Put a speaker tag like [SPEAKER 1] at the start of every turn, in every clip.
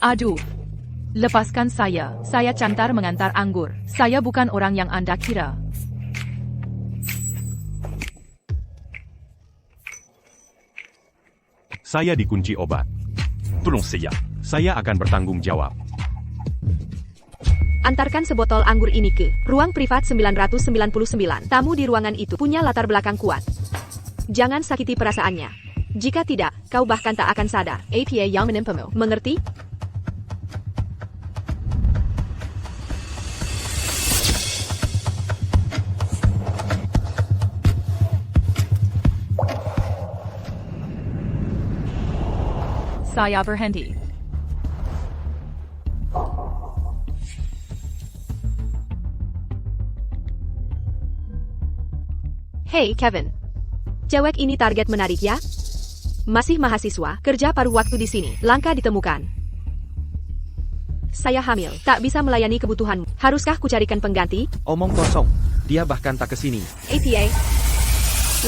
[SPEAKER 1] Aduh. Lepaskan saya. Saya Cantar mengantar anggur. Saya bukan orang yang Anda kira.
[SPEAKER 2] Saya dikunci obat. Tolong saya akan bertanggung jawab.
[SPEAKER 3] Antarkan sebotol anggur ini ke ruang privat 999. Tamu di ruangan itu punya latar belakang kuat. Jangan sakiti perasaannya. Jika tidak, kau bahkan tak akan sadar. APA yang menimpamu. Mengerti?
[SPEAKER 1] Saya berhenti.
[SPEAKER 3] Hey, Kevin. Cewek ini target menarik ya? Masih mahasiswa, kerja paruh waktu di sini, langka ditemukan. Saya hamil, tak bisa melayani kebutuhanmu. Haruskah kucarikan pengganti?
[SPEAKER 4] Omong kosong. Dia bahkan tak kesini.
[SPEAKER 3] APA.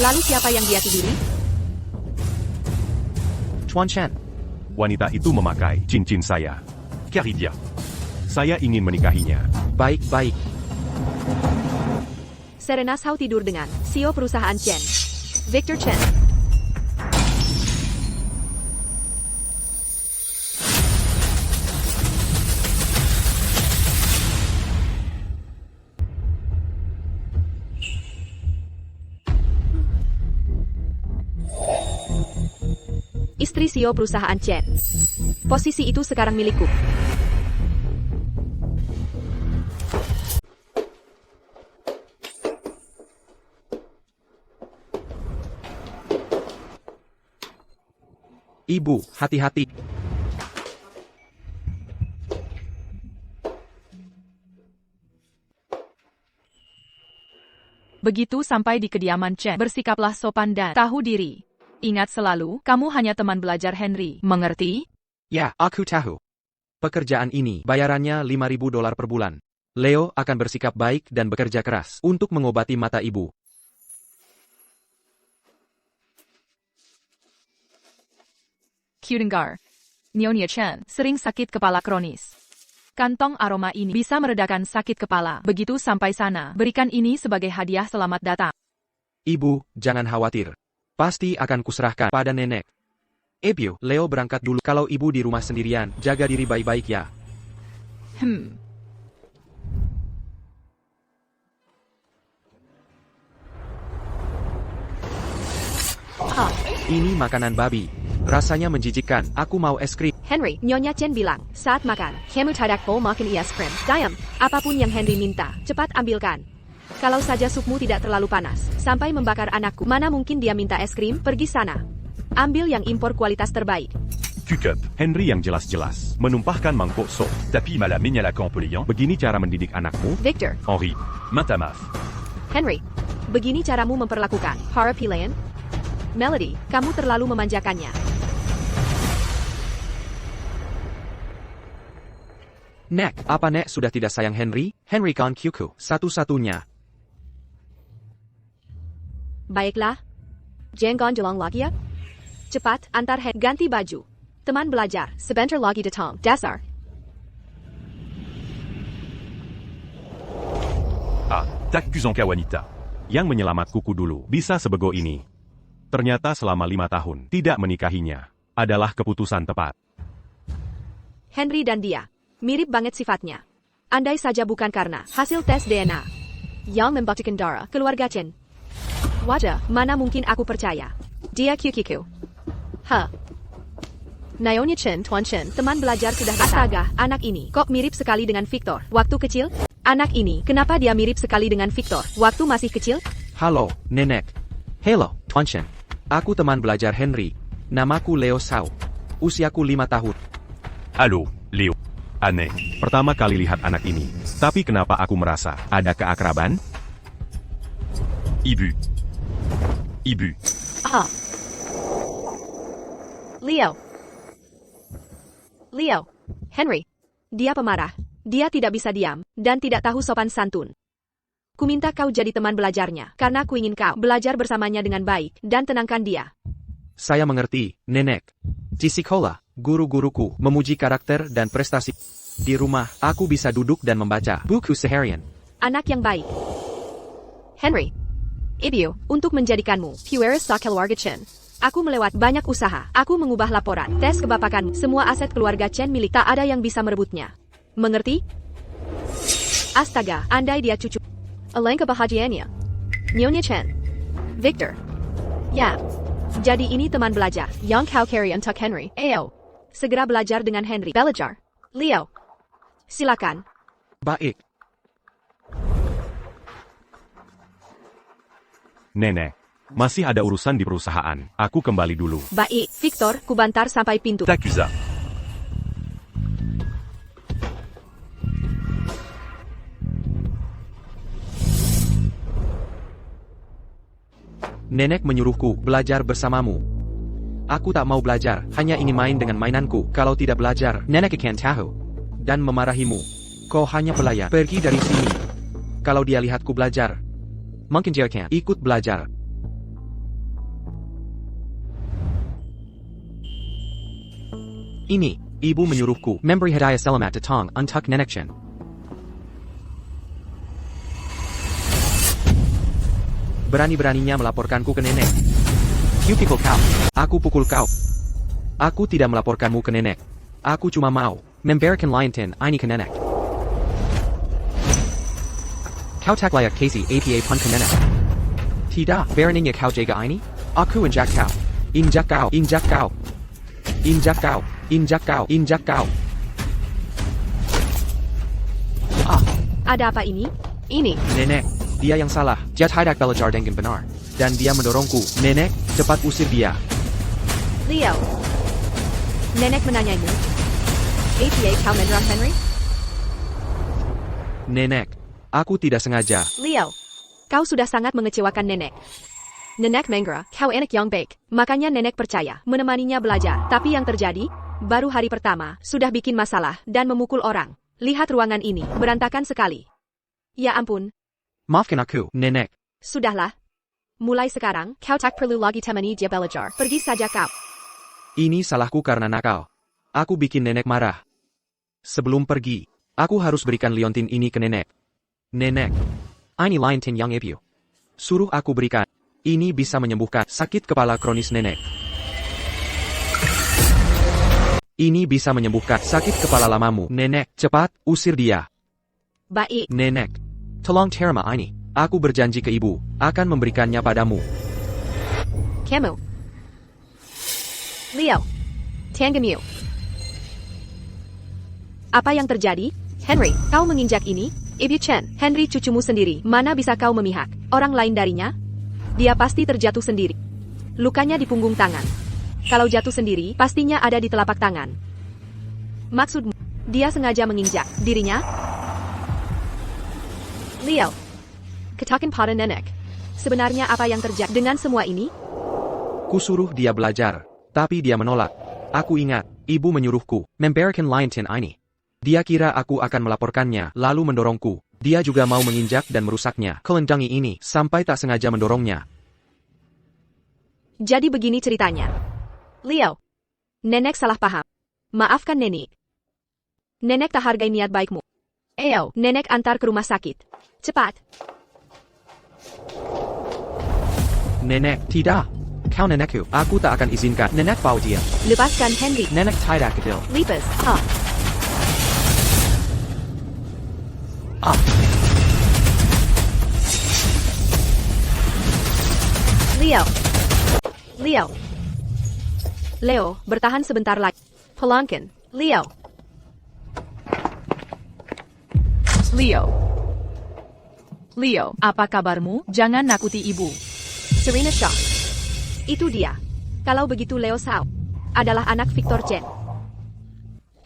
[SPEAKER 3] Lalu siapa yang dia tiduri?
[SPEAKER 4] Chuan Shan.
[SPEAKER 2] Wanita itu memakai cincin saya. Caridia. Saya ingin menikahinya.
[SPEAKER 4] Baik-baik.
[SPEAKER 3] Serena Sao tidur dengan CEO perusahaan Chen. Victor Chen. Istri CEO perusahaan Chen. Posisi itu sekarang milikku.
[SPEAKER 4] Ibu, hati-hati.
[SPEAKER 1] Begitu sampai di kediaman Chen, bersikaplah sopan dan tahu diri. Ingat selalu, kamu hanya teman belajar Henry, mengerti?
[SPEAKER 4] Ya, aku tahu. Pekerjaan ini, bayarannya $5.000 per bulan. Leo akan bersikap baik dan bekerja keras untuk mengobati mata ibu.
[SPEAKER 1] Kudengar. Nyonya Chen sering sakit kepala kronis. Kantong aroma ini bisa meredakan sakit kepala. Begitu sampai sana, berikan ini sebagai hadiah selamat datang.
[SPEAKER 4] Ibu, jangan khawatir. Pasti akan kuserahkan pada nenek. Ebio, Leo berangkat dulu. Kalau ibu di rumah sendirian, jaga diri baik-baik ya. Ini makanan babi. Rasanya menjijikkan. Aku mau es krim.
[SPEAKER 3] Henry, Nyonya Chen bilang, saat makan, kamu tidak mau makan es krim. Diam, apapun yang Henry minta, cepat ambilkan. Kalau saja supmu tidak terlalu panas, sampai membakar anakku, mana mungkin dia minta es krim? Pergi sana. Ambil yang impor kualitas terbaik.
[SPEAKER 2] Cukup. Henry yang jelas-jelas menumpahkan mangkuk sop. Tapi malah menyalakan pelion. Begini cara mendidik anakmu?
[SPEAKER 3] Victor.
[SPEAKER 2] Henry, minta maaf.
[SPEAKER 3] Henry, begini caramu memperlakukan para pilihan? Melody, kamu terlalu memanjakannya.
[SPEAKER 4] Nek, apa Nek sudah tidak sayang Henry? Henry kan Kyuku, satu-satunya.
[SPEAKER 3] Baiklah. Jangan jelang lagi ya. Cepat, antar Hen ganti baju. Teman belajar, sebentar lagi datang. Dasar.
[SPEAKER 2] Takuzonka wanita. Yang menyelamat kuku dulu, bisa sebego ini. Ternyata selama 5 tahun, tidak menikahinya, adalah keputusan tepat.
[SPEAKER 3] Henry dan dia. Mirip banget sifatnya. Andai saja bukan karena hasil tes DNA yang membuktikan darah keluarga Chen. Wajah, mana mungkin aku percaya. Dia QQQ. Nyonya Chen, Tuan Chen, teman belajar sudah datang. Astaga, anak ini kok mirip sekali dengan Victor. Waktu kecil? Anak ini, kenapa dia mirip sekali dengan Victor? Waktu masih kecil?
[SPEAKER 4] Halo, Nenek. Hello, Tuan Chen. Aku teman belajar Henry. Namaku Leo Sao. Usiaku 5 tahun.
[SPEAKER 2] Halo, Leo. Aneh, pertama kali lihat anak ini. Tapi kenapa aku merasa ada keakraban? Ibu.
[SPEAKER 3] Leo. Henry. Dia pemarah. Dia tidak bisa diam, dan tidak tahu sopan santun. Kuminta kau jadi teman belajarnya, karena ku ingin kau belajar bersamanya dengan baik, dan tenangkan dia.
[SPEAKER 4] Saya mengerti, Nenek. Di sekolah, Guru-guruku memuji karakter dan prestasi. Di rumah, aku bisa duduk dan membaca buku seharian.
[SPEAKER 3] Anak yang baik. Henry. Ibu, untuk menjadikanmu Pueris sa keluarga Chen. Aku melewat banyak usaha. Aku mengubah laporan, tes kebapakan, semua aset keluarga Chen milik tak ada yang bisa merebutnya. Mengerti? Astaga, andai dia cucu. Alangkah bahagianya. Nyonya Chen. Victor. Ya. Jadi ini teman belajar yang kau carry untuk Henry. Ayo. Segera belajar dengan Henry. Belajar. Leo. Silakan.
[SPEAKER 4] Baik.
[SPEAKER 2] Nenek, masih ada urusan di perusahaan. Aku kembali dulu.
[SPEAKER 3] Baik, Victor, kubantar sampai pintu.
[SPEAKER 2] Takuza.
[SPEAKER 4] Nenek menyuruhku belajar bersamamu. Aku tak mau belajar, hanya ingin main dengan mainanku. Kalau tidak belajar, nenek akan tahu. Dan memarahimu. Kau hanya pelayan. Pergi dari sini. Kalau dia lihatku belajar, mungkin dia akan ikut belajar. Ini, ibu menyuruhku memberi hadiah selamat datang untuk nenek Chen. Berani-beraninya melaporkanku ke nenek. You pukul kau. Aku pukul kau. Aku tidak melaporkanmu ke nenek. Aku cuma mau memberikan liantin ini ke nenek. Kau tak layak kasih apa pun ke nenek. Tidak, beraninya kau jaga ini? Aku injak kau. Injak kau. Injak kau. Injak kau. Injak kau. Injak kau. Ah.
[SPEAKER 3] Ada apa ini? Ini.
[SPEAKER 4] Nenek, dia yang salah. Dia tidak belajar dengan benar. Dan dia mendorongku. Nenek, cepat usir dia.
[SPEAKER 3] Leo. Nenek menanyaimu. Apa kau menyerang Henry?
[SPEAKER 4] Nenek, aku tidak sengaja.
[SPEAKER 3] Leo. Kau sudah sangat mengecewakan nenek. Nenek mengira kau anak yang baik. Makanya nenek percaya menemaninya belajar. Tapi yang terjadi, baru hari pertama, sudah bikin masalah dan memukul orang. Lihat ruangan ini, berantakan sekali. Ya ampun.
[SPEAKER 4] Maafkan aku, nenek.
[SPEAKER 3] Sudahlah. Mulai sekarang, kau tak perlu lagi temani dia belajar. Pergi saja kau.
[SPEAKER 4] Ini salahku karena nakal. Aku bikin nenek marah. Sebelum pergi, aku harus berikan liontin ini ke nenek. Nenek, ini liontin yang ibu suruh aku berikan. Ini bisa menyembuhkan sakit kepala kronis nenek. Ini bisa menyembuhkan sakit kepala lamamu. Nenek, cepat, usir dia.
[SPEAKER 3] Baik.
[SPEAKER 4] Nenek, tolong terima ini. Aku berjanji ke ibu, akan memberikannya padamu.
[SPEAKER 3] Kamu. Leo. Tanggamu. Apa yang terjadi? Henry, kau menginjak ini? Ibu Chen, Henry cucumu sendiri. Mana bisa kau memihak orang lain darinya? Dia pasti terjatuh sendiri. Lukanya di punggung tangan. Kalau jatuh sendiri, pastinya ada di telapak tangan. Maksudmu, dia sengaja menginjak dirinya? Leo. Katakan pada nenek. Sebenarnya apa yang terjadi dengan semua ini?
[SPEAKER 4] Kusuruh dia belajar, tapi dia menolak. Aku ingat, ibu menyuruhku memberikan liontin ini. Dia kira aku akan melaporkannya, lalu mendorongku. Dia juga mau menginjak dan merusaknya. Kelendangi ini sampai tak sengaja mendorongnya.
[SPEAKER 3] Jadi begini ceritanya. Leo. Nenek salah paham. Maafkan nenek. Nenek tak hargai niat baikmu. Ayo, nenek antar ke rumah sakit. Cepat.
[SPEAKER 4] Nenek, tidak. Kau nenekku. Aku tak akan izinkan nenek bawa dia.
[SPEAKER 3] Lepaskan Henry.
[SPEAKER 4] Nenek tidak adil.
[SPEAKER 3] Lepas. Ha.
[SPEAKER 4] Ah.
[SPEAKER 3] Leo. Leo. Leo, bertahan sebentar lagi. Pelangkin. Leo.
[SPEAKER 1] Leo. Leo, apa kabarmu? Jangan nakuti ibu.
[SPEAKER 3] Serena Shaw. Itu dia. Kalau begitu Leo Sao adalah anak Victor Chen.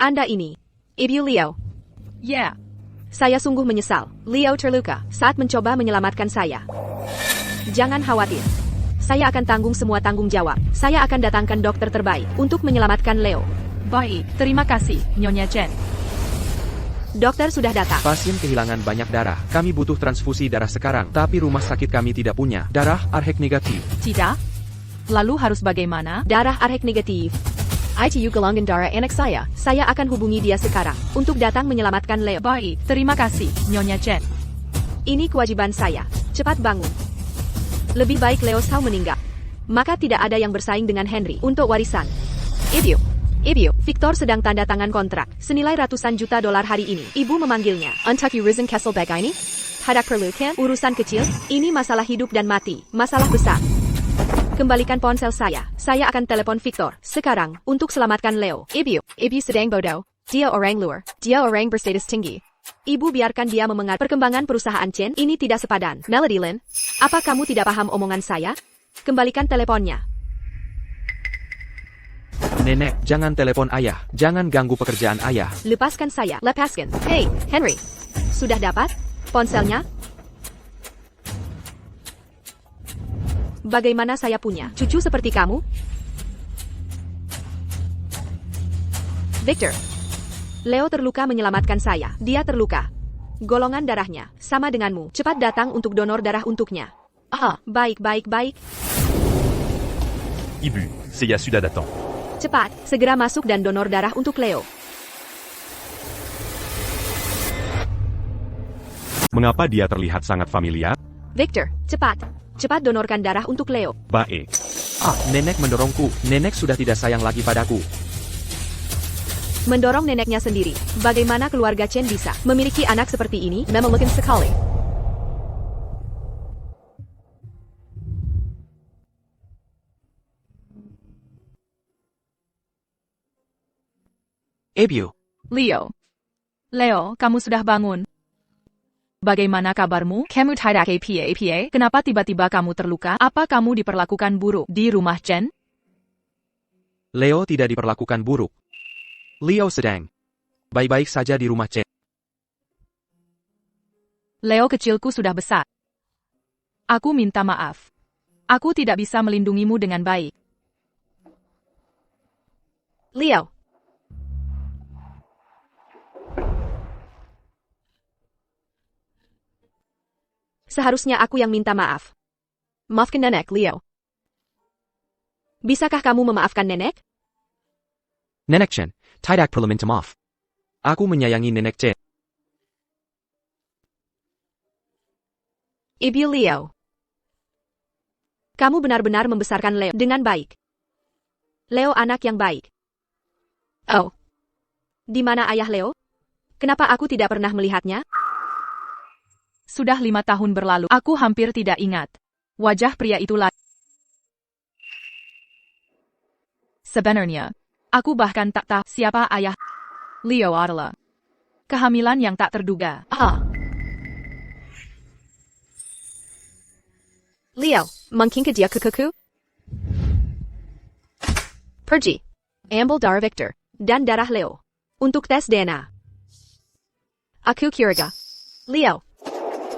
[SPEAKER 3] Anda ini, Ibu Leo.
[SPEAKER 1] Ya.
[SPEAKER 3] Saya sungguh menyesal. Leo terluka saat mencoba menyelamatkan saya. Jangan khawatir. Saya akan tanggung semua tanggung jawab. Saya akan datangkan dokter terbaik untuk menyelamatkan Leo.
[SPEAKER 1] Baik, terima kasih, Nyonya Chen.
[SPEAKER 3] Dokter sudah datang.
[SPEAKER 4] Pasien kehilangan banyak darah. Kami butuh transfusi darah sekarang, tapi rumah sakit kami tidak punya darah Rh negatif.
[SPEAKER 1] Tidak? Lalu harus bagaimana?
[SPEAKER 3] Darah Rh negatif. ITU Galangandara anak saya akan hubungi dia sekarang, untuk datang menyelamatkan Leo.
[SPEAKER 1] Baik, terima kasih, Nyonya Chen.
[SPEAKER 3] Ini kewajiban saya, cepat bangun. Lebih baik Leo Sao meninggal. Maka tidak ada yang bersaing dengan Henry untuk warisan. Ibu, Victor sedang tanda tangan kontrak, senilai ratusan juta dolar hari ini. Ibu memanggilnya. Untuk urusan Kessel bag ini? Hadak perlu kan? Urusan kecil, ini masalah hidup dan mati, masalah besar. Kembalikan ponsel saya akan telepon Victor, sekarang, untuk selamatkan Leo. Ibu sedang bodoh. Dia orang luar, dia orang berstatus tinggi. Ibu biarkan dia memengaruhi perkembangan perusahaan Chen, ini tidak sepadan. Melody Lin, apa kamu tidak paham omongan saya? Kembalikan teleponnya.
[SPEAKER 4] Nenek, jangan telepon ayah. Jangan ganggu pekerjaan ayah.
[SPEAKER 3] Lepaskan saya, lepaskan. Hey, Henry. Sudah dapat? Ponselnya? Bagaimana saya punya cucu seperti kamu? Victor. Leo terluka menyelamatkan saya. Dia terluka. Golongan darahnya sama denganmu. Cepat datang untuk donor darah untuknya. Baik.
[SPEAKER 2] Ibu, saya sudah datang.
[SPEAKER 3] Cepat, segera masuk dan donor darah untuk Leo.
[SPEAKER 2] Mengapa dia terlihat sangat familiar?
[SPEAKER 3] Victor, cepat donorkan darah untuk Leo.
[SPEAKER 2] Baik.
[SPEAKER 4] Nenek mendorongku. Nenek sudah tidak sayang lagi padaku.
[SPEAKER 3] Mendorong neneknya sendiri. Bagaimana keluarga Chen bisa memiliki anak seperti ini? Memelukan sekali.
[SPEAKER 4] Ibu.
[SPEAKER 1] Leo, kamu sudah bangun. Bagaimana kabarmu? Kamu tidak apa? Kenapa tiba-tiba kamu terluka? Apa kamu diperlakukan buruk di rumah Chen?
[SPEAKER 4] Leo tidak diperlakukan buruk. Leo sedang baik-baik saja di rumah Chen.
[SPEAKER 1] Leo kecilku sudah besar. Aku minta maaf. Aku tidak bisa melindungimu dengan baik.
[SPEAKER 3] Leo. Seharusnya aku yang minta maaf. Maafkan nenek, Leo. Bisakah kamu memaafkan nenek?
[SPEAKER 4] Nenek Chen, tidak perlu minta maaf. Aku menyayangi Nenek Chen.
[SPEAKER 3] Ibu Leo. Kamu benar-benar membesarkan Leo dengan baik. Leo anak yang baik. Oh. Di mana ayah Leo? Kenapa aku tidak pernah melihatnya?
[SPEAKER 1] Sudah 5 tahun berlalu, aku hampir tidak ingat. Wajah pria itulah. Sebenarnya, aku bahkan tak tahu siapa ayah Leo adalah. Kehamilan yang tak terduga.
[SPEAKER 3] Leo, mungkin dia kekuku? Pergi. Ambil darah Victor dan darah Leo untuk tes DNA. Aku kira Leo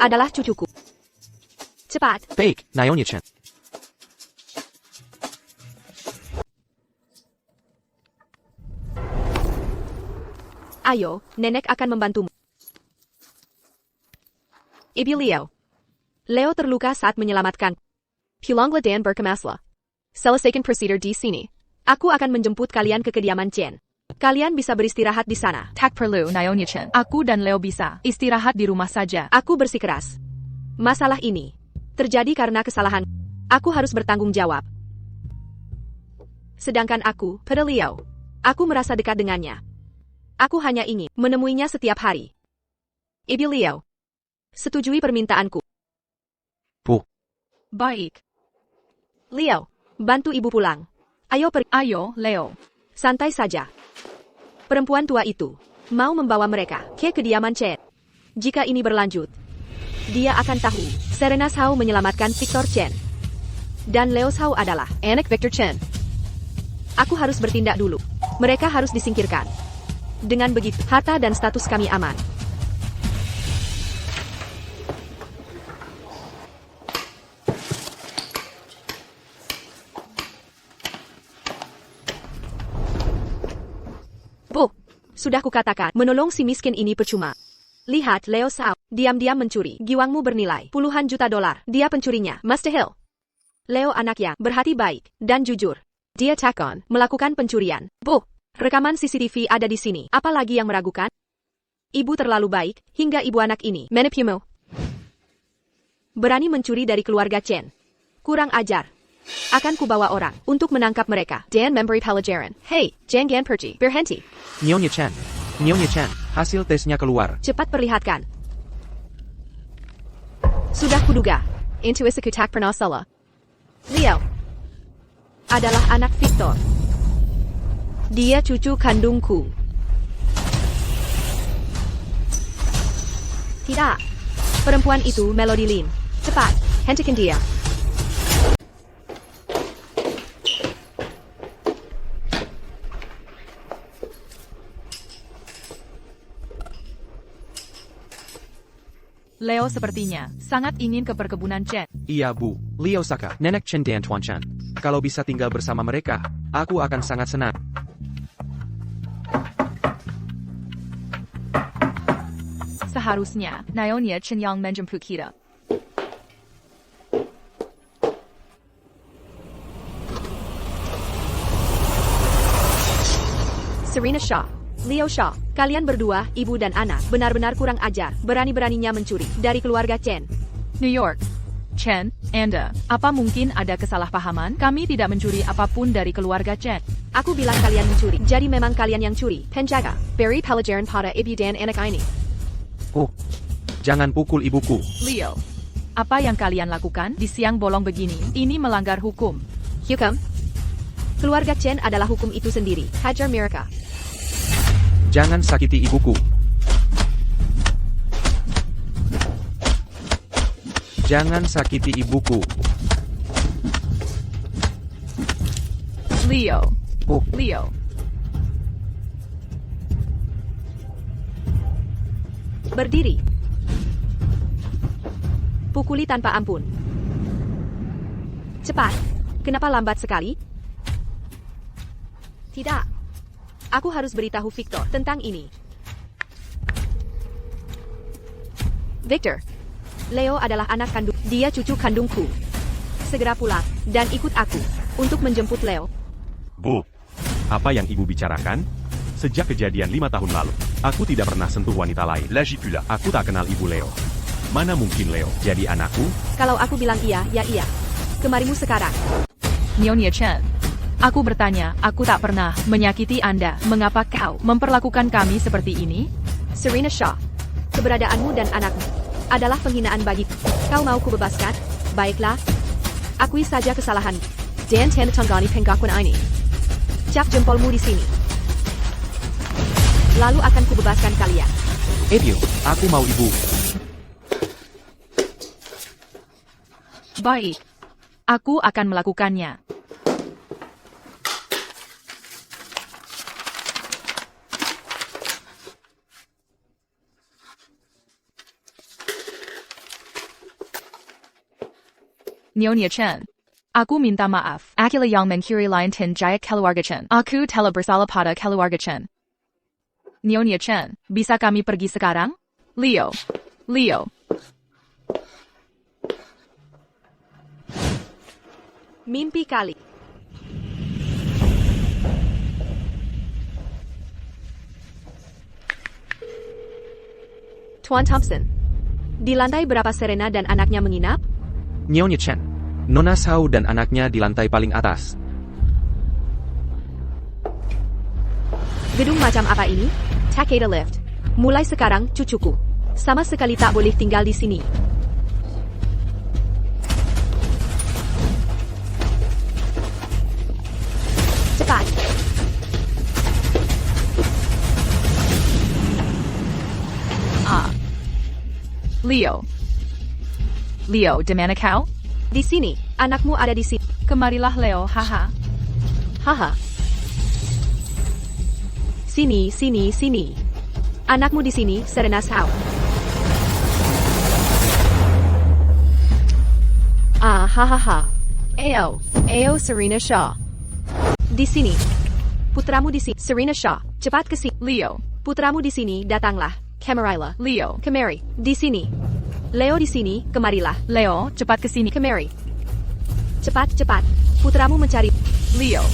[SPEAKER 3] adalah cucuku. Cepat.
[SPEAKER 4] Baik, Nyonya Chen.
[SPEAKER 3] Ayo, nenek akan membantumu. Ibu Leo. Leo terluka saat menyelamatkan. Pulanglah dan berkemaslah. Selesaikan prosedur di sini. Aku akan menjemput kalian ke kediaman Chen. Kalian bisa beristirahat di sana.
[SPEAKER 1] Tak perlu, Nyonya Chen. Aku dan Leo bisa istirahat di rumah saja.
[SPEAKER 3] Aku bersikeras. Masalah ini terjadi karena kesalahan. Aku harus bertanggung jawab. Sedangkan aku, pada Leo, aku merasa dekat dengannya. Aku hanya ingin menemuinya setiap hari. Ibu Leo, setujui permintaanku.
[SPEAKER 4] Bu.
[SPEAKER 1] Baik.
[SPEAKER 3] Leo, bantu ibu pulang. Ayo,
[SPEAKER 1] Leo.
[SPEAKER 3] Santai saja. Perempuan tua itu mau membawa mereka ke kediaman Chen. Jika ini berlanjut, dia akan tahu Serena Sao menyelamatkan Victor Chen. Dan Leo Sao adalah anak Victor Chen. Aku harus bertindak dulu. Mereka harus disingkirkan. Dengan begitu, harta dan status kami aman. Bu, sudah kukatakan, menolong si miskin ini percuma. Lihat Leo Sao, diam-diam mencuri. Giwangmu bernilai puluhan juta dolar. Dia pencurinya, Mr. Hill. Leo anak yang berhati baik dan jujur. Dia takon, melakukan pencurian. Rekaman CCTV ada di sini. Apalagi yang meragukan? Ibu terlalu baik, hingga ibu anak ini menipumu. Berani mencuri dari keluarga Chen. Kurang ajar. Akan kubawa orang untuk menangkap mereka. Dan memberi pelajaran. Hei, jangan pergi. Berhenti.
[SPEAKER 4] Nyonya Chen, hasil tesnya keluar.
[SPEAKER 3] Cepat perlihatkan. Sudah kuduga. Intuisiku tak pernah salah. Leo adalah anak Victor. Dia cucu kandungku. Tidak. Perempuan itu Melody Lin. Cepat, hentikan dia.
[SPEAKER 1] Leo sepertinya sangat ingin ke perkebunan Chen.
[SPEAKER 4] Iya Bu, Leo Saka, nenek Chen dan Tuan Chen. Kalau bisa tinggal bersama mereka, aku akan sangat senang.
[SPEAKER 1] Seharusnya Nyonya Chen yang menjemput kita.
[SPEAKER 3] Serena Shaw, Leo Shaw, kalian berdua, ibu dan anak, benar-benar kurang ajar, berani-beraninya mencuri dari keluarga Chen.
[SPEAKER 1] New York. Chen, Anda, apa mungkin ada kesalahpahaman? Kami tidak mencuri apapun dari keluarga Chen.
[SPEAKER 3] Aku bilang kalian mencuri, jadi memang kalian yang curi. Penjaga, beri pelajaran pada ibu dan anak ini.
[SPEAKER 4] Oh, jangan pukul ibuku.
[SPEAKER 1] Leo, apa yang kalian lakukan di siang bolong begini? Ini melanggar hukum.
[SPEAKER 3] Hukum? Keluarga Chen adalah hukum itu sendiri. Hajar mereka.
[SPEAKER 4] Jangan sakiti ibuku. Jangan sakiti ibuku.
[SPEAKER 1] Leo.
[SPEAKER 4] Oh,
[SPEAKER 1] Leo.
[SPEAKER 3] Berdiri. Pukuli tanpa ampun. Cepat. Kenapa lambat sekali? Tidak. Aku harus beritahu Victor tentang ini. Victor. Leo adalah anak kandung. Dia cucu kandungku. Segera pulang dan ikut aku untuk menjemput Leo.
[SPEAKER 2] Bu, apa yang ibu bicarakan? Sejak kejadian 5 tahun lalu, aku tidak pernah sentuh wanita lain. Lagi pula, aku tak kenal ibu Leo. Mana mungkin Leo jadi anakku?
[SPEAKER 3] Kalau aku bilang iya, ya iya. Kemarimu sekarang.
[SPEAKER 1] Nyonya Chen. Aku bertanya, aku tak pernah menyakiti Anda. Mengapa kau memperlakukan kami seperti ini?
[SPEAKER 3] Serena Shaw. Keberadaanmu dan anakmu adalah penghinaan bagiku. Kau mau kubebaskan? Baiklah. Akui saja kesalahan. Dan tanda tanggani pengakuan ini. Cap jempolmu di sini. Lalu akan kubebaskan kalian.
[SPEAKER 4] Edio, aku mau ibu.
[SPEAKER 1] Baik. Aku akan melakukannya. Nyonya Chen. Aku minta maaf. Akila yang mencuri lain tin jaya keluarga Chen. Aku telah bersalah pada keluarga Chen. Nyonya Chen, bisa kami pergi sekarang? Leo. Leo.
[SPEAKER 3] Mimpi kali. Tuan Thompson. Di lantai berapa Serena dan anaknya menginap?
[SPEAKER 4] Nyonya Chen, Nona Sao dan anaknya di lantai paling atas.
[SPEAKER 3] Gedung macam apa ini? Takeda Lift. Mulai sekarang, cucuku. Sama sekali tak boleh tinggal di sini. Cepat.
[SPEAKER 1] Leo. Leo, di mana kau?
[SPEAKER 3] Di sini. Anakmu ada di sini.
[SPEAKER 1] Kemarilah Leo, haha.
[SPEAKER 3] Haha. Sini, sini, sini. Anakmu di sini, Serena Sao. Hahaha. Eo Serena Shaw. Di sini. Putramu di sini, Serena Shaw. Cepat ke sini.
[SPEAKER 1] Leo.
[SPEAKER 3] Putramu di sini, datanglah. Camarilla.
[SPEAKER 1] Leo.
[SPEAKER 3] Kemari. Di sini. Leo di sini, kemarilah.
[SPEAKER 1] Leo, cepat ke sini.
[SPEAKER 3] Kemari. Cepat, cepat. Putramu mencari.
[SPEAKER 1] Leo.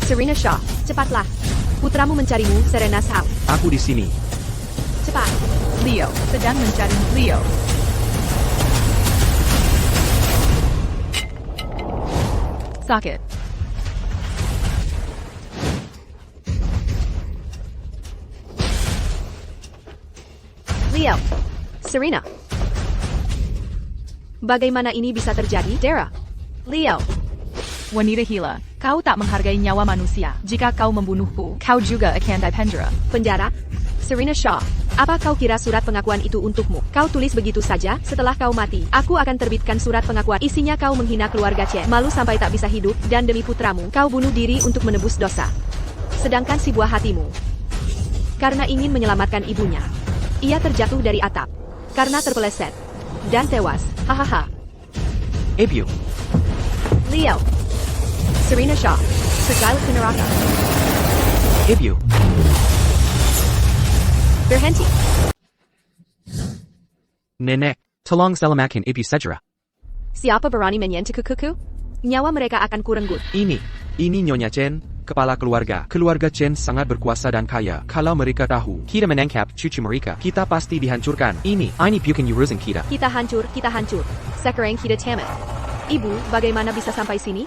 [SPEAKER 3] Serena Shaw, cepatlah. Putramu mencarimu, Serena Shaw.
[SPEAKER 4] Aku di sini.
[SPEAKER 3] Cepat.
[SPEAKER 1] Leo, sedang mencari Leo. Socket.
[SPEAKER 3] Leo. Serena. Bagaimana ini bisa terjadi, Dara? Leo.
[SPEAKER 1] Wanita gila, kau tak menghargai nyawa manusia. Jika kau membunuhku, kau juga akan dipendera.
[SPEAKER 3] Penjara? Serena Shaw, apa kau kira surat pengakuan itu untukmu? Kau tulis begitu saja, setelah kau mati, aku akan terbitkan surat pengakuan. Isinya kau menghina keluarga Chen, malu sampai tak bisa hidup, dan demi putramu, kau bunuh diri untuk menebus dosa. Sedangkan si buah hatimu, karena ingin menyelamatkan ibunya, ia terjatuh dari atap, karena terpeleset, dan tewas, hahaha.
[SPEAKER 4] Ebio.
[SPEAKER 3] Leo. Serena Shaw, tergalit ke neraka.
[SPEAKER 4] Ebio.
[SPEAKER 3] Berhenti.
[SPEAKER 4] Nenek, tolong selamatkan Ebio segera.
[SPEAKER 3] Siapa berani menyentuh kuku? Nyawa mereka akan kurenggut.
[SPEAKER 4] Ini Nyonya Chen, kepala keluarga. Keluarga Chen sangat berkuasa dan kaya. Kalau mereka tahu kita menangkap cucu mereka, kita pasti dihancurkan. Ini bukan urusan kita.
[SPEAKER 3] Kita hancur. Sekarang kita tamat. Ibu, bagaimana bisa sampai sini?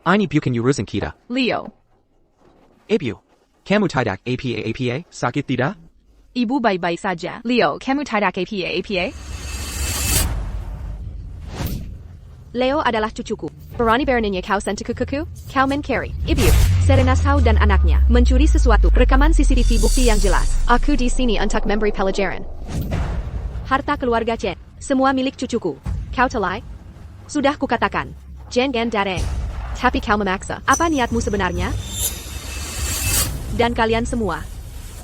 [SPEAKER 4] Ini bukan urusan kita.
[SPEAKER 1] Leo,
[SPEAKER 4] Ebio, kamu tidak apa, sakit tidak?
[SPEAKER 1] ibu baik-baik saja. Leo, kamu tidak apa?
[SPEAKER 3] Leo adalah cucuku. Berani beraninya kau sentuh kukuku? Kau mencari Ibu, Serena Shaw dan anaknya mencuri sesuatu. Rekaman CCTV bukti yang jelas. Aku di sini untuk memberi pelajaran. Harta keluarga Chen, semua milik cucuku. Kau telai? Sudah kukatakan. Jangan dareng. Tapi kau memaksa. Apa niatmu sebenarnya? Dan kalian semua,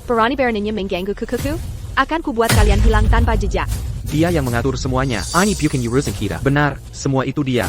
[SPEAKER 3] berani beraninya mengganggu kukuku? Akan kubuat kalian hilang tanpa jejak.
[SPEAKER 4] Dia yang mengatur semuanya. Ini bukan urusan kita. Benar, semua itu dia.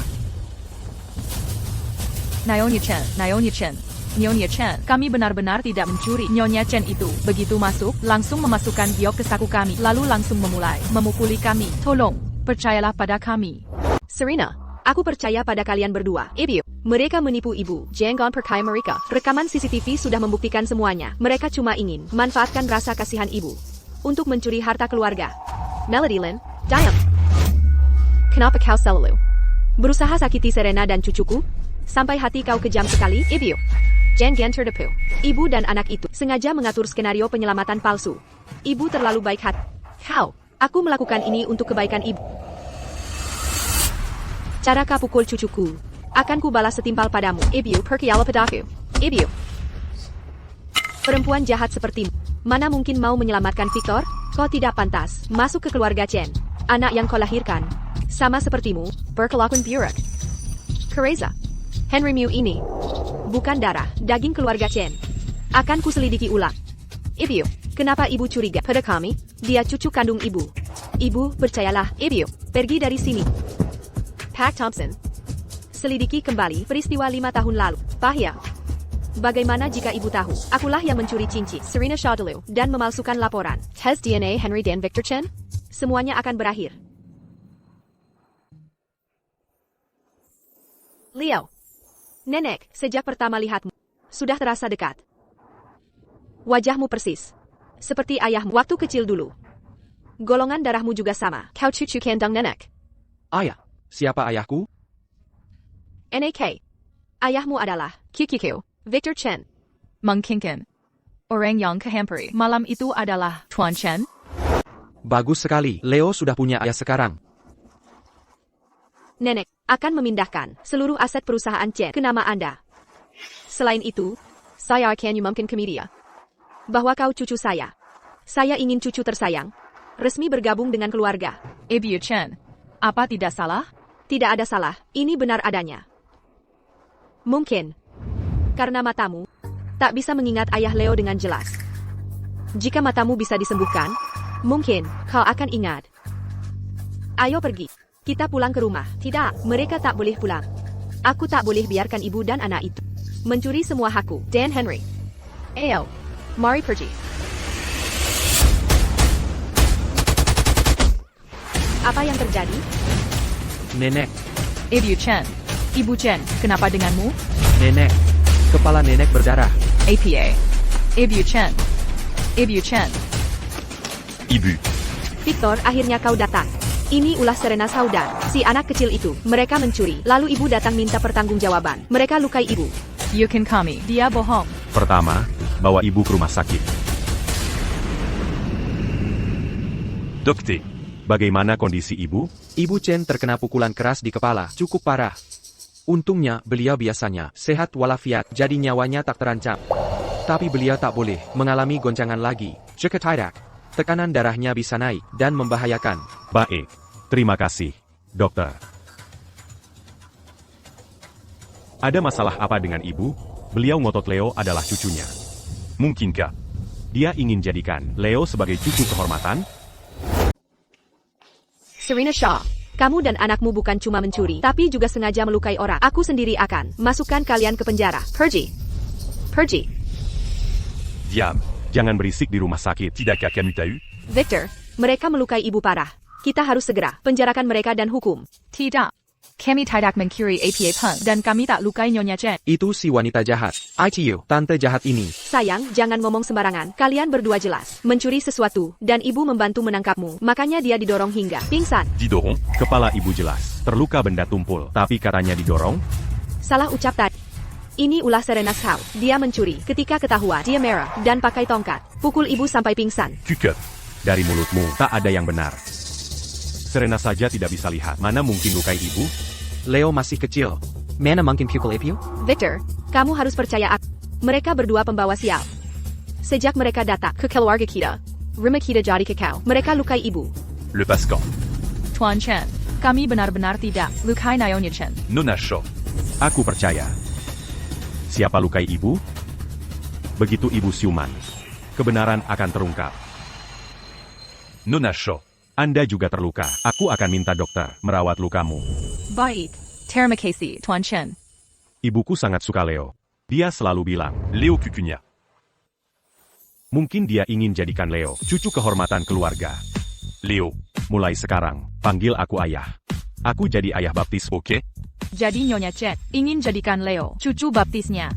[SPEAKER 1] Nyonya Chen, kami benar-benar tidak mencuri. Nyonya Chen itu, begitu masuk, langsung memasukkan giok ke saku kami, lalu langsung memulai memukuli kami. Tolong, percayalah pada kami.
[SPEAKER 3] Serena, aku percaya pada kalian berdua. Ibu, mereka menipu ibu. Jangan percaya mereka. Rekaman CCTV sudah membuktikan semuanya. Mereka cuma ingin manfaatkan rasa kasihan ibu untuk mencuri harta keluarga. Melody Lin, diam. Kenapa kau selalu berusaha sakiti Serena dan cucuku? Sampai hati kau kejam sekali, Ibu. Jangan tertipu. Ibu dan anak itu sengaja mengatur skenario penyelamatan palsu. Ibu terlalu baik hati. Aku melakukan ini untuk kebaikan ibu. Cara kau pukul cucuku akan kubalas setimpal padamu. Ibu, percayalah padaku. Ibu. Perempuan jahat sepertimu, mana mungkin mau menyelamatkan Victor? Kau tidak pantas masuk ke keluarga Chen. Anak yang kau lahirkan, sama sepertimu, berkelakuan buruk. Kereza, Henry Mew ini bukan darah, daging keluarga Chen. Akan kuselidiki ulang. Ibu, kenapa ibu curiga pada kami? Dia cucu kandung ibu. Ibu, percayalah, ibu, pergi dari sini. Pak Thompson, selidiki kembali peristiwa 5 tahun lalu. Bahaya. Bagaimana jika ibu tahu, akulah yang mencuri cincin Serena Shaw dulu dan memalsukan laporan tes DNA Henry dan Victor Chen? Semuanya akan berakhir. Leo, nenek, sejak pertama lihatmu, sudah terasa dekat. Wajahmu persis seperti ayahmu waktu kecil dulu. Golongan darahmu juga sama. Kau cucu kandung nenek.
[SPEAKER 4] Ayah, siapa ayahku?
[SPEAKER 3] NAK. Ayahmu adalah Kikiku, Victor Chen.
[SPEAKER 1] Mengkinkan. Orang yang kehampiri malam itu adalah Tuan Chen.
[SPEAKER 4] Bagus sekali, Leo sudah punya ayah sekarang.
[SPEAKER 3] Nenek akan memindahkan seluruh aset perusahaan Chen ke nama Anda. Selain itu, saya akan umumkan ke media bahwa kau cucu saya. Saya ingin cucu tersayang resmi bergabung dengan keluarga.
[SPEAKER 1] Ibu Chen, apa tidak salah?
[SPEAKER 3] Tidak ada salah, ini benar adanya. Mungkin karena matamu tak bisa mengingat ayah Leo dengan jelas. Jika matamu bisa disembuhkan, mungkin kau akan ingat. Ayo pergi. Kita pulang ke rumah. Tidak, mereka tak boleh pulang. Aku tak boleh biarkan ibu dan anak itu mencuri semua hakku. Dan Henry. Ayo, mari pergi. Apa yang terjadi?
[SPEAKER 4] Nenek,
[SPEAKER 1] Ibu Chen. Ibu Chen, kenapa denganmu?
[SPEAKER 4] nenek. Kepala nenek berdarah.
[SPEAKER 1] APA. Ibu Chen. Ibu Chen.
[SPEAKER 2] Ibu.
[SPEAKER 3] Victor, akhirnya kau datang. Ini ulah Serena Saudar, si anak kecil itu. Mereka mencuri, lalu ibu datang minta pertanggungjawaban. Mereka lukai ibu.
[SPEAKER 1] You can call me. Dia bohong.
[SPEAKER 2] Pertama, bawa ibu ke rumah sakit. Dokter, bagaimana kondisi ibu?
[SPEAKER 4] Ibu Chen terkena pukulan keras di kepala, cukup parah. Untungnya, beliau biasanya sehat walafiat, jadi nyawanya tak terancam. Tapi beliau tak boleh mengalami goncangan lagi. Jika tidak, tekanan darahnya bisa naik dan membahayakan.
[SPEAKER 2] Baik, terima kasih, dokter. Ada masalah apa dengan ibu? Beliau ngotot Leo adalah cucunya. Mungkinkah dia ingin jadikan Leo sebagai cucu kehormatan?
[SPEAKER 3] Serena Shaw, kamu dan anakmu bukan cuma mencuri, tapi juga sengaja melukai orang. Aku sendiri akan masukkan kalian ke penjara. Pergi. Pergi.
[SPEAKER 2] Diam, jangan berisik di rumah sakit. Tidakkah kamu tahu?
[SPEAKER 3] Victor, mereka melukai ibu parah. Kita harus segera penjarakan mereka dan hukum.
[SPEAKER 1] Tidak. Kami tidak mencuri APA Peng dan kami tak lukai Nyonya Chen.
[SPEAKER 4] Itu si wanita jahat. ITU, tante jahat ini.
[SPEAKER 3] Sayang, jangan ngomong sembarangan. Kalian berdua jelas mencuri sesuatu, dan ibu membantu menangkapmu. Makanya dia didorong hingga pingsan.
[SPEAKER 2] Didorong? Kepala ibu jelas terluka benda tumpul, tapi katanya didorong?
[SPEAKER 3] Salah ucap tadi. Ini ulah Serena Shaw. Dia mencuri. Ketika ketahuan, dia merah dan pakai tongkat. Pukul ibu sampai pingsan.
[SPEAKER 2] Cukup. Dari mulutmu, tak ada yang benar. Serena saja tidak bisa lihat. Mana mungkin lukai ibu?
[SPEAKER 4] Leo masih kecil. Mana mungkin pukul ibu?
[SPEAKER 3] Victor, kamu harus percaya aku. Mereka berdua pembawa sial. Sejak mereka datang ke keluarga kita, rumah kita jadi kekau. Mereka lukai ibu.
[SPEAKER 2] Le Pascan.
[SPEAKER 1] Tuan Chen, kami benar-benar tidak lukai Nyonya Chen.
[SPEAKER 2] Nona Shaw. Aku percaya. Siapa lukai ibu? Begitu ibu siuman, kebenaran akan terungkap. Nona Shaw, Anda juga terluka. Aku akan minta dokter merawat lukamu.
[SPEAKER 1] Baik. Terima kasih, Tuan Chen.
[SPEAKER 2] Ibuku sangat suka Leo. Dia selalu bilang, Leo cucunya. Mungkin dia ingin jadikan Leo cucu kehormatan keluarga. Leo, mulai sekarang, panggil aku ayah. Aku jadi ayah baptis, oke?
[SPEAKER 1] Jadi Nyonya Chen ingin jadikan Leo cucu baptisnya.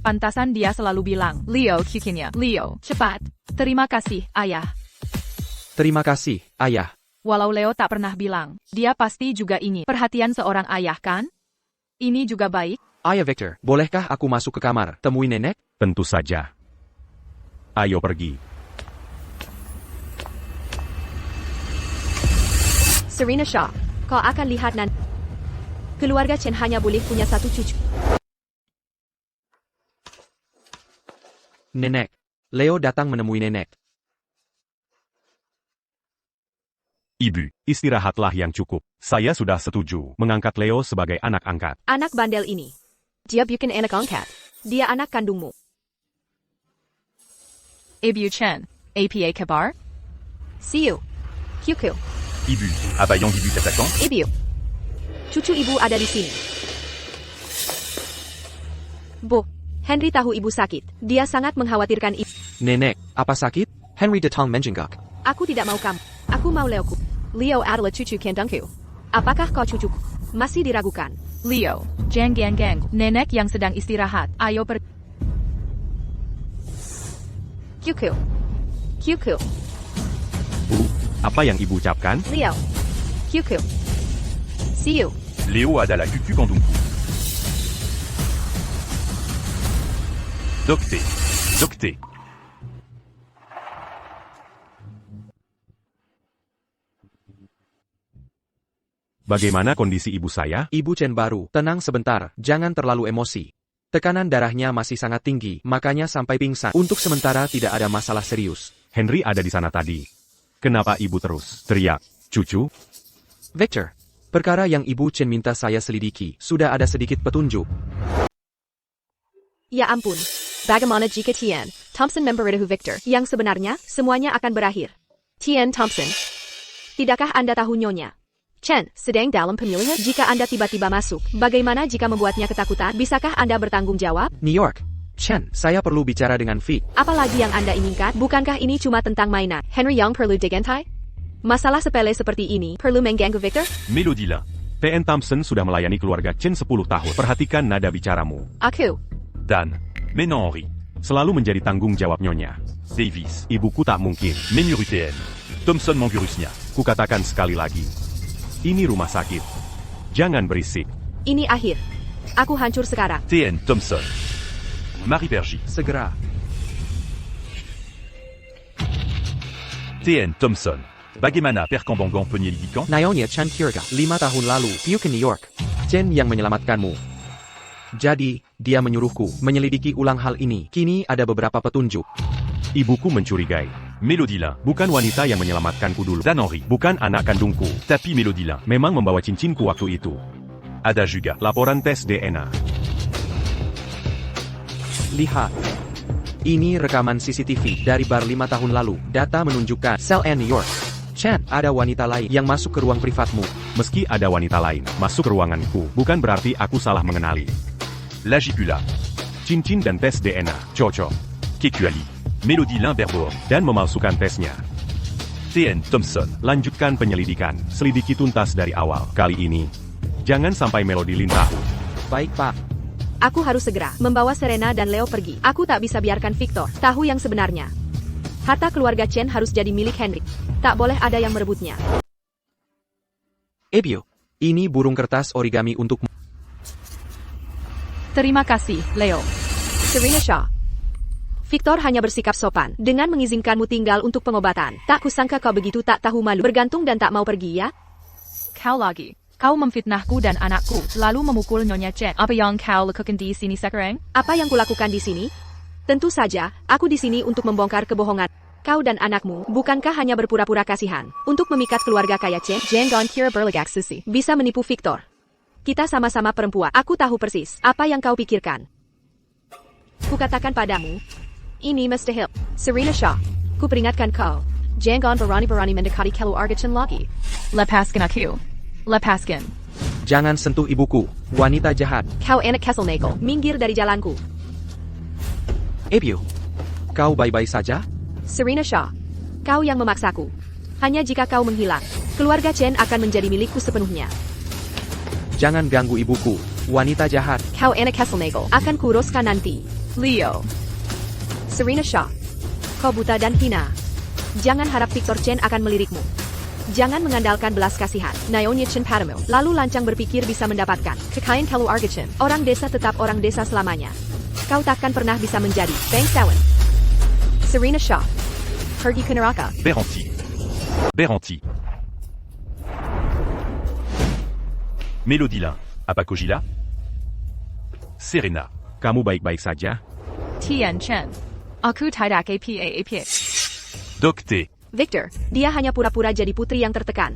[SPEAKER 1] Pantasan dia selalu bilang, Leo cucunya. Leo, cepat. Terima kasih, ayah.
[SPEAKER 4] Terima kasih, ayah.
[SPEAKER 1] Walau Leo tak pernah bilang, dia pasti juga ingin perhatian seorang ayah kan? Ini juga baik.
[SPEAKER 4] Ayah Victor, bolehkah aku masuk ke kamar, temui nenek?
[SPEAKER 2] Tentu saja. Ayo pergi.
[SPEAKER 3] Serena Shaw, kau akan lihat nanti. Keluarga Chen hanya boleh punya satu cucu.
[SPEAKER 4] Nenek. Leo datang menemui nenek.
[SPEAKER 2] Ibu, istirahatlah yang cukup. Saya sudah setuju mengangkat Leo sebagai anak angkat.
[SPEAKER 3] Anak bandel ini. Dia bukan anak angkat. Dia anak kandungmu.
[SPEAKER 1] Ibu Chen, APA kabar?
[SPEAKER 3] See you. Kyukyu.
[SPEAKER 2] Ibu, apa yang ibu katakan?
[SPEAKER 3] Ibu. Cucu ibu ada di sini. Bu, Henry tahu ibu sakit. Dia sangat mengkhawatirkan ibu.
[SPEAKER 4] Nenek, apa sakit? Henry datang menjenguk.
[SPEAKER 3] Aku tidak mau kamu. Aku mau Leoku. Leo adalah cucu kandungku. Apakah kau cucuku? Masih diragukan.
[SPEAKER 1] Leo, jangan gang. Nenek yang sedang istirahat. Ayo pergi.
[SPEAKER 3] Kyukyu. Kyukyu.
[SPEAKER 2] Bu, apa yang ibu ucapkan?
[SPEAKER 3] Leo. Kyukyu. See you.
[SPEAKER 2] Leo adalah cucu kandungku. Dokter. Dokter. Bagaimana kondisi ibu saya?
[SPEAKER 4] Ibu Chen baru, tenang sebentar, jangan terlalu emosi. Tekanan darahnya masih sangat tinggi, makanya sampai pingsan. Untuk sementara tidak ada masalah serius.
[SPEAKER 2] Henry ada di sana tadi. Kenapa ibu terus teriak, cucu?
[SPEAKER 4] Victor, perkara yang Ibu Chen minta saya selidiki, sudah ada sedikit petunjuk.
[SPEAKER 3] Ya ampun. Bagaimana jika Tian Thompson memberitahu Victor yang sebenarnya semuanya akan berakhir? Tian Thompson. Tidakkah Anda tahu Nyonya Chen sedang dalam pemilihan? Jika Anda tiba-tiba masuk, bagaimana jika membuatnya ketakutan? Bisakah Anda bertanggung jawab?
[SPEAKER 4] New York. Chen, saya perlu bicara dengan Vi.
[SPEAKER 3] Apalagi yang Anda inginkan? Bukankah ini cuma tentang mainan? Henry yang perlu diganti? Masalah sepele seperti ini perlu mengganggu Victor?
[SPEAKER 2] Melody Lin. PN Thompson sudah melayani keluarga Chen 10 tahun. Perhatikan nada bicaramu.
[SPEAKER 3] Aku.
[SPEAKER 2] Dan, mais non Henri. Selalu menjadi tanggung jawab Nyonya. Davis, ibuku tak mungkin. Menuru TN. Thompson Mangurusnya. Kukatakan sekali lagi. Ini rumah sakit. Jangan berisik.
[SPEAKER 3] Ini akhir. Aku hancur sekarang.
[SPEAKER 2] TN Thompson. Marie Pergy.
[SPEAKER 4] Segera.
[SPEAKER 2] TN Thompson. Bagaimana perkembangan penyelidikan?
[SPEAKER 4] Naomi Chen Kirga, 5 tahun lalu, Duke New York. Chen yang menyelamatkanmu. Jadi, dia menyuruhku menyelidiki ulang hal ini. Kini ada beberapa petunjuk.
[SPEAKER 2] Ibuku mencurigai. Melody Lin, bukan wanita yang menyelamatkanku dulu. Dan Henri, bukan anak kandungku. Tapi Melody Lin memang membawa cincinku waktu itu. Ada juga laporan tes DNA.
[SPEAKER 4] Lihat. Ini rekaman CCTV dari bar 5 tahun lalu. Data menunjukkan sel N New York. Chen, ada wanita lain yang masuk ke ruang privatmu.
[SPEAKER 2] Meski ada wanita lain masuk ke ruanganku, bukan berarti aku salah mengenali. Lagipula. Cincin dan tes DNA, cocok. Kecuali Melody Lin berbohong dan memalsukan tesnya. TN Thompson, lanjutkan penyelidikan. Selidiki tuntas dari awal. Kali ini, jangan sampai Melody Lin tahu.
[SPEAKER 4] Baik, Pak.
[SPEAKER 3] Aku harus segera membawa Serena dan Leo pergi. Aku tak bisa biarkan Victor tahu yang sebenarnya. Harta keluarga Chen harus jadi milik Henry. Tak boleh ada yang merebutnya.
[SPEAKER 4] Ebio, ini burung kertas origami untukmu.
[SPEAKER 1] Terima kasih, Leo.
[SPEAKER 3] Serena Shaw. Victor hanya bersikap sopan dengan mengizinkanmu tinggal untuk pengobatan. Tak kusangka kau begitu tak tahu malu, bergantung dan tak mau pergi ya.
[SPEAKER 1] Kau lagi. Kau memfitnahku dan anakku, lalu memukul Nyonya Chen. Apa yang kau lakukan di sini sekarang?
[SPEAKER 3] Apa yang kulakukan di sini? Tentu saja, aku di sini untuk membongkar kebohongan kau dan anakmu. Bukankah hanya berpura-pura kasihan untuk memikat keluarga kaya Chen?
[SPEAKER 1] Jangan kira berlagak susi.
[SPEAKER 3] Bisa menipu Victor. Kita sama-sama perempuan. Aku tahu persis apa yang kau pikirkan. Kukatakan padamu, ini mustahil. Serena Shaw, ku peringatkan kau. Jangan berani-berani mendekati keluarga Chen lagi.
[SPEAKER 1] Lepaskan aku. Lepaskan.
[SPEAKER 4] Jangan sentuh ibuku, wanita jahat.
[SPEAKER 3] Kau anak Kesselnagel, minggir dari jalanku.
[SPEAKER 4] Ebio, kau baik-baik saja?
[SPEAKER 3] Serena Shaw, kau yang memaksaku. Hanya jika kau menghilang, keluarga Chen akan menjadi milikku sepenuhnya.
[SPEAKER 4] Jangan ganggu ibuku, wanita jahat.
[SPEAKER 3] Kau anak Kesselnagel, akan kuruskan nanti.
[SPEAKER 1] Leo.
[SPEAKER 3] Serena Shaw, kau buta dan hina. Jangan harap Victor Chen akan melirikmu. Jangan mengandalkan belas kasihan Naomi Chen padamu, lalu lancang berpikir bisa mendapatkan kekayaan keluarga Chen. Orang desa tetap orang desa selamanya. Kau takkan pernah bisa menjadi bangsawan. Serena Shaw, pergi ke neraka.
[SPEAKER 2] Berhenti. Berhenti. Melody Lin, apa kau gila? Serena, kamu baik-baik saja?
[SPEAKER 1] Tian Chen. Aku tidak apa-apa.
[SPEAKER 2] Dokter.
[SPEAKER 3] Victor, dia hanya pura-pura jadi putri yang tertekan.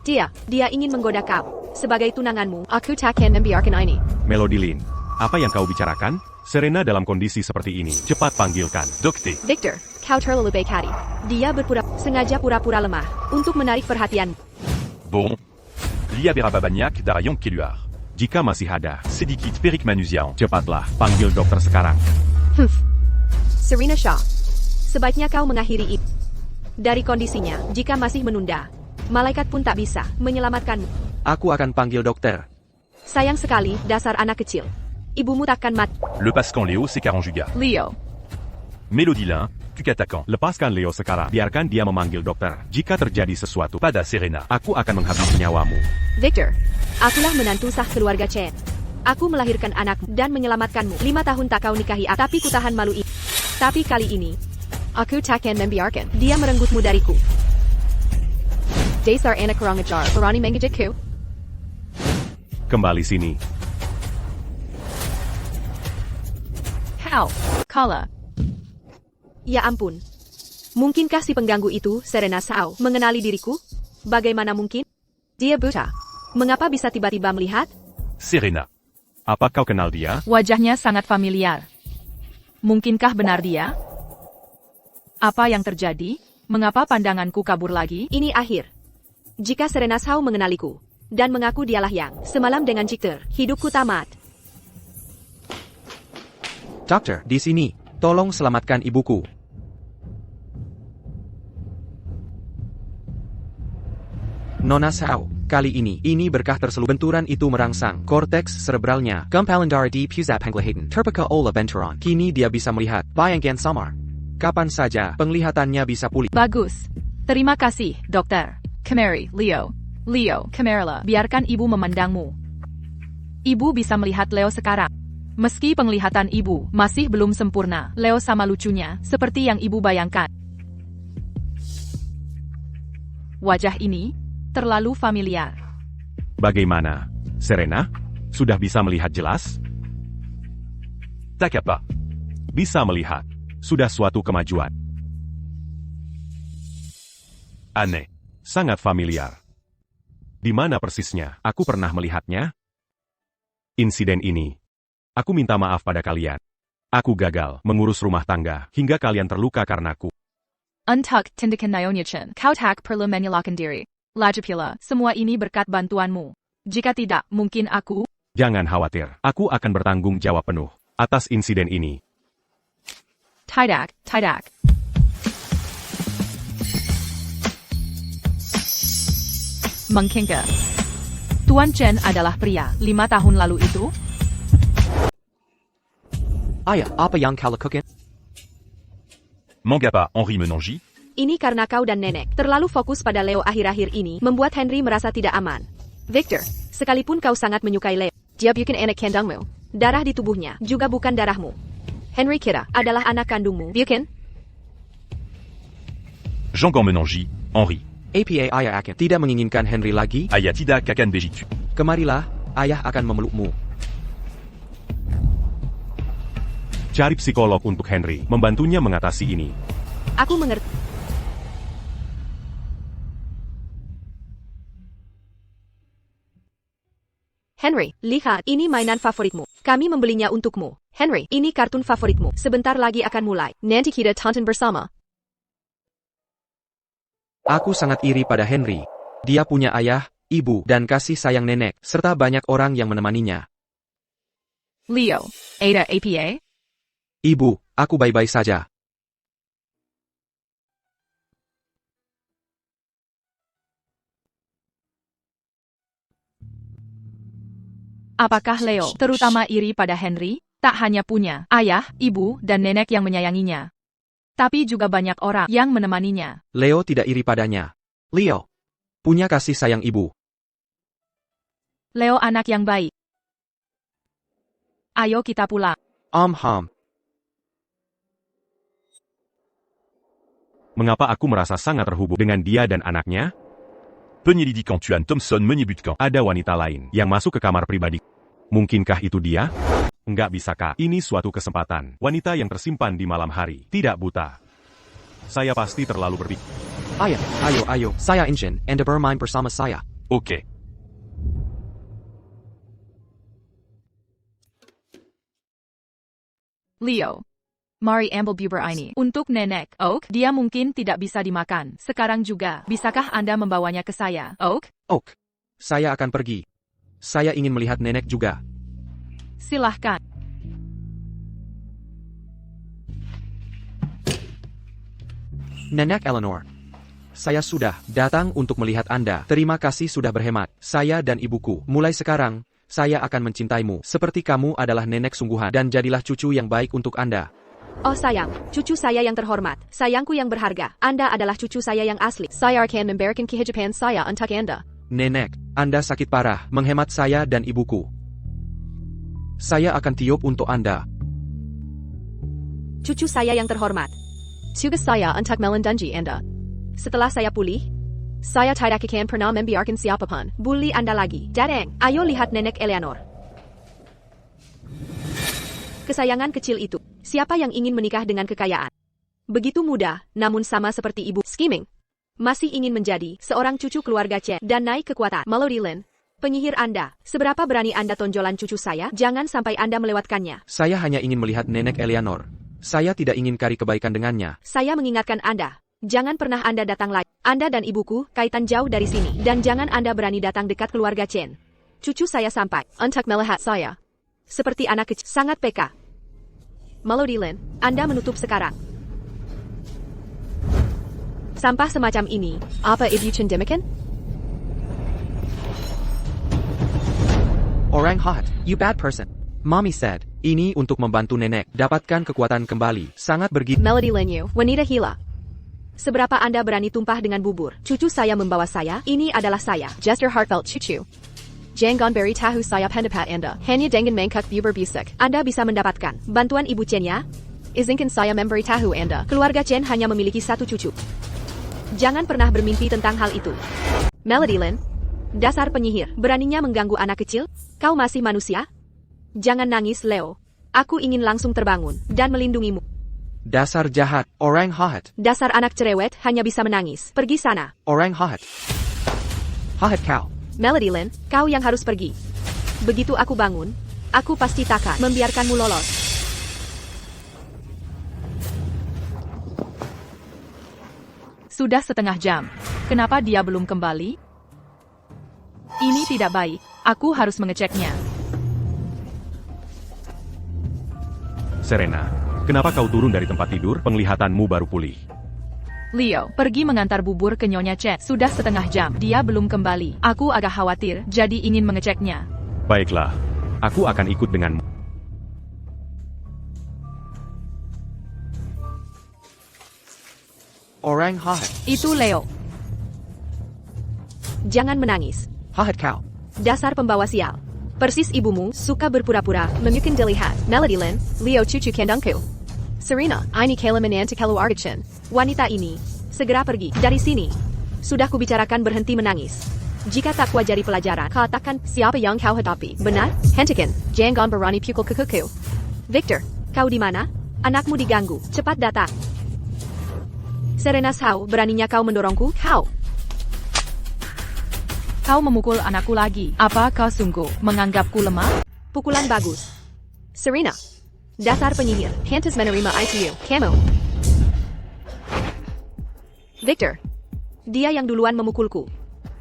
[SPEAKER 3] Dia ingin menggoda kau. Sebagai tunanganmu, aku takkan membiarkan ini.
[SPEAKER 2] Melody Lin, apa yang kau bicarakan? Serena dalam kondisi seperti ini. Cepat panggilkan dokter.
[SPEAKER 3] Victor, kau terlalu baik hati. Dia sengaja pura-pura lemah untuk menarik perhatianmu.
[SPEAKER 2] Bon. Lia berapa banyak darah yang keluar? Jika masih ada sedikit perik manusia, cepatlah panggil dokter sekarang.
[SPEAKER 3] Serena Shaw, sebaiknya kau mengakhiri itu. Dari kondisinya, jika masih menunda, malaikat pun tak bisa menyelamatkanmu.
[SPEAKER 4] Aku akan panggil dokter.
[SPEAKER 3] Sayang sekali, dasar anak kecil. Ibumu takkan mati.
[SPEAKER 2] Lepaskan Leo sekarang juga.
[SPEAKER 1] Leo.
[SPEAKER 2] Melody Lin, kukatakan. Lepaskan Leo sekarang. Biarkan dia memanggil dokter. Jika terjadi sesuatu pada Serena, aku akan menghabisi nyawamu.
[SPEAKER 3] Victor, akulah menantu sah keluarga Chen. Aku melahirkan anakmu dan menyelamatkanmu. 5 tahun tak kau nikahi aku, tapi kutahan malu ini. Tapi kali ini, aku takkan membiarkan dia merenggutmu dariku. Dasar anak kurang ajar, berani mengejekku.
[SPEAKER 2] Kembali sini.
[SPEAKER 1] Kau. Kala.
[SPEAKER 3] Ya ampun. Mungkinkah si pengganggu itu, Serena Shaw, mengenali diriku? Bagaimana mungkin? Dia buta. Mengapa bisa tiba-tiba melihat?
[SPEAKER 2] Serena, apa kau kenal dia?
[SPEAKER 1] Wajahnya sangat familiar. Mungkinkah benar dia? Apa yang terjadi? Mengapa pandanganku kabur lagi?
[SPEAKER 3] Ini akhir. Jika Serena Shaw mengenaliku, dan mengaku dialah yang semalam dengan Victor, hidupku tamat.
[SPEAKER 4] Dokter, di sini. Tolong selamatkan ibuku. Nona Sao, kali ini berkah terselubung benturan itu merangsang korteks serebralnya. Gumpalandara di pusat penglihatan terpeka oleh benturan. Kini dia bisa melihat bayangan samar. Kapan saja penglihatannya bisa pulih.
[SPEAKER 1] Bagus. Terima kasih, dokter. Kemari, Leo. Leo, Kemarilla, biarkan ibu memandangmu. Ibu bisa melihat Leo sekarang. Meski penglihatan ibu masih belum sempurna, Leo sama lucunya, seperti yang ibu bayangkan. Wajah ini terlalu familiar.
[SPEAKER 2] Bagaimana, Serena? Sudah bisa melihat jelas? Tak apa. Bisa melihat. Sudah suatu kemajuan. Aneh. Sangat familiar. Di mana persisnya? Aku pernah melihatnya? Insiden ini. Aku minta maaf pada kalian. Aku gagal mengurus rumah tangga hingga kalian terluka karenaku.
[SPEAKER 1] Untuk tindakan Nyonya-chan, kau tak perlu menyalahkan diri. Lagipula, semua ini berkat bantuanmu. Jika tidak, mungkin aku...
[SPEAKER 2] Jangan khawatir, aku akan bertanggung jawab penuh atas insiden ini.
[SPEAKER 1] Tidak. Mengkengke. Tuan Chen adalah pria 5 tahun lalu itu?
[SPEAKER 4] Ayah, apa yang kau lakukan?
[SPEAKER 2] Mengapa Henri menonji?
[SPEAKER 3] Ini karena kau dan nenek terlalu fokus pada Leo akhir-akhir ini membuat Henry merasa tidak aman. Victor, sekalipun kau sangat menyukai Leo, dia bukan anak kandungmu. Darah di tubuhnya juga bukan darahmu. Henry kira adalah anak kandungmu, bukan?
[SPEAKER 2] Jean menonji, Henri.
[SPEAKER 4] APA ayah akan tidak menginginkan Henry lagi.
[SPEAKER 2] Ayah tidak akan begitu.
[SPEAKER 4] Kemarilah, ayah akan memelukmu.
[SPEAKER 2] Cari psikolog untuk Henry, membantunya mengatasi ini.
[SPEAKER 3] Aku mengerti. Henry, lihat, ini mainan favoritmu. Kami membelinya untukmu. Henry, ini kartun favoritmu. Sebentar lagi akan mulai. Nanti kita tonton bersama.
[SPEAKER 4] Aku sangat iri pada Henry. Dia punya ayah, ibu, dan kasih sayang nenek, serta banyak orang yang menemaninya.
[SPEAKER 1] Leo, Ada APA?
[SPEAKER 4] Ibu, aku baik-baik saja.
[SPEAKER 1] Apakah Leo terutama iri pada Henry? Tak hanya punya ayah, ibu, dan nenek yang menyayanginya. Tapi juga banyak orang yang menemaninya.
[SPEAKER 4] Leo tidak iri padanya. Leo punya kasih sayang ibu.
[SPEAKER 1] Leo anak yang baik. Ayo kita pulang.
[SPEAKER 2] Mengapa aku merasa sangat terhubung dengan dia dan anaknya? Penyelidikan Tuan Thompson menyebutkan ada wanita lain yang masuk ke kamar pribadi. Mungkinkah itu dia? Enggak bisa kak, ini suatu kesempatan. Wanita yang tersimpan di malam hari, tidak buta. Saya pasti terlalu berpikir.
[SPEAKER 4] Ayah, ayo, saya ingin Anda bermain bersama saya.
[SPEAKER 2] Oke.
[SPEAKER 1] Leo, mari ambil bubur ini untuk nenek. Oak, dia mungkin tidak bisa dimakan. Sekarang juga, bisakah Anda membawanya ke saya? Oak?
[SPEAKER 4] Oak, saya akan pergi. Saya ingin melihat nenek juga.
[SPEAKER 1] Silahkan.
[SPEAKER 4] Nenek Eleanor, saya sudah datang untuk melihat Anda. Terima kasih sudah berhemat. Saya dan ibuku. Mulai sekarang, saya akan mencintaimu. Seperti kamu adalah nenek sungguhan dan jadilah cucu yang baik untuk Anda.
[SPEAKER 3] Oh sayang, cucu saya yang terhormat, sayangku yang berharga. Anda adalah cucu saya yang asli. Saya akan memberikan kehidupan saya untuk Anda.
[SPEAKER 4] Nenek, Anda sakit parah, menghemat saya dan ibuku. Saya akan tiup untuk Anda.
[SPEAKER 3] Cucu saya yang terhormat. Tugas saya untuk melindungi Anda. Setelah saya pulih, saya tidak akan pernah membiarkan siapapun bully Anda lagi. Dadang, ayo lihat nenek Eleanor. Kesayangan kecil itu, siapa yang ingin menikah dengan kekayaan? Begitu mudah, namun sama seperti ibu, scheming. Masih ingin menjadi seorang cucu keluarga Chen dan naik kekuatan. Melody Lin, penyihir Anda, seberapa berani Anda tonjolan cucu saya? Jangan sampai Anda melewatkannya.
[SPEAKER 4] Saya hanya ingin melihat nenek Eleanor. Saya tidak ingin cari kebaikan dengannya.
[SPEAKER 3] Saya mengingatkan Anda, jangan pernah Anda datang lagi. Anda dan ibuku, kaitan jauh dari sini. Dan jangan Anda berani datang dekat keluarga Chen. Cucu saya sampai untuk melihat saya. Seperti anak kecil, sangat peka. Melody Lin, Anda menutup sekarang. Sampah semacam ini, apa ibu Chen demikian?
[SPEAKER 4] Orang hot, you bad person. Mommy said, ini untuk membantu nenek dapatkan kekuatan kembali. Sangat bergizi.
[SPEAKER 3] Melody Lenyu, wanita gila. Seberapa Anda berani tumpah dengan bubur? Cucu saya membawa saya, ini adalah saya. Gesture heartfelt cucu. Jangan beri tahu saya pendapat Anda. Hanya dengan mengkak bubur busuk. Anda bisa mendapatkan bantuan Ibu Chen ya? Izinkan saya memberi tahu Anda. Keluarga Chen hanya memiliki satu cucu. Jangan pernah bermimpi tentang hal itu. Melody Lin, dasar penyihir, beraninya mengganggu anak kecil? Kau masih manusia? Jangan nangis, Leo. Aku ingin langsung terbangun dan melindungimu.
[SPEAKER 4] Dasar jahat, orang hot.
[SPEAKER 3] Dasar anak cerewet hanya bisa menangis. Pergi sana.
[SPEAKER 4] Orang hot. Hot kau.
[SPEAKER 3] Melody Lin, kau yang harus pergi. Begitu aku bangun, aku pasti takkan membiarkanmu lolos.
[SPEAKER 1] Sudah setengah jam. Kenapa dia belum kembali? Ini tidak baik. Aku harus mengeceknya.
[SPEAKER 2] Serena, kenapa kau turun dari tempat tidur? Penglihatanmu baru pulih.
[SPEAKER 1] Leo, pergi mengantar bubur ke Nyonya Chen. Sudah setengah jam. Dia belum kembali. Aku agak khawatir, jadi ingin mengeceknya.
[SPEAKER 2] Baiklah, aku akan ikut denganmu.
[SPEAKER 4] Orang hot.
[SPEAKER 1] Itu Leo.
[SPEAKER 3] Jangan menangis.
[SPEAKER 4] Hot kau.
[SPEAKER 3] Dasar pembawa sial. Persis ibumu, suka berpura-pura, memikin dilihat. Melody Lin, Leo cucu kandangku. Serena, ini Kayla menantu keluarga Chen. Wanita ini, segera pergi dari sini. Sudah kubicarakan berhenti menangis. Jika tak kuajari pelajaran, katakan siapa yang kau hadapi. Benar? Hentikan, jangan berani pukul kukuku. Victor, kau di mana? Anakmu diganggu, cepat datang. Serena Sao, beraninya kau mendorongku?
[SPEAKER 1] Kau memukul anakku lagi. Apa kau sungguh menganggapku lemah?
[SPEAKER 3] Pukulan bagus. Serena, dasar penyihir, pantas menerima ICU. Kamu. Victor, dia yang duluan memukulku.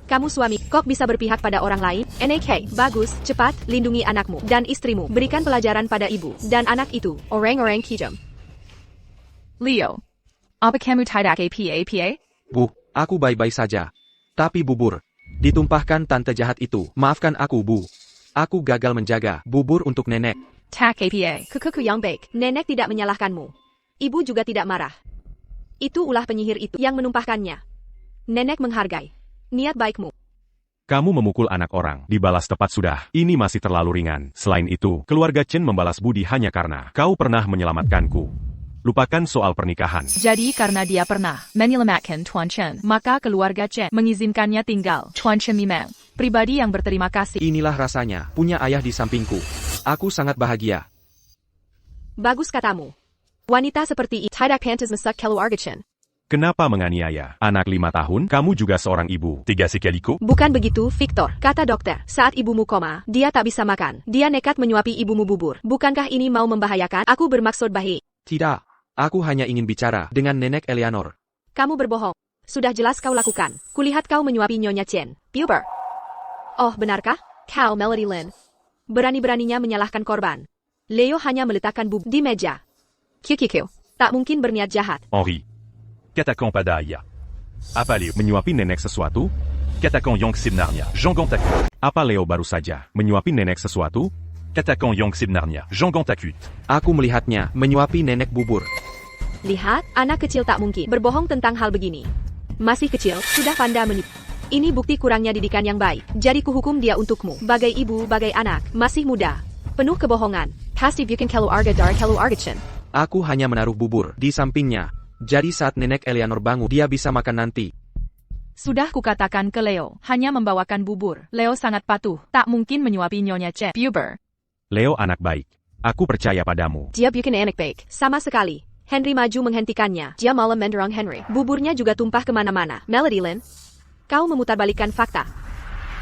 [SPEAKER 3] Kamu suami, kok bisa berpihak pada orang lain? NAK, bagus, cepat, lindungi anakmu dan istrimu. Berikan pelajaran pada ibu dan anak itu. Orang-orang kejam.
[SPEAKER 1] Leo, apa kamu tidak apa?
[SPEAKER 4] Bu, aku baik-baik saja. Tapi bubur ditumpahkan tante jahat itu. Maafkan aku, Bu. Aku gagal menjaga bubur untuk nenek.
[SPEAKER 1] Tak apa.
[SPEAKER 3] Kukuku yang baik, nenek tidak menyalahkanmu. Ibu juga tidak marah. Itu ulah penyihir itu yang menumpahkannya. Nenek menghargai niat baikmu.
[SPEAKER 2] Kamu memukul anak orang, dibalas tepat sudah. Ini masih terlalu ringan. Selain itu, keluarga Chen membalas budi hanya karena kau pernah menyelamatkanku. Lupakan soal pernikahan.
[SPEAKER 1] Jadi karena dia pernah menyelamatkan Tuan Chen, maka keluarga Chen mengizinkannya tinggal. Tuan Chen memang pribadi yang berterima kasih.
[SPEAKER 4] Inilah rasanya, punya ayah di sampingku. Aku sangat bahagia.
[SPEAKER 3] Bagus katamu. Wanita seperti itu tidak pantas masuk keluarga Chen.
[SPEAKER 2] Kenapa menganiaya? Anak 5 tahun, kamu juga seorang ibu. 3 sekaliku?
[SPEAKER 3] Bukan begitu, Victor. Kata dokter, saat ibumu koma, dia tak bisa makan. Dia nekat menyuapi ibumu bubur. Bukankah ini mau membahayakan? Aku bermaksud baik.
[SPEAKER 4] Tidak, aku hanya ingin bicara dengan nenek Eleanor.
[SPEAKER 3] Kamu berbohong. Sudah jelas kau lakukan. Kulihat kau menyuapi Nyonya Chen. Puber. Oh, benarkah? Kau, Melody Lin. Berani-beraninya menyalahkan korban. Leo hanya meletakkan bubur di meja. Kikiku. Tak mungkin berniat jahat.
[SPEAKER 2] Henri. Katakan pada ayah. Apa Leo menyuapi nenek sesuatu? Katakan yang sebenarnya. Jangan takut. Apa Leo baru saja menyuapi nenek sesuatu? Katakan yang sebenarnya. Jangan takut.
[SPEAKER 4] Aku melihatnya menyuapi nenek bubur.
[SPEAKER 3] Lihat, anak kecil tak mungkin berbohong tentang hal begini. Masih kecil, sudah pandai menipu. Ini bukti kurangnya didikan yang baik. Jadi kuhukum dia untukmu. Bagai ibu, bagai anak, masih muda. Penuh kebohongan. Pasti bukan keluarga dari keluarga Chen.
[SPEAKER 4] Aku hanya menaruh bubur di sampingnya. Jadi saat nenek Eleanor bangun, dia bisa makan nanti.
[SPEAKER 1] Sudah kukatakan ke Leo, hanya membawakan bubur. Leo sangat patuh, tak mungkin menyuapi Nyonya Chen. Puber.
[SPEAKER 2] Leo anak baik. Aku percaya padamu.
[SPEAKER 3] Dia bukan anak baik. Sama sekali. Henry maju menghentikannya. Dia malah mendorong Henry. Buburnya juga tumpah kemana-mana. Melody Lin, kau memutarbalikkan fakta.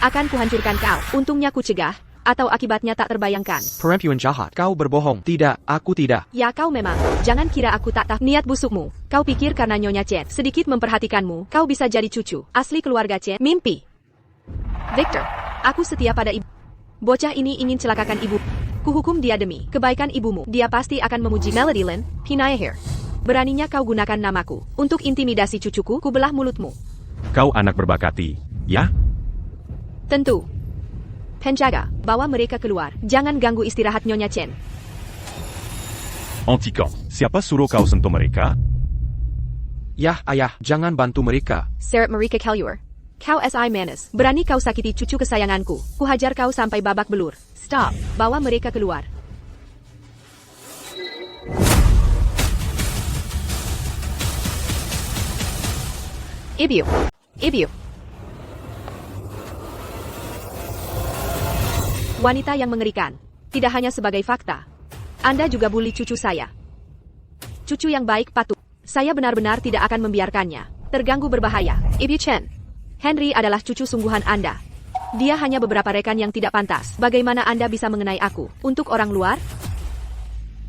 [SPEAKER 3] Akan kuhancurkan kau. Untungnya ku cegah. Atau akibatnya tak terbayangkan.
[SPEAKER 4] Perempuan jahat, kau berbohong. Tidak, aku tidak.
[SPEAKER 3] Ya kau memang. Jangan kira aku tak tahu niat busukmu. Kau pikir karena Nyonya Chen sedikit memperhatikanmu, kau bisa jadi cucu asli keluarga Chen. Mimpi. Victor, aku setia pada ibu. Bocah ini ingin celakakan ibu. Kuhukum dia demi kebaikan ibumu. Dia pasti akan memuji Melody Lin, Pinayahir. Beraninya kau gunakan namaku untuk intimidasi cucuku, kubelah mulutmu.
[SPEAKER 2] Kau anak berbakati, ya?
[SPEAKER 3] Tentu. Penjaga, bawa mereka keluar. Jangan ganggu istirahat Nyonya Chen.
[SPEAKER 2] Antikan, siapa suruh kau sentuh mereka?
[SPEAKER 4] Yah, ayah, jangan bantu mereka.
[SPEAKER 3] Seret mereka keluar. Kau SI Manis, berani kau sakiti cucu kesayanganku. Kuhajar kau sampai babak belur. Stop, bawa mereka keluar. Ibu. Wanita yang mengerikan. Tidak hanya sebagai fakta. Anda juga bully cucu saya. Cucu yang baik patuh. Saya benar-benar tidak akan membiarkannya terganggu berbahaya. Ibu Chen. Henry adalah cucu sungguhan Anda. Dia hanya beberapa rekan yang tidak pantas. Bagaimana Anda bisa mengenai aku? Untuk orang luar?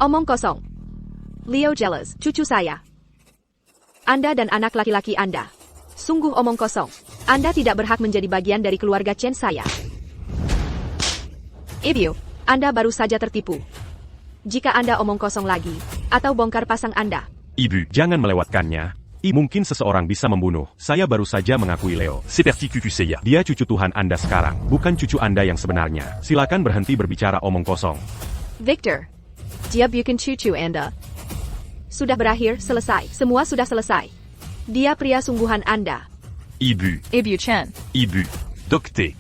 [SPEAKER 3] Omong kosong. Leo jealous, cucu saya. Anda dan anak laki-laki Anda. Sungguh omong kosong. Anda tidak berhak menjadi bagian dari keluarga Chen saya. Ibu, Anda baru saja tertipu. Jika Anda omong kosong lagi, atau bongkar pasang Anda.
[SPEAKER 2] Ibu, jangan melewatkannya. Mungkin seseorang bisa membunuh. Saya baru saja mengakui Leo. Seperti cucu saya. Dia cucu Tuhan Anda sekarang, bukan cucu Anda yang sebenarnya. Silakan berhenti berbicara omong kosong.
[SPEAKER 3] Victor, dia bukan cucu Anda. Sudah berakhir, selesai. Semua sudah selesai. Dia pria sungguhan Anda.
[SPEAKER 2] Ibu,
[SPEAKER 1] Ibu Chen.
[SPEAKER 2] Ibu, Dokter.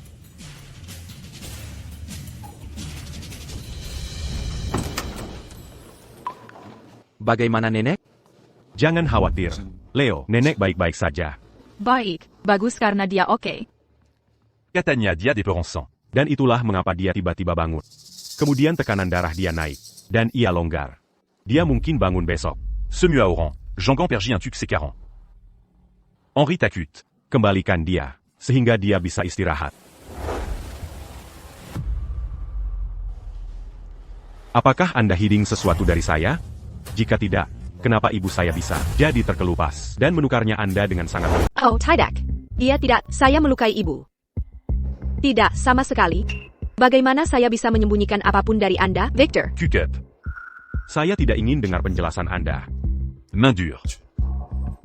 [SPEAKER 4] Bagaimana nenek?
[SPEAKER 2] Jangan khawatir. Leo, nenek baik-baik saja.
[SPEAKER 1] Baik, bagus karena dia oke.
[SPEAKER 2] Katanya dia diperangsang. Dan itulah mengapa dia tiba-tiba bangun. Kemudian tekanan darah dia naik. Dan ia longgar. Dia mungkin bangun besok.
[SPEAKER 5] Semua orang, Jean-Gon pergi un tuc c'est 40.
[SPEAKER 2] Henri takut. Kembalikan dia. Sehingga dia bisa istirahat. Apakah Anda hiding sesuatu dari saya? Jika tidak, kenapa ibu saya bisa jadi terkelupas dan menukarnya Anda dengan sangat mudah?
[SPEAKER 3] Oh, tidak. Dia tidak. Saya melukai ibu. Tidak, sama sekali. Bagaimana saya bisa menyembunyikan apapun dari Anda, Victor?
[SPEAKER 5] Cucup.
[SPEAKER 2] Saya tidak ingin dengar penjelasan Anda.
[SPEAKER 5] Main dure.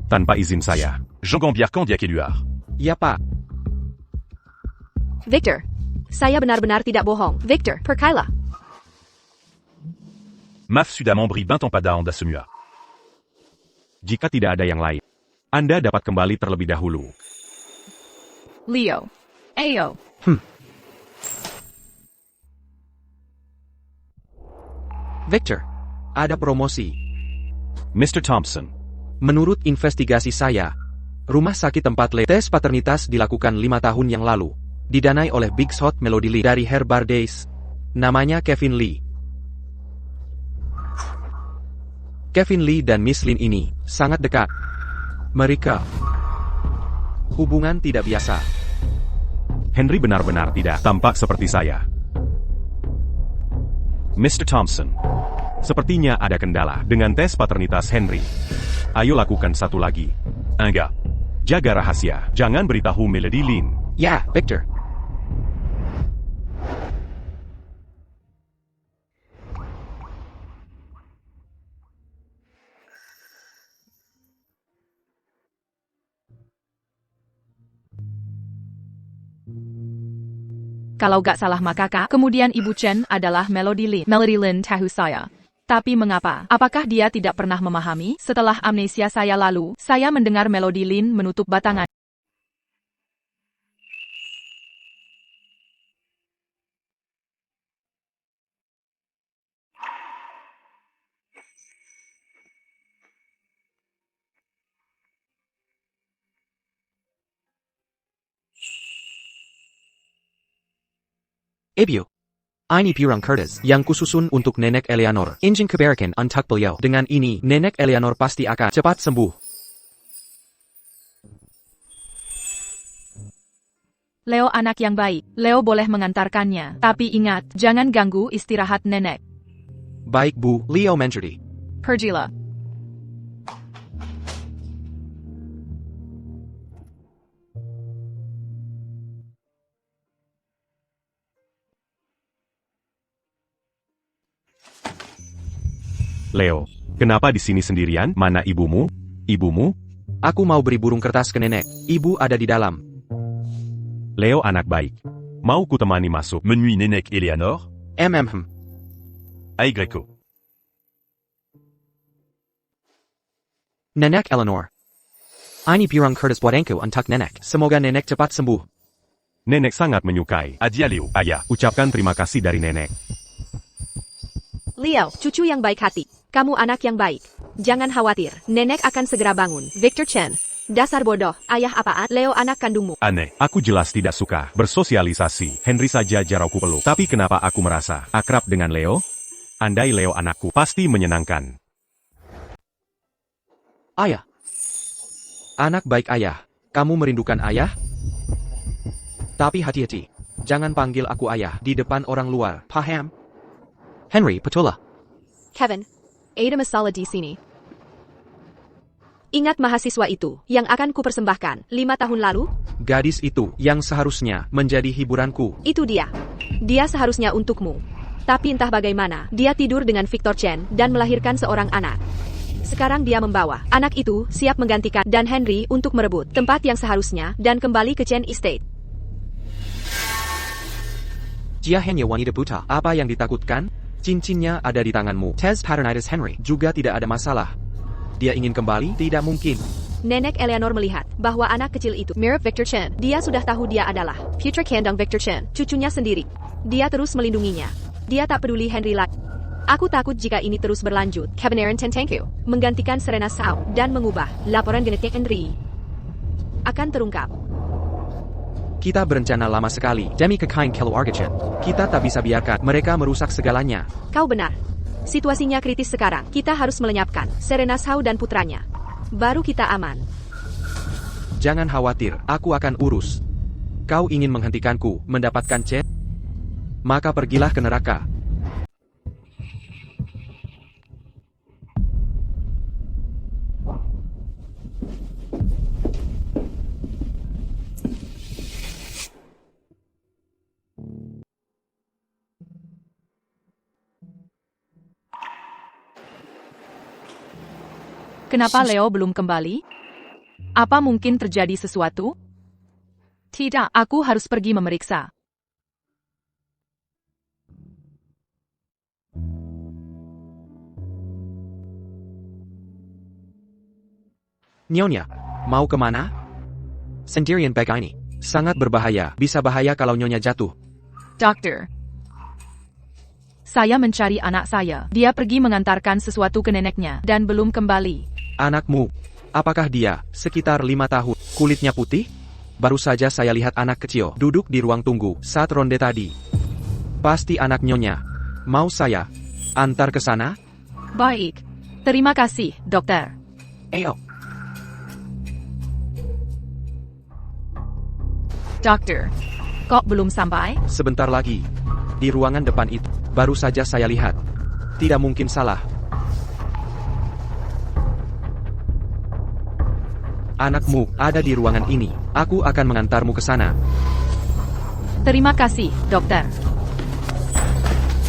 [SPEAKER 2] Tanpa izin saya.
[SPEAKER 5] Jean-Gon Biarcan Diakeluar.
[SPEAKER 4] Ya, Pak.
[SPEAKER 3] Victor. Saya benar-benar tidak bohong. Victor, percayalah.
[SPEAKER 5] Maf Sudamembri Bintampada Anda Semua.
[SPEAKER 2] Jika tidak ada yang lain, Anda dapat kembali terlebih dahulu.
[SPEAKER 1] Leo. Ayo.
[SPEAKER 4] Victor, ada promosi.
[SPEAKER 2] Mr. Thompson,
[SPEAKER 4] Menurut investigasi saya, rumah sakit tempat tes paternitas dilakukan 5 tahun yang lalu. Didanai oleh Big Shot Melody Lee dari Herbar Days. Namanya Kevin Lee. Kevin Lee dan Miss Lin ini sangat dekat. Mereka hubungan tidak biasa.
[SPEAKER 2] Henry benar-benar tidak tampak seperti saya. Mr. Thompson, sepertinya ada kendala dengan tes paternitas Henry. Ayo lakukan satu lagi.
[SPEAKER 5] Enggak.
[SPEAKER 2] Jaga rahasia, jangan beritahu Melody Lin.
[SPEAKER 4] Ya, Victor.
[SPEAKER 1] Kalau gak salah maka kemudian Ibu Chen adalah Melody Lin. Melody Lin tahu saya. Tapi mengapa? Apakah dia tidak pernah memahami? Setelah amnesia saya lalu, saya mendengar Melody Lin menutup batangan.
[SPEAKER 4] Ibu. Ini pirang kertas yang kususun untuk Nenek Eleanor. Injin keberikan untuk beliau. Dengan ini, Nenek Eleanor pasti akan cepat sembuh.
[SPEAKER 1] Leo anak yang baik. Leo boleh mengantarkannya. Tapi ingat, jangan ganggu istirahat nenek.
[SPEAKER 4] Baik Bu, Leo mengerti.
[SPEAKER 1] Pergilah.
[SPEAKER 2] Leo, kenapa di sini sendirian? Mana ibumu? Ibumu?
[SPEAKER 4] Aku mau beri burung kertas ke nenek. Ibu ada di dalam.
[SPEAKER 2] Leo anak baik. Mau ku temani masuk?
[SPEAKER 5] Menui Nenek Eleanor, Aigreco.
[SPEAKER 4] Nenek Eleanor. Ini pirang kertas buatku untuk nenek. Semoga nenek cepat sembuh.
[SPEAKER 2] Nenek sangat menyukai.
[SPEAKER 5] Adia Leo, ayah.
[SPEAKER 2] Ucapkan terima kasih dari nenek.
[SPEAKER 3] Leo, cucu yang baik hati. Kamu anak yang baik. Jangan khawatir, nenek akan segera bangun. Victor Chen. Dasar bodoh, ayah apaan? Leo anak kandungmu.
[SPEAKER 5] Aneh.
[SPEAKER 2] Aku jelas tidak suka bersosialisasi. Henry saja jarang ku peluk. Tapi kenapa aku merasa akrab dengan Leo? Andai Leo anakku, pasti menyenangkan.
[SPEAKER 4] Ayah. Anak baik ayah. Kamu merindukan ayah? Tapi hati-hati. Jangan panggil aku ayah di depan orang luar. Paham? Henry, petola.
[SPEAKER 3] Kevin, ada masalah di sini. Ingat mahasiswa itu yang akan kupersembahkan 5 tahun lalu?
[SPEAKER 4] Gadis itu yang seharusnya menjadi hiburanku.
[SPEAKER 3] Itu dia. Dia seharusnya untukmu. Tapi entah bagaimana, dia tidur dengan Victor Chen dan melahirkan seorang anak. Sekarang dia membawa anak itu siap menggantikan dan Henry untuk merebut tempat yang seharusnya dan kembali ke Chen Estate.
[SPEAKER 4] Dia hanya wanita buta. Apa yang ditakutkan? Cincinnya ada di tanganmu. Tes paternitis Henry juga tidak ada masalah. Dia ingin kembali? Tidak mungkin.
[SPEAKER 3] Nenek Eleanor melihat bahwa anak kecil itu mirip Victor Chen. Dia sudah tahu dia adalah future kandang Victor Chen, cucunya sendiri. Dia terus melindunginya. Dia tak peduli Henry lagi. Aku takut jika ini terus berlanjut. Kevin Aaron Tentenku menggantikan Serena Sao dan mengubah laporan genetik Henry akan terungkap.
[SPEAKER 4] Kita berencana lama sekali demi kekayaan keluarga Chen. Kita tak bisa biarkan mereka merusak segalanya.
[SPEAKER 3] Kau benar. Situasinya kritis sekarang. Kita harus melenyapkan Serena Sao dan putranya. Baru kita aman.
[SPEAKER 4] Jangan khawatir, aku akan urus. Kau ingin menghentikanku mendapatkan Chen? Maka pergilah ke neraka.
[SPEAKER 1] Kenapa Leo belum kembali? Apa mungkin terjadi sesuatu? Tidak, aku harus pergi memeriksa.
[SPEAKER 4] Nyonya, mau kemana? Sendirian begini. Sangat berbahaya. Bisa bahaya kalau Nyonya jatuh.
[SPEAKER 1] Dokter. Saya mencari anak saya. Dia pergi mengantarkan sesuatu ke neneknya dan belum kembali.
[SPEAKER 4] Anakmu. Apakah dia sekitar 5 tahun? Kulitnya putih? Baru saja saya lihat anak kecil duduk di ruang tunggu saat ronde tadi. Pasti anak Nyonya. Mau saya antar ke sana?
[SPEAKER 1] Baik. Terima kasih, dokter.
[SPEAKER 4] Ayo.
[SPEAKER 1] Dokter, kok belum sampai?
[SPEAKER 4] Sebentar lagi. Di ruangan depan itu. Baru saja saya lihat. Tidak mungkin salah. Anakmu ada di ruangan ini. Aku akan mengantarmu ke sana.
[SPEAKER 1] Terima kasih, dokter.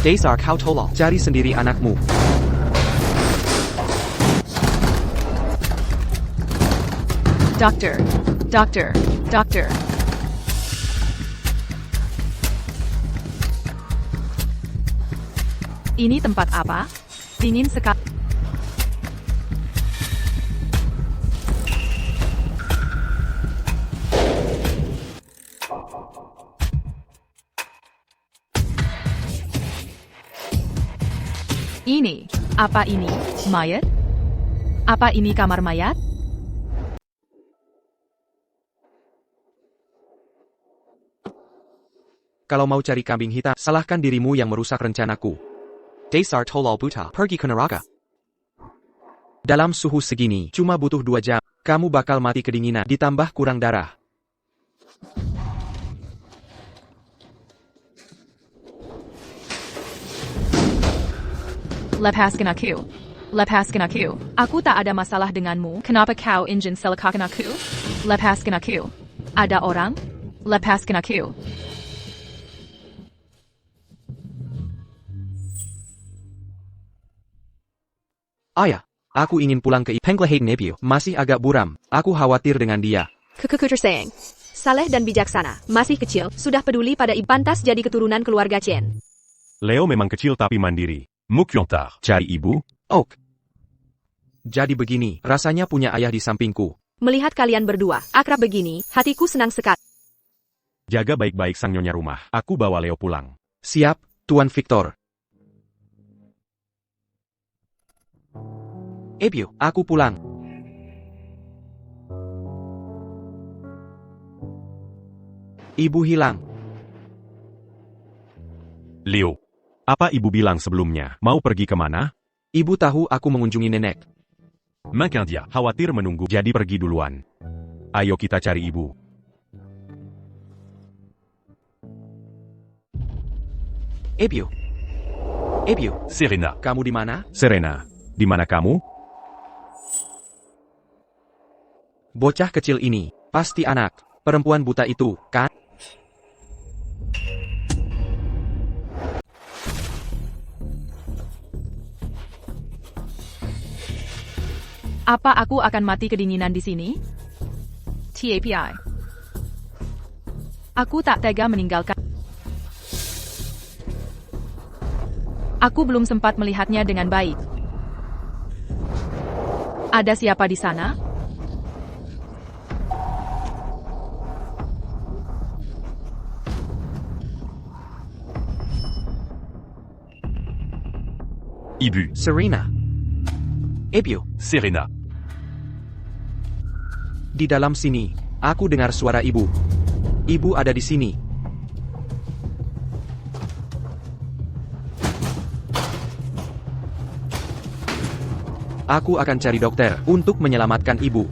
[SPEAKER 4] Dasar kau tolol. Cari sendiri anakmu.
[SPEAKER 1] Dokter, dokter, dokter. Ini tempat apa? Dingin sekali. Ini, apa ini? Mayat? Apa ini kamar mayat?
[SPEAKER 4] Kalau mau cari kambing hitam, salahkan dirimu yang merusak rencanaku. Dasar tolol buta, pergi ke neraka. Dalam suhu segini, cuma butuh 2 jam, kamu bakal mati kedinginan, ditambah kurang darah.
[SPEAKER 1] Lepaskan aku. Lepaskan aku. Aku tak ada masalah denganmu. Kenapa kau ingin celakakan aku? Lepaskan aku. Ada orang? Lepaskan aku.
[SPEAKER 4] Ayah, aku ingin pulang ke Penglehade Nebio. Masih agak buram. Aku khawatir dengan dia.
[SPEAKER 3] Kukukuter sayang. saleh dan bijaksana, masih kecil, sudah peduli pada pantas jadi keturunan keluarga Chen.
[SPEAKER 2] Leo memang kecil tapi mandiri.
[SPEAKER 5] Mokyontar.
[SPEAKER 2] Cari ibu?
[SPEAKER 4] Oak. Jadi begini, rasanya punya ayah di sampingku.
[SPEAKER 3] Melihat kalian berdua, akrab begini, hatiku senang sekali.
[SPEAKER 2] Jaga baik-baik sang nyonya rumah. Aku bawa Leo pulang.
[SPEAKER 4] Siap, Tuan Victor. Ebio, aku pulang. Ibu hilang.
[SPEAKER 5] Léo.
[SPEAKER 2] Apa ibu bilang sebelumnya? Mau pergi kemana?
[SPEAKER 4] Ibu tahu aku mengunjungi nenek.
[SPEAKER 5] Mincandia.
[SPEAKER 2] Khawatir menunggu, jadi pergi duluan. Ayo kita cari ibu.
[SPEAKER 4] Ebio. Ebio,
[SPEAKER 5] Serena.
[SPEAKER 4] kamu di mana?
[SPEAKER 2] Serena, di mana kamu?
[SPEAKER 4] Bocah kecil ini, pasti anak perempuan buta itu, kan?
[SPEAKER 1] Apa aku akan mati kedinginan di sini? TAPI. Aku tak tega meninggalkan. Aku belum sempat melihatnya dengan baik. Ada siapa di sana?
[SPEAKER 5] Ibu.
[SPEAKER 4] Serena. Ebio,
[SPEAKER 5] Serena.
[SPEAKER 4] di dalam sini, aku dengar suara ibu. Ibu ada di sini. Aku akan cari dokter untuk menyelamatkan ibu.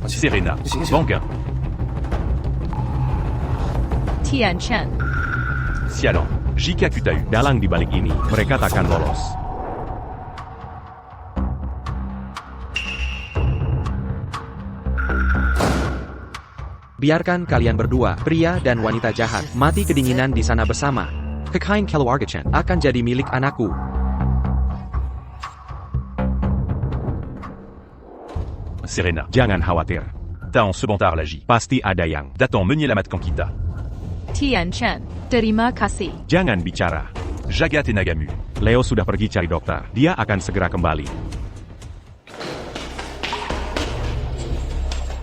[SPEAKER 5] Serena. Vanguin.
[SPEAKER 1] Tian Chen.
[SPEAKER 5] Sialan. Jika Kutahu.
[SPEAKER 2] Dalang di balik ini, mereka takkan lolos.
[SPEAKER 4] Biarkan kalian berdua, pria dan wanita jahat, mati kedinginan di sana bersama. Kekayaan keluarga Chen akan jadi milik anakku.
[SPEAKER 5] Serena.
[SPEAKER 2] Jangan khawatir.
[SPEAKER 5] Taon sebentar lagi.
[SPEAKER 2] Pasti ada yang.
[SPEAKER 5] Daton meunier la matkan kita.
[SPEAKER 1] Tian Chen. Terima kasih.
[SPEAKER 2] Jangan bicara.
[SPEAKER 5] Jagat et Nagamu.
[SPEAKER 2] Leo sudah pergi cari dokter. Dia akan segera kembali.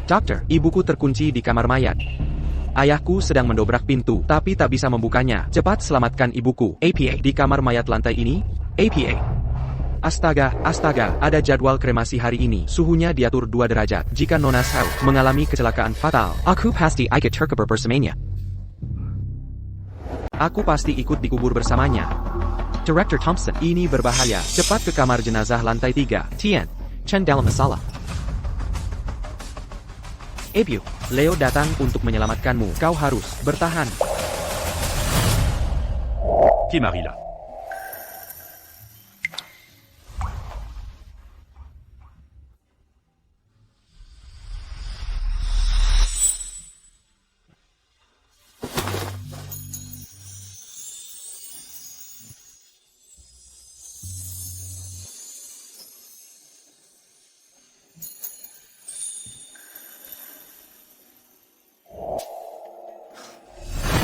[SPEAKER 4] Dokter, ibuku terkunci di kamar mayat. Ayahku sedang mendobrak pintu, tapi tak bisa membukanya. Cepat selamatkan ibuku. APA, di kamar mayat lantai ini? APA. Astaga, ada jadwal kremasi hari ini. Suhunya diatur 2 derajat. Jika Nona Sao mengalami kecelakaan fatal, aku pasti ikut terkubur bersamanya. Aku pasti ikut dikubur bersamanya. Director Thompson, ini berbahaya. Cepat ke kamar jenazah lantai 3. Tian Chen dalam masalah. Ebio, Leo datang untuk menyelamatkanmu. Kau harus bertahan.
[SPEAKER 5] Kemarila.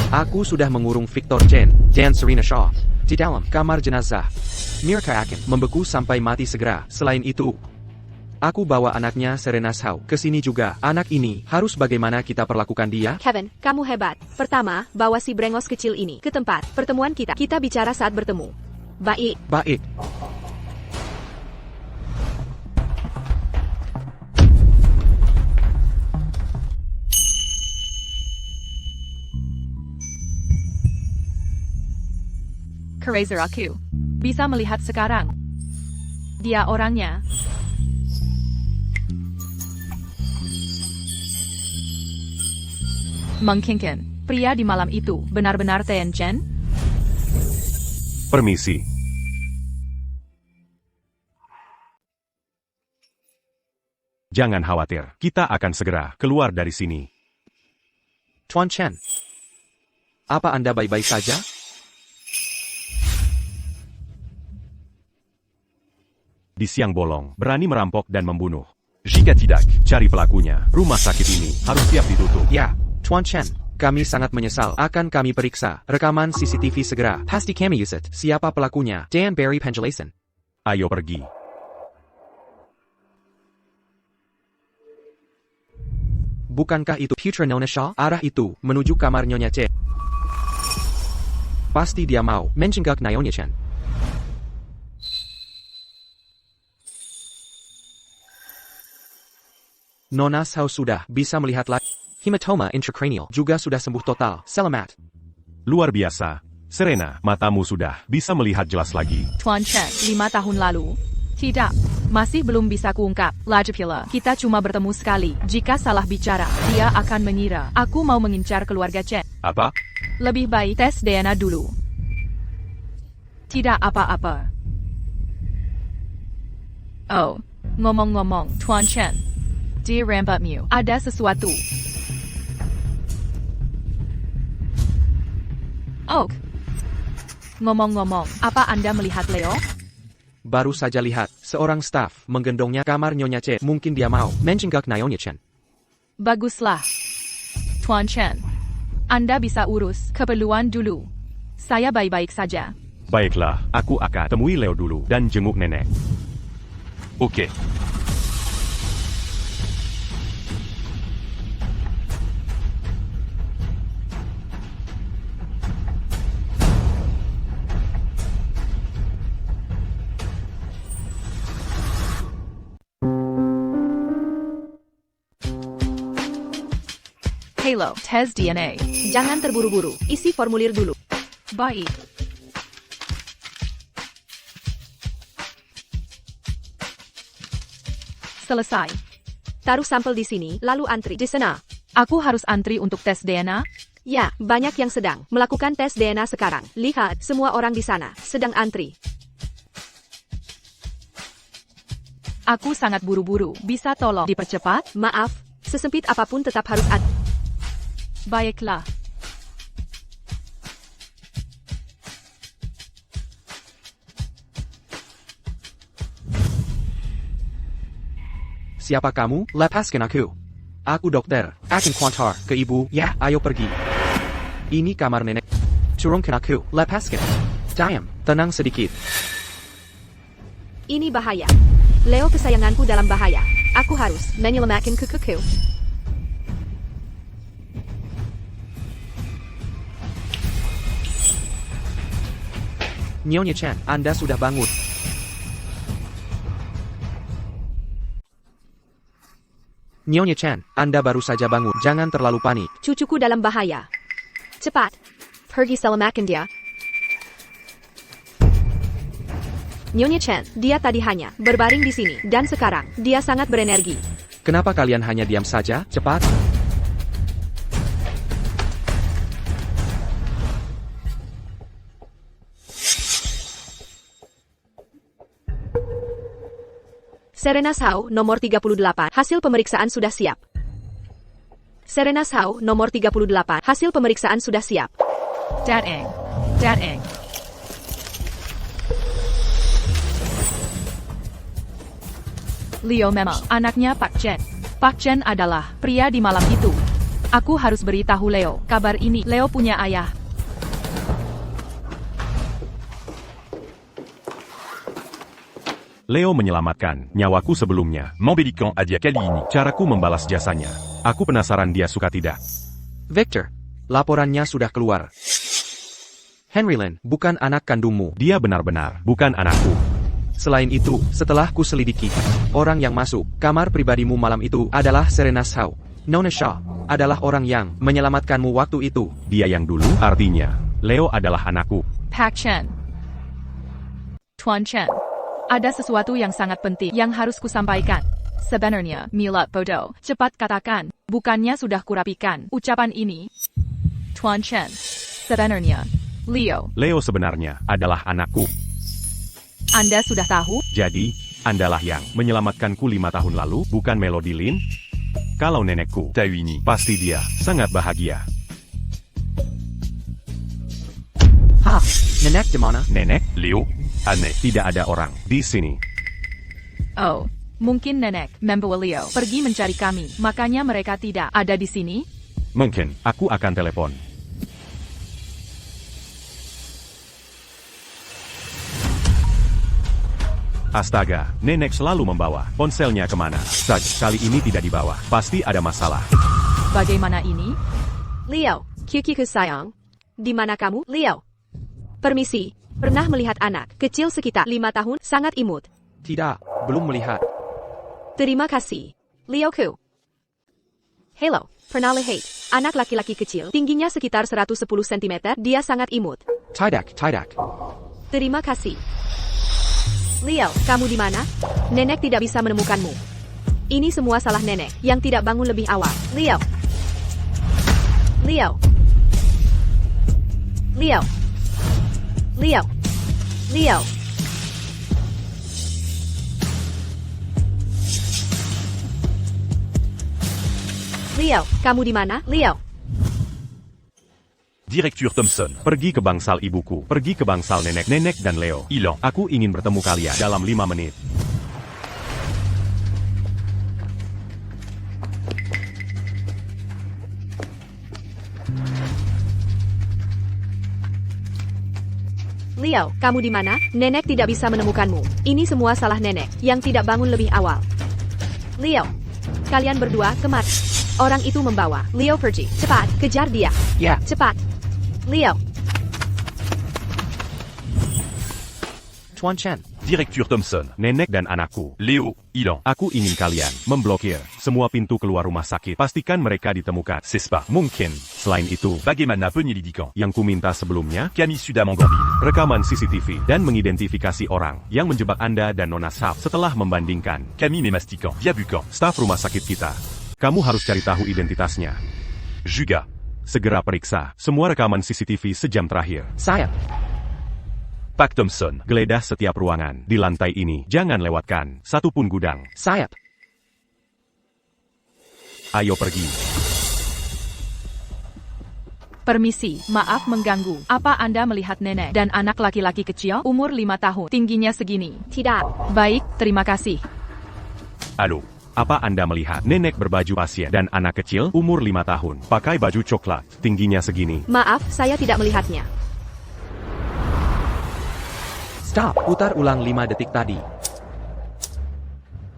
[SPEAKER 4] Aku sudah mengurung Victor Chen dan Serena Shaw di dalam kamar jenazah. Mereka akan membeku sampai mati segera. Selain itu, aku bawa anaknya Serena Shaw ke sini juga. Anak ini harus bagaimana kita perlakukan dia?
[SPEAKER 3] Kevin, kamu hebat. Pertama, bawa si brengos kecil ini ke tempat pertemuan kita. Kita bicara saat bertemu. Baik.
[SPEAKER 4] Baik.
[SPEAKER 1] Razor aku. Bisa melihat sekarang. Dia orangnya. Mengkingkan. Pria di malam itu benar-benar Tian Chen?
[SPEAKER 2] Permisi. Jangan khawatir, kita akan segera keluar dari sini.
[SPEAKER 4] Tuan Chen, apa Anda baik-baik saja?
[SPEAKER 2] di siang bolong, berani merampok dan membunuh.
[SPEAKER 5] Jika tidak,
[SPEAKER 2] Cari pelakunya. Rumah sakit ini harus siap ditutup.
[SPEAKER 4] Ya, Tuan Chen. Kami sangat menyesal. Akan kami periksa rekaman CCTV segera. Pasti kami use it. Siapa pelakunya? Dan Barry Penjelasan.
[SPEAKER 2] Ayo pergi.
[SPEAKER 4] Bukankah itu Putra Nona Shaw? Arah itu, menuju kamar Nyonya Chen. Pasti dia mau menjenguk Nyonya Chen. Nona Shaw sudah bisa melihat lagi. Hematoma intracranial juga sudah sembuh total. Selamat.
[SPEAKER 2] Luar biasa. Serena, matamu sudah bisa melihat jelas lagi.
[SPEAKER 1] Tuan Chen, 5 tahun lalu. Tidak, masih belum bisa kuungkap. Lagi pula, kita cuma bertemu sekali. Jika salah bicara, dia akan mengira aku mau mengincar keluarga Chen.
[SPEAKER 5] apa?
[SPEAKER 1] Lebih baik tes DNA dulu. Tidak apa-apa. Oh, ngomong-ngomong, Tuan Chen. Di rambutmu, ada sesuatu. Oh. Ngomong-ngomong, apa Anda melihat Leo?
[SPEAKER 4] Baru saja lihat, seorang staf menggendongnya kamar Nyonya Chen. Mungkin dia mau menjenguk Nyonya Chen.
[SPEAKER 1] Baguslah. Tuan Chen. Anda bisa urus keperluan dulu. Saya baik-baik saja.
[SPEAKER 2] Baiklah, aku akan temui Leo dulu dan jenguk nenek.
[SPEAKER 5] Ok.
[SPEAKER 1] Halo, tes DNA.
[SPEAKER 3] Jangan terburu-buru, isi formulir dulu.
[SPEAKER 1] Baik. Selesai.
[SPEAKER 3] Taruh sampel di sini, lalu antri di sana.
[SPEAKER 1] Aku harus antri untuk tes DNA?
[SPEAKER 3] Ya, banyak yang sedang melakukan tes DNA sekarang. Lihat, semua orang di sana sedang antri.
[SPEAKER 1] Aku sangat buru-buru. Bisa tolong dipercepat?
[SPEAKER 3] Maaf, sesempit apapun tetap harus antri.
[SPEAKER 1] Baiklah.
[SPEAKER 4] Siapa kamu? Lepaskan aku. Aku dokter. Akan kuantar ke ibu. Ya, ayo pergi. Ini kamar nenek. Turunkan aku. Lepaskan. Diam. Tenang sedikit.
[SPEAKER 3] Ini bahaya. Leo kesayanganku dalam bahaya. Aku harus menyelamatkan kukuku.
[SPEAKER 4] Nyonya Chen, Anda sudah bangun. Nyonya Chen, Anda baru saja bangun. Jangan terlalu panik.
[SPEAKER 3] Cucuku dalam bahaya. Cepat. Pergi selamatkan dia. Nyonya Chen, dia tadi hanya berbaring di sini, dan sekarang, dia sangat berenergi.
[SPEAKER 4] Kenapa kalian hanya diam saja? Cepat.
[SPEAKER 3] Serena Shaw, nomor 38, hasil pemeriksaan sudah siap. Serena Shaw, nomor 38, hasil pemeriksaan sudah siap.
[SPEAKER 1] Datang. Datang. Leo memang anaknya Pak Chen. Pak Chen adalah pria di malam itu. Aku harus beritahu Leo kabar ini. Leo punya ayah.
[SPEAKER 2] Leo menyelamatkan nyawaku sebelumnya.
[SPEAKER 5] M'embelliquant a dia kali ini.
[SPEAKER 2] Caraku membalas jasanya. Aku penasaran dia suka tidak.
[SPEAKER 4] Victor, laporannya sudah keluar. Henry Lin, bukan anak kandungmu.
[SPEAKER 2] Dia benar-benar bukan anakku.
[SPEAKER 4] Selain itu, setelah ku selidiki, orang yang masuk kamar pribadimu malam itu adalah Serena Shaw. Nona Shaw adalah orang yang menyelamatkanmu waktu itu.
[SPEAKER 2] Dia yang dulu, artinya, Leo adalah anakku.
[SPEAKER 1] Pak Chen. Tuan Chen. Ada sesuatu yang sangat penting yang harus kusampaikan. Sebenarnya, Milat bodoh. Cepat katakan. Bukannya sudah kurapikan ucapan ini. Tuan Chen. Sebenarnya, Leo.
[SPEAKER 2] Leo sebenarnya adalah anakku.
[SPEAKER 1] Anda sudah tahu?
[SPEAKER 2] Jadi, Andalah yang menyelamatkanku 5 tahun lalu, bukan Melody Lin? Kalau nenekku
[SPEAKER 5] tahu ini,
[SPEAKER 2] pasti dia sangat bahagia.
[SPEAKER 4] Ha, nenek di mana?
[SPEAKER 2] Nenek,
[SPEAKER 5] Leo, aneh.
[SPEAKER 2] tidak ada orang di sini.
[SPEAKER 1] Oh, mungkin nenek membawa Leo pergi mencari kami, makanya mereka tidak ada di sini.
[SPEAKER 2] Mungkin, aku akan telepon. Astaga, nenek selalu membawa ponselnya kemana saja. Kali ini tidak dibawa, pasti ada masalah.
[SPEAKER 1] Bagaimana ini?
[SPEAKER 3] Leo, Kyukiku sayang. Di mana kamu, Leo? Permisi, pernah melihat anak kecil sekitar 5 tahun, sangat imut.
[SPEAKER 4] Tidak, belum melihat.
[SPEAKER 3] Terima kasih, Leoku. Hello, pernah lihat anak laki-laki kecil, tingginya sekitar 110 cm, dia sangat imut.
[SPEAKER 4] Tidak.
[SPEAKER 3] Terima kasih. Leo, kamu di mana? Nenek tidak bisa menemukanmu. Ini semua salah nenek yang tidak bangun lebih awal. Leo. Leo. Leo. Leo. Leo. Leo, kamu di mana? Leo.
[SPEAKER 5] Directeur Thompson.
[SPEAKER 2] Pergi ke bangsal ibuku, pergi ke bangsal nenek dan Leo.
[SPEAKER 5] Ilan.
[SPEAKER 2] Aku ingin bertemu kalian dalam 5 menit.
[SPEAKER 3] Leo, kamu di mana? Nenek tidak bisa menemukanmu. Ini semua salah nenek yang tidak bangun lebih awal. Leo, kalian berdua kemana? Orang itu membawa Leo pergi. Cepat, kejar dia.
[SPEAKER 4] Ya.
[SPEAKER 3] Cepat. Leo.
[SPEAKER 4] Tuan Chen.
[SPEAKER 5] Directeur Thompson.
[SPEAKER 2] Nenek dan anakku.
[SPEAKER 5] Léo. Ilan.
[SPEAKER 2] Aku ingin kalian memblokir semua pintu keluar rumah sakit. Pastikan mereka ditemukan.
[SPEAKER 5] C'est pas.
[SPEAKER 2] Mungkin, selain itu,
[SPEAKER 5] Bagaimana penyelidikan?
[SPEAKER 2] yang kuminta sebelumnya,
[SPEAKER 5] Camille Sudamangambil.
[SPEAKER 2] rekaman CCTV dan mengidentifikasi orang yang menjebak Anda dan Nona Saf setelah membandingkan.
[SPEAKER 5] Camille Mémastiquant. Via Bucan.
[SPEAKER 2] Staf rumah sakit kita. Kamu harus cari tahu identitasnya.
[SPEAKER 5] Juga.
[SPEAKER 2] Segera periksa semua rekaman CCTV sejam terakhir.
[SPEAKER 4] Saya.
[SPEAKER 5] Pak Thompson.
[SPEAKER 2] Geledah setiap ruangan di lantai ini. Jangan lewatkan satupun gudang.
[SPEAKER 4] Saya.
[SPEAKER 2] Ayo pergi.
[SPEAKER 1] Permisi, maaf mengganggu. Apa Anda melihat nenek dan anak laki-laki kecil umur 5 tahun, tingginya segini?
[SPEAKER 3] Tidak.
[SPEAKER 1] Baik, terima kasih.
[SPEAKER 2] Halo. Apa Anda melihat nenek berbaju pasien dan anak kecil umur 5 tahun pakai baju coklat, tingginya segini?
[SPEAKER 3] Maaf, saya tidak melihatnya.
[SPEAKER 4] Stop. Putar ulang 5 detik tadi.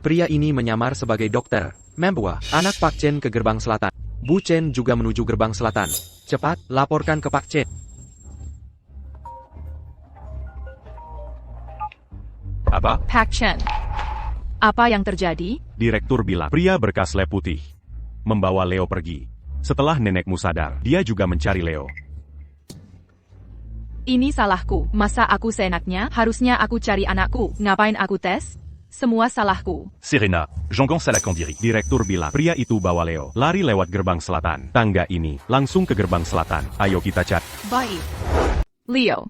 [SPEAKER 4] Pria ini menyamar sebagai dokter, membawa anak Pak Chen ke gerbang selatan. Bu Chen juga menuju gerbang selatan. Cepat, laporkan ke Pak Chen.
[SPEAKER 5] Apa?
[SPEAKER 1] Pak Chen. Apa yang terjadi?
[SPEAKER 2] Direktur bilang, pria berkas lab putih membawa Leo pergi. Setelah nenekmu sadar, dia juga mencari Leo.
[SPEAKER 1] Ini salahku. Masa aku seenaknya? Harusnya aku cari anakku. Ngapain aku tes? Semua salahku.
[SPEAKER 5] Serena. Jean-Gon Salakandiri.
[SPEAKER 2] Direktur bilang, pria itu bawa Leo lari lewat gerbang selatan. Tangga ini, langsung ke gerbang selatan. Ayo kita cari.
[SPEAKER 1] Baik. Leo.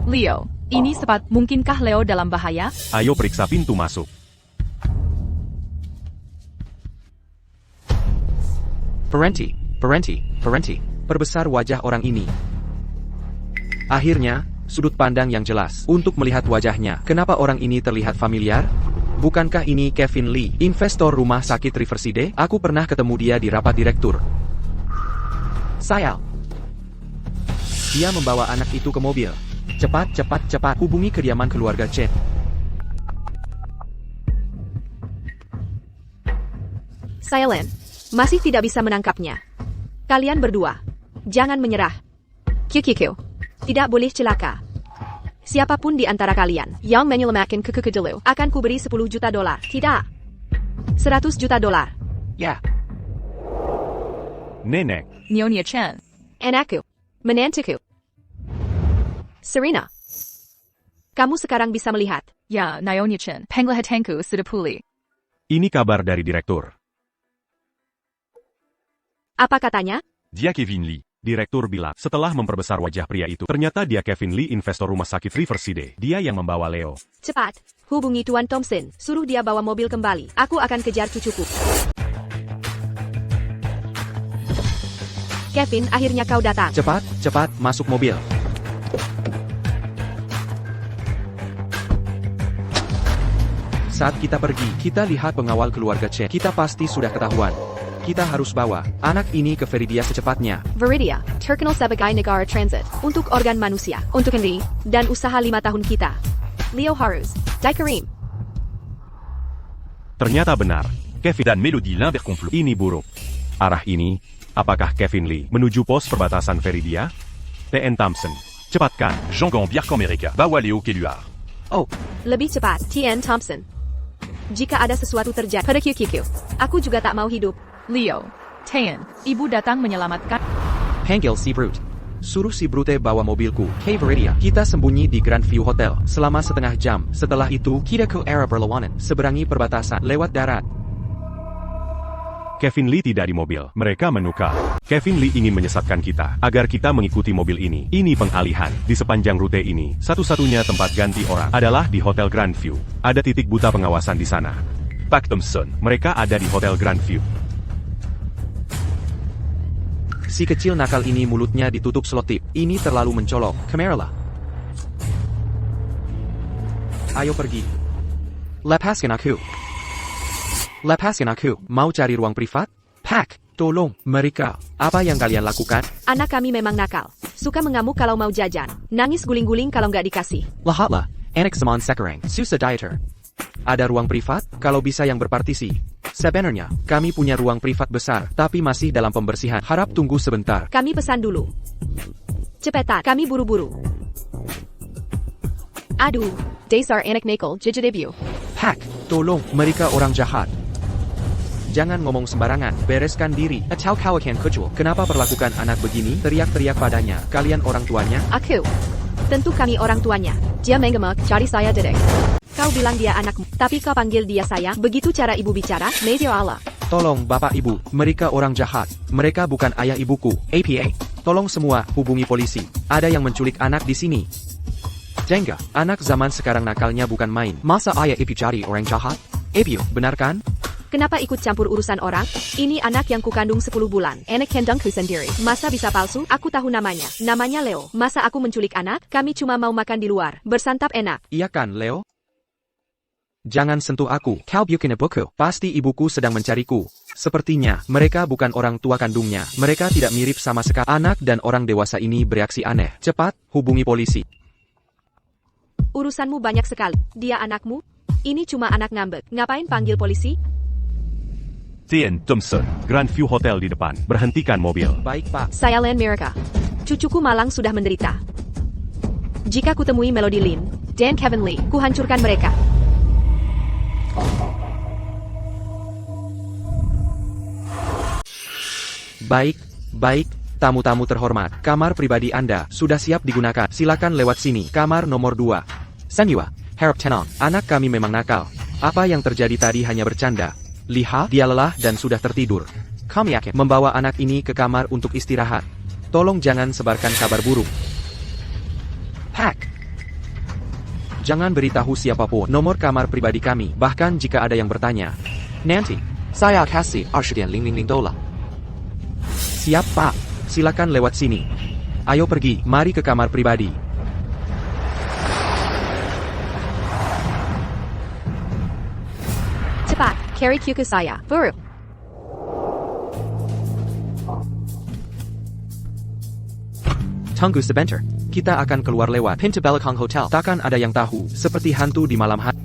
[SPEAKER 1] Leo, ini cepat. Mungkinkah Leo dalam bahaya?
[SPEAKER 2] Ayo periksa pintu masuk.
[SPEAKER 4] Parenti. Perbesar wajah orang ini. Akhirnya, sudut pandang yang jelas untuk melihat wajahnya. Kenapa orang ini terlihat familiar? Bukankah ini Kevin Lee, investor rumah sakit Riverside? Aku pernah ketemu dia di rapat direktur. Saya. Dia membawa anak itu ke mobil. Cepat, hubungi kediaman keluarga Chen.
[SPEAKER 3] Silent. Masih tidak bisa menangkapnya. Kalian berdua. Jangan menyerah. Kyukiku. Tidak boleh celaka. Siapapun di antara kalian yang menyelamatkan Kuku dulu akan kuberi $10 juta. Tidak. $100 juta.
[SPEAKER 4] Ya.
[SPEAKER 2] Nenek.
[SPEAKER 1] Nyonya Chen.
[SPEAKER 3] Anakku. Menantuku. Serena. Kamu sekarang bisa melihat.
[SPEAKER 1] Ya, Nyonya Chen. Penglihatanku sudah pulih.
[SPEAKER 2] Ini kabar dari direktur.
[SPEAKER 3] Apa katanya?
[SPEAKER 5] Dia Kevin Lee.
[SPEAKER 2] Direktur bilang, setelah memperbesar wajah pria itu, ternyata dia Kevin Lee, investor rumah sakit Riverside. Dia yang membawa Leo.
[SPEAKER 3] Cepat. Hubungi Tuan Thompson. Suruh dia bawa mobil kembali. Aku akan kejar cucuku. Kevin, akhirnya kau datang.
[SPEAKER 4] Cepat, masuk mobil. Saat kita pergi, kita lihat pengawal keluarga Chen. Kita pasti sudah ketahuan. Kita harus bawa anak ini ke Veridia secepatnya.
[SPEAKER 3] Veridia, terkenal sebagai negara transit untuk organ manusia, untuk Henry, dan usaha 5 tahun kita. Leo Harus, Dai Karim.
[SPEAKER 2] Ternyata benar. Kevin
[SPEAKER 5] Dan Mélodie l'un vers complot.
[SPEAKER 2] ini buruk. Arah ini, apakah Kevin Lee menuju pos perbatasan Veridia? TN Thompson, cepatkan.
[SPEAKER 5] Jean-Gon Biarc-America. Bawa Léo Keluar.
[SPEAKER 4] Oh,
[SPEAKER 3] Lebih cepat, T.N. Thompson. Jika ada sesuatu terjadi pada QQQ, aku juga tak mau hidup.
[SPEAKER 1] Leo, Taeyeon, ibu datang menyelamatkan.
[SPEAKER 4] panggil si Brute. Suruh si Brute bawa mobilku ke Veridia. Kita sembunyi di Grandview Hotel selama setengah jam. Setelah itu, kita ke area berlawanan, seberangi perbatasan lewat darat.
[SPEAKER 2] Kevin Lee tidak di mobil. Mereka menukar. Kevin Lee ingin menyesatkan kita agar kita mengikuti mobil ini. Ini pengalihan. Di sepanjang rute ini, satu-satunya tempat ganti orang adalah di Hotel Grandview. Ada titik buta pengawasan di sana.
[SPEAKER 5] Pac Thompson.
[SPEAKER 2] Mereka ada di Hotel Grandview.
[SPEAKER 4] Si kecil nakal ini mulutnya ditutup selotip. Ini terlalu mencolok. Kameralah. Ayo pergi. Lepaskan aku. Lepaskan aku. Mau cari ruang privat? Pac, tolong. Mereka. Apa yang kalian lakukan?
[SPEAKER 3] Anak kami memang nakal. Suka mengamuk kalau mau jajan. Nangis guling-guling kalau nggak dikasih.
[SPEAKER 4] Lahatlah. Anak zaman sekarang. Susah dieter. Ada ruang privat? Kalau bisa yang berpartisi. Sebenarnya, kami punya ruang privat besar, tapi masih dalam pembersihan. Harap tunggu sebentar.
[SPEAKER 3] Kami pesan dulu. Cepetan, kami buru-buru. Aduh, dasar anak nakal, jejak debut.
[SPEAKER 4] Pac, tolong. Mereka orang jahat. Jangan ngomong sembarangan, bereskan diri. Atau kau akan kecil. Kenapa perlakukan anak begini? Teriak-teriak padanya. Kalian orang tuanya?
[SPEAKER 3] Aku. Tentu kami orang tuanya. Dia mengemak, cari saya dedek. Kau bilang dia anakmu, tapi kau panggil dia sayang. Begitu cara ibu bicara, Medio Allah.
[SPEAKER 4] Tolong bapak ibu, mereka orang jahat. Mereka bukan ayah ibuku. APA. Tolong semua, hubungi polisi. Ada yang menculik anak di sini. Jengga, anak zaman sekarang nakalnya bukan main. Masa ayah ibu cari orang jahat? Ibu, benar kan?
[SPEAKER 3] Kenapa ikut campur urusan orang? Ini anak yang kukandung 10 bulan. Anak kandungku sendiri. Masa bisa palsu? Aku tahu namanya. Namanya Leo. Masa aku menculik anak? Kami cuma mau makan di luar. Bersantap enak.
[SPEAKER 4] Iya kan, Leo? Jangan sentuh aku. Kau bukan ibuku. Pasti ibuku sedang mencariku. Sepertinya, mereka bukan orang tua kandungnya. Mereka tidak mirip sama sekali. Anak dan orang dewasa ini bereaksi aneh. Cepat, hubungi polisi.
[SPEAKER 3] Urusanmu banyak sekali. Dia anakmu? Ini cuma anak ngambek. Ngapain panggil polisi?
[SPEAKER 5] T.N. Thompson.
[SPEAKER 2] Grandview Hotel di depan. Berhentikan mobil.
[SPEAKER 4] Baik, Pak.
[SPEAKER 3] Saya Len Miraca. Cucuku malang sudah menderita. Jika kutemui Melody Lin dan Kevin Lee, kuhancurkan mereka.
[SPEAKER 4] Baik, baik. Tamu-tamu terhormat, kamar pribadi Anda sudah siap digunakan. Silakan lewat sini. Kamar nomor 2. Sanyua, harap tenang. Anak kami memang nakal. Apa yang terjadi tadi hanya bercanda. Lihat, dia lelah dan sudah tertidur. Kami yakin membawa anak ini ke kamar untuk istirahat. Tolong jangan sebarkan kabar buruk. Pac. Jangan beritahu siapapun nomor kamar pribadi kami, bahkan jika ada yang bertanya. Nanti, saya kasih $200,000. Siap, Pak. Silakan lewat sini. Ayo pergi, mari ke kamar pribadi.
[SPEAKER 3] Cepat, carry Q ke saya. Buru.
[SPEAKER 4] Tunggu sebentar. Kita akan keluar lewat pintu belakang hotel. Takkan ada yang tahu, seperti hantu di malam hari.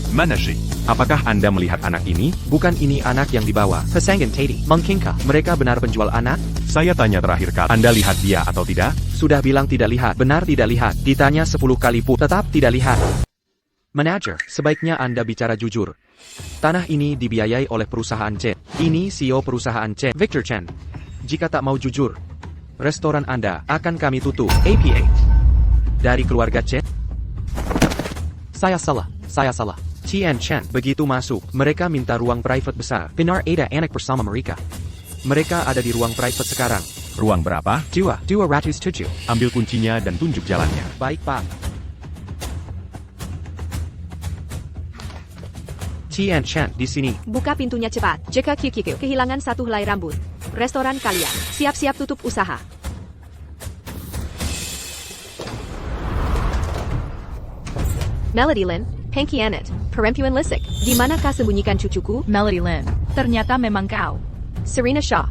[SPEAKER 5] Manager.
[SPEAKER 2] Apakah Anda melihat anak ini?
[SPEAKER 4] Bukan ini anak yang dibawa. Pasangan Teddy. Mungkinkah mereka benar penjual anak?
[SPEAKER 2] Saya tanya terakhir kali. Anda lihat dia atau tidak?
[SPEAKER 4] Sudah bilang tidak lihat. Benar tidak lihat. Ditanya 10 kali pun tetap tidak lihat. Manager, sebaiknya Anda bicara jujur. Tanah ini dibiayai oleh perusahaan Chen. Ini CEO perusahaan Chen, Victor Chen. Jika tak mau jujur, restoran Anda akan kami tutup. APA. Dari keluarga Chen? Saya salah. Tian Chen begitu masuk, mereka minta ruang private besar. Benar ada anak bersama mereka. Mereka ada di ruang private sekarang.
[SPEAKER 2] Ruang berapa?
[SPEAKER 4] 207.
[SPEAKER 2] Ambil kuncinya dan tunjuk jalannya.
[SPEAKER 4] Baik, Pak. Tian Chen di sini.
[SPEAKER 3] Buka pintunya cepat. Jika QQQ kehilangan satu helai rambut. Restoran kalian, siap-siap tutup usaha. Melody Lin, Pengkhianat, Perempuan Lisik, di mana kau sembunyikan cucuku?
[SPEAKER 1] Melody Lin, ternyata memang kau.
[SPEAKER 3] Serena Shaw.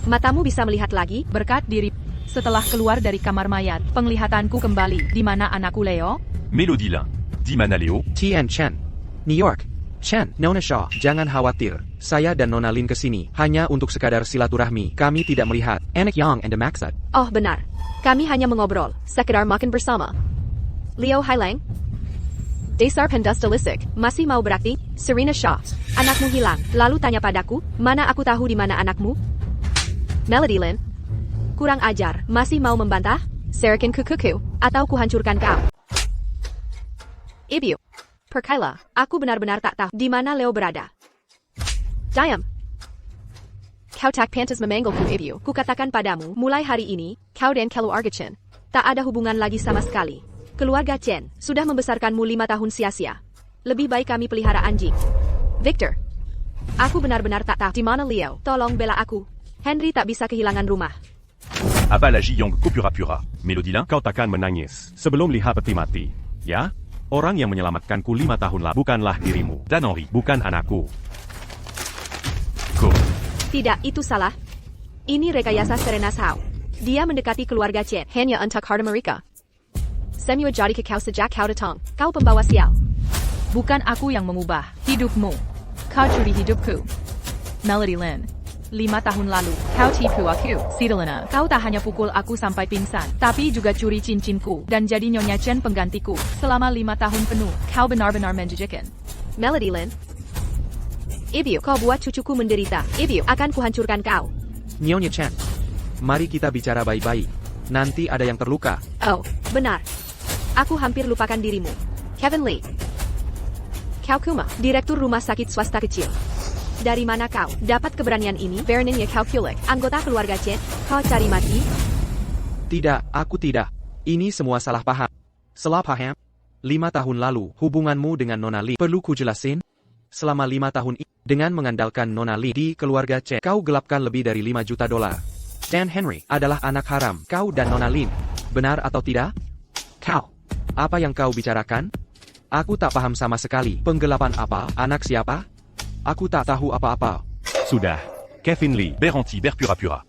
[SPEAKER 3] Matamu bisa melihat lagi?
[SPEAKER 1] Berkat diri. Setelah keluar dari kamar mayat, penglihatanku kembali. Di mana anakku Leo?
[SPEAKER 5] Mélodie Lin, Dimana Leo,
[SPEAKER 4] Tian Chen, New York. Chen, Nona Shaw, jangan khawatir. Saya dan Nona Lin kesini hanya untuk sekadar silaturahmi. Kami tidak melihat Anak Yang and Maksud.
[SPEAKER 3] Oh benar. Kami hanya mengobrol, sekedar makan bersama. Leo Hailang? Dasar pendusta lisik, masih mau berakting? Serena Shaw, anakmu hilang, lalu tanya padaku, mana aku tahu di mana anakmu? Melody Lin, kurang ajar, masih mau membantah? Serikan kukuku, atau kuhancurkan kau. Ibu, perkailah, aku benar-benar tak tahu di mana Leo berada. Diam. Kau tak pantas memanggilku ibu. Kukatakan padamu, mulai hari ini, kau dan keluarga Chen tak ada hubungan lagi sama sekali. Keluarga Chen sudah membesarkanmu 5 tahun sia-sia. Lebih baik kami pelihara anjing. Victor, aku benar-benar tak tahu di mana Leo. Tolong bela aku. Henry tak bisa kehilangan rumah.
[SPEAKER 5] Abba la Jiyong Kupura-Pura, Mélodie Lin,
[SPEAKER 2] Kau takkan menangis sebelum lihat peti mati, ya? Orang yang menyelamatkanku 5 tahun lalu bukanlah dirimu,
[SPEAKER 5] Dan Henry,
[SPEAKER 2] bukan anakku.
[SPEAKER 5] Ko,
[SPEAKER 3] Tidak, itu salah. Ini rekayasa Serena Shaw. Dia mendekati keluarga Chen hanya untuk harta mereka. Semua jadi kekau sejak kau datang. Kau pembawa sial.
[SPEAKER 1] Bukan aku yang mengubah hidupmu. Kau curi hidupku. Melody Lin, 5 tahun lalu, kau tipu aku. Sidalina, kau tak hanya pukul aku sampai pingsan, tapi juga curi cincinku, dan jadi Nyonya Chen penggantiku. Selama 5 tahun penuh, kau benar-benar menjijikan.
[SPEAKER 3] Melody Lin. Ibu, kau buat cucuku menderita. Ibu, akan kuhancurkan kau.
[SPEAKER 4] Nyonya Chen, mari kita bicara baik-baik. Nanti ada yang terluka.
[SPEAKER 3] Oh, benar. Aku hampir lupakan dirimu. Kevin Lee. Kau Kuma, direktur rumah sakit swasta kecil. Dari mana kau dapat keberanian ini? Beraninya kau culik anggota keluarga Chen? Kau cari mati?
[SPEAKER 4] Tidak, aku tidak. Ini semua salah paham. Salah paham? 5 tahun lalu, hubunganmu dengan Nona Lee. Perlu kujelasin? Selama 5 tahun ini, dengan mengandalkan Nona Lee di keluarga Chen, kau gelapkan lebih dari 5 juta dolar. Dan Henry adalah anak haram kau dan Nona Lin. Benar atau tidak? Kau, apa yang kau bicarakan? Aku tak paham sama sekali. Penggelapan apa? Anak siapa? Aku tak tahu apa-apa.
[SPEAKER 2] Sudah, Kevin Lee,
[SPEAKER 5] Beranti Berpura-Pura,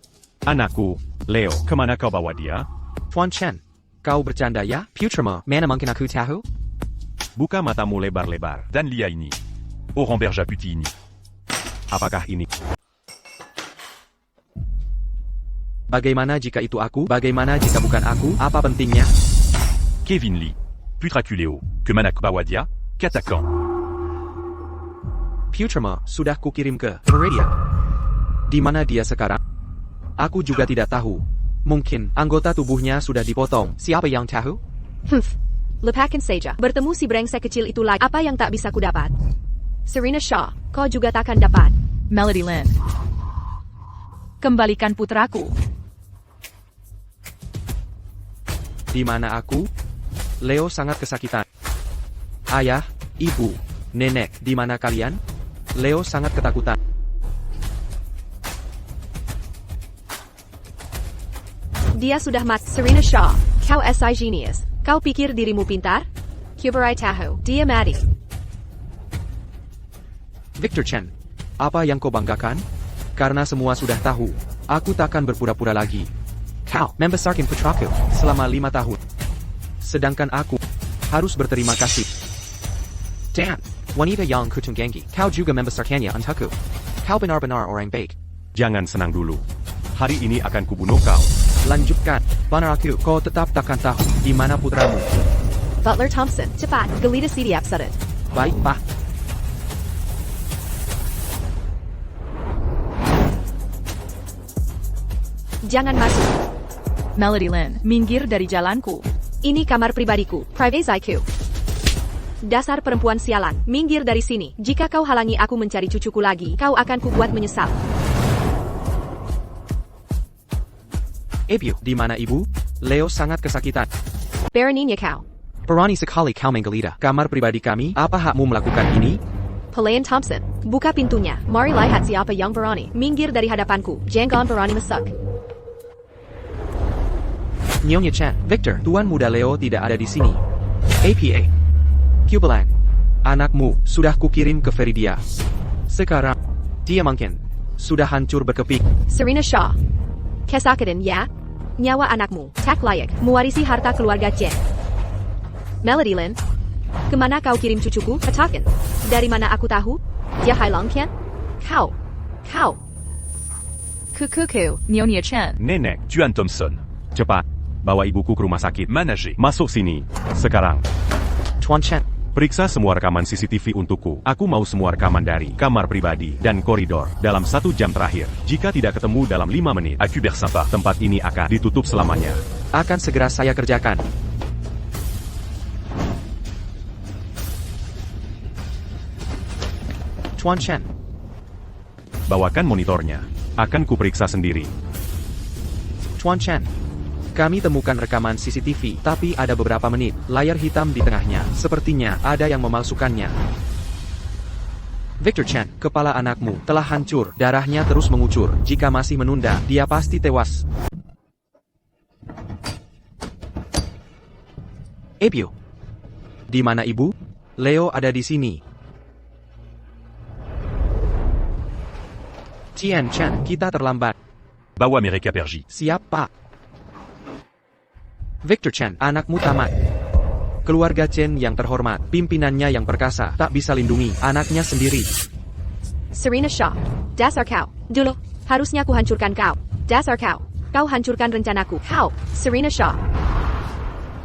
[SPEAKER 2] anakku, Leo, kemana kau bawa dia?
[SPEAKER 4] Tuan Chen, kau bercanda ya? Putrama, mana mungkin aku tahu?
[SPEAKER 2] Buka matamu lebar-lebar.
[SPEAKER 5] Dan Liaini, Oramberja Putini,
[SPEAKER 2] Apakah ini?
[SPEAKER 4] Bagaimana jika itu aku? Bagaimana jika bukan aku? Apa pentingnya?
[SPEAKER 5] Kevin Lee, Putraculeo, Kemanak Bawadia, Katakan,
[SPEAKER 4] Putrama, sudah kukirim ke Meridia. Di mana dia sekarang? Aku juga tidak tahu. Mungkin anggota tubuhnya sudah dipotong. Siapa yang tahu?
[SPEAKER 3] Lepakan saja. Bertemu si brengsek kecil itu lagi. Apa yang tak bisa kudapat? Serena Shaw, kau juga takkan dapat.
[SPEAKER 1] Melody Lin, kembalikan putraku.
[SPEAKER 4] Di mana aku? Leo sangat kesakitan. Ayah, ibu, nenek, di mana kalian? Leo sangat ketakutan.
[SPEAKER 3] Dia sudah mati. Serena Shaw, kau SI genius. Kau pikir dirimu pintar? Kuberai tahu, dia mati.
[SPEAKER 4] Victor Chen, apa yang kau banggakan? Karena semua sudah tahu, aku takkan berpura-pura lagi. Kau membesarkan putraku selama 5 tahun. Sedangkan aku harus berterima kasih. Dan, wanita yang kutunggangi, kau juga membesarkannya untukku. Kau benar-benar orang baik.
[SPEAKER 2] Jangan senang dulu. Hari ini akan kubunuh kau.
[SPEAKER 4] Lanjutkan, benar aku, kau tetap takkan tahu di mana putramu.
[SPEAKER 3] Butler Thompson, cepat, Galita siap sudah.
[SPEAKER 4] Baik, Pak.
[SPEAKER 3] Jangan masuk.
[SPEAKER 1] Melody Lin, minggir dari jalanku.
[SPEAKER 3] Ini kamar pribadiku, privasiku. Dasar perempuan sialan, minggir dari sini. Jika kau halangi aku mencari cucuku lagi, kau akan kubuat menyesal.
[SPEAKER 4] Ibu, di mana ibu? Leo sangat kesakitan.
[SPEAKER 3] Beraninya kau.
[SPEAKER 4] Berani sekali kau menggelida kamar pribadi kami. Apa hakmu melakukan ini?
[SPEAKER 3] Pelayan Thompson, buka pintunya. Mari lihat siapa yang berani. Minggir dari hadapanku. Jangan berani masuk.
[SPEAKER 4] Nyonya Chen, Victor, Tuan Muda Leo tidak ada di sini. APA. Kubelang. Anakmu sudah kukirim ke Feridia. Sekarang, dia mungkin sudah hancur berkeping.
[SPEAKER 3] Serena Shaw. Kesakatan ya? Nyawa anakmu tak layak mewarisi harta keluarga Chen. Melody Lin, kemana kau kirim cucuku? Katakan. Dari mana aku tahu? Dia Hai Long Ken? Kau.
[SPEAKER 1] Kukuku, Nyonya Chen.
[SPEAKER 5] Nenek, Juan Thompson.
[SPEAKER 2] Cepat, bawa ibuku ke rumah sakit.
[SPEAKER 5] Manager.
[SPEAKER 2] Masuk sini, sekarang.
[SPEAKER 4] Tuan Chen.
[SPEAKER 2] Periksa semua rekaman CCTV untukku. Aku mau semua rekaman dari kamar pribadi dan koridor dalam 1 jam terakhir. Jika tidak ketemu dalam 5 menit,
[SPEAKER 5] Akuber sympa.
[SPEAKER 2] tempat ini akan ditutup selamanya.
[SPEAKER 4] Akan segera saya kerjakan. Tuan Chen.
[SPEAKER 2] Bawakan monitornya. Akan kuperiksa sendiri.
[SPEAKER 4] Tuan Chen. Kami temukan rekaman CCTV, tapi ada beberapa menit, layar hitam di tengahnya. Sepertinya ada yang memalsukannya. Victor Chen, kepala anakmu telah hancur, darahnya terus mengucur. Jika masih menunda, dia pasti tewas. Ebio. Di mana ibu? Leo ada di sini. Tian Chen, kita terlambat.
[SPEAKER 5] Bawa mereka pergi.
[SPEAKER 4] Siap, Pak. Victor Chen, anakmu tamat. Keluarga Chen yang terhormat, pimpinannya yang perkasa, tak bisa lindungi anaknya sendiri.
[SPEAKER 3] Serena Shaw. Dasar kau. Dulu, harusnya ku hancurkan kau. Dasar kau. Kau hancurkan rencanaku. Kau. Serena Shaw.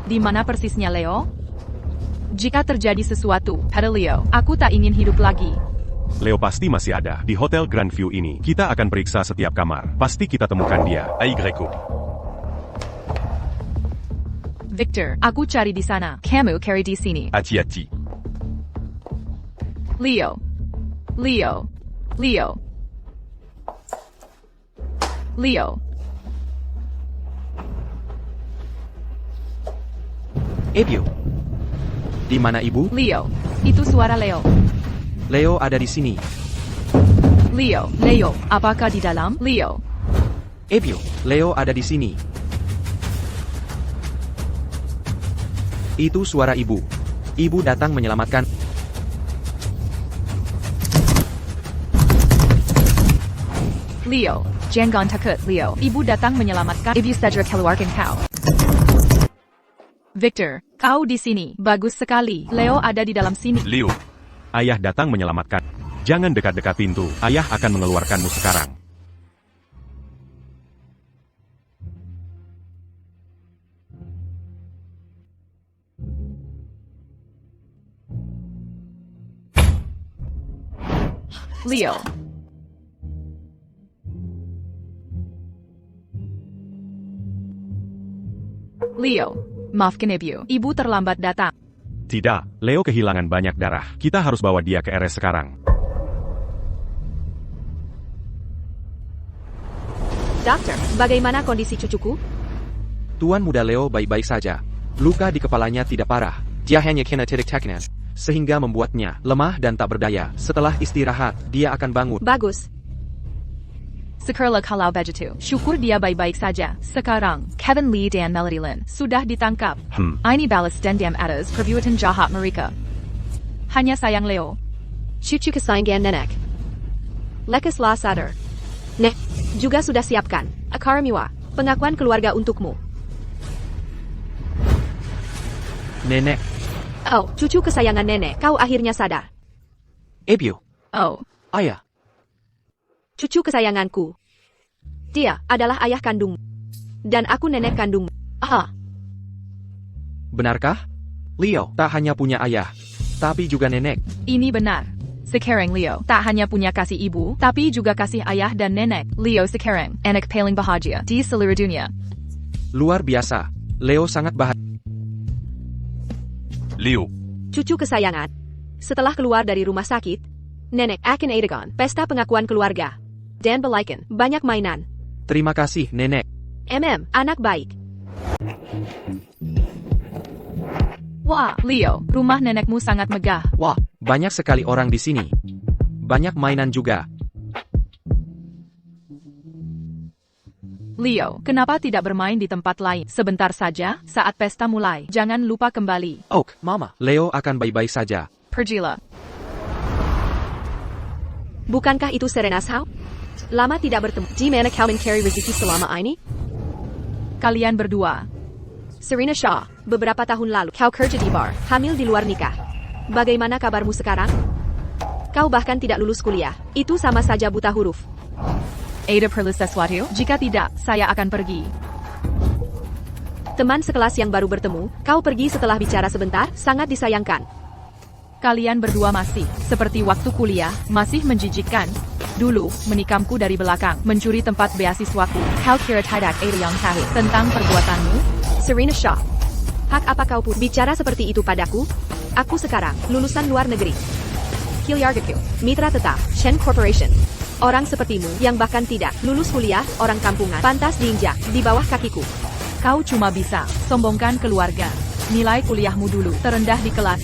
[SPEAKER 1] Di mana persisnya Leo? Jika terjadi sesuatu pada Leo, aku tak ingin hidup lagi.
[SPEAKER 2] Leo pasti masih ada di Hotel Grandview ini. Kita akan periksa setiap kamar. Pasti kita temukan dia.
[SPEAKER 5] Aigreko.
[SPEAKER 1] Victor, aku cari di sana. Kamu cari di sini.
[SPEAKER 5] Hati-hati.
[SPEAKER 1] Leo.
[SPEAKER 4] Ebio. Di mana ibu?
[SPEAKER 1] Leo. Itu suara Leo.
[SPEAKER 4] Leo ada di sini.
[SPEAKER 1] Leo. Apakah di dalam? Leo.
[SPEAKER 4] Ebio. Leo ada di sini. Itu suara ibu. Ibu datang menyelamatkan.
[SPEAKER 1] Leo. Jangan takut, Leo. Ibu datang menyelamatkan. Ibu segera keluarkan kau. Victor, kau di sini. Bagus sekali. Leo ada di dalam sini.
[SPEAKER 5] Leo.
[SPEAKER 2] Ayah datang menyelamatkan. Jangan dekat-dekat pintu. Ayah akan mengeluarkanmu sekarang.
[SPEAKER 1] Leo. Maafkan Ibu. Ibu terlambat datang.
[SPEAKER 2] Tidak, Leo kehilangan banyak darah. Kita harus bawa dia ke RS sekarang.
[SPEAKER 3] Dokter, bagaimana kondisi cucuku?
[SPEAKER 4] Tuan muda Leo baik-baik saja. Luka di kepalanya tidak parah. Dia hanya kena titik teknis, sehingga membuatnya lemah dan tak berdaya. Setelah istirahat, dia akan bangun.
[SPEAKER 3] Bagus.
[SPEAKER 1] Syukurlah kalau begitu. Syukur dia baik-baik saja. Sekarang, Kevin Lee dan Melody Lin sudah ditangkap. Ini balas dendam atas perbuatan jahat mereka. Hanya sayang Leo.
[SPEAKER 3] Cucu kesayangan nenek. Lekaslah sadar. Nek, juga sudah siapkan. Akaramiwa, pengakuan keluarga untukmu.
[SPEAKER 4] Nenek.
[SPEAKER 3] Oh, cucu kesayangan nenek, kau akhirnya sadar.
[SPEAKER 4] Ebio.
[SPEAKER 1] Oh,
[SPEAKER 4] Ayah.
[SPEAKER 3] Cucu kesayanganku. Dia adalah ayah kandungmu. Dan aku nenek kandungmu. Ah,
[SPEAKER 4] Benarkah? Leo tak hanya punya ayah, tapi juga nenek.
[SPEAKER 1] ini benar. Sekarang Leo tak hanya punya kasih ibu, tapi juga kasih ayah dan nenek. Leo sekarang anak paling bahagia di seluruh dunia.
[SPEAKER 4] Luar biasa. Leo sangat bahagia.
[SPEAKER 5] Leo.
[SPEAKER 3] cucu kesayangan. Setelah keluar dari rumah sakit, nenek akan adakan pesta pengakuan keluarga. Dan belikan banyak mainan.
[SPEAKER 4] Terima kasih, nenek.
[SPEAKER 3] Anak baik.
[SPEAKER 1] Wah, Leo, rumah nenekmu sangat megah.
[SPEAKER 4] Wah, banyak sekali orang di sini. Banyak mainan juga.
[SPEAKER 1] Leo, kenapa tidak bermain di tempat lain? Sebentar saja, saat pesta mulai. Jangan lupa kembali.
[SPEAKER 4] Oak, Mama. Leo akan baik-baik saja.
[SPEAKER 1] Pergilah.
[SPEAKER 3] Bukankah itu Serena Sao? Lama tidak bertemu. Gimana kau mencari rezeki selama ini?
[SPEAKER 1] Kalian berdua.
[SPEAKER 3] Serena Shaw, beberapa tahun lalu, kau kerja di bar, hamil di luar nikah. Bagaimana kabarmu sekarang? Kau bahkan tidak lulus kuliah. Itu sama saja buta huruf.
[SPEAKER 1] Ada perlu sesuatu? Jika tidak, saya akan pergi.
[SPEAKER 3] Teman sekelas yang baru bertemu, kau pergi setelah bicara sebentar, sangat disayangkan.
[SPEAKER 1] Kalian berdua masih, seperti waktu kuliah, masih menjijikkan. Dulu, menikamku dari belakang, mencuri tempat beasiswaku. Kau kira tidak ada yang tahu tentang perbuatanmu?
[SPEAKER 3] Serena Shaw, hak apa kau pun bicara seperti itu padaku? Aku sekarang, lulusan luar negeri. Kilyargaku, mitra tetap, Shen Corporation. Orang sepertimu, yang bahkan tidak lulus kuliah, orang kampungan, pantas diinjak, di bawah kakiku.
[SPEAKER 1] Kau cuma bisa sombongkan keluarga. Nilai kuliahmu dulu terendah di kelas.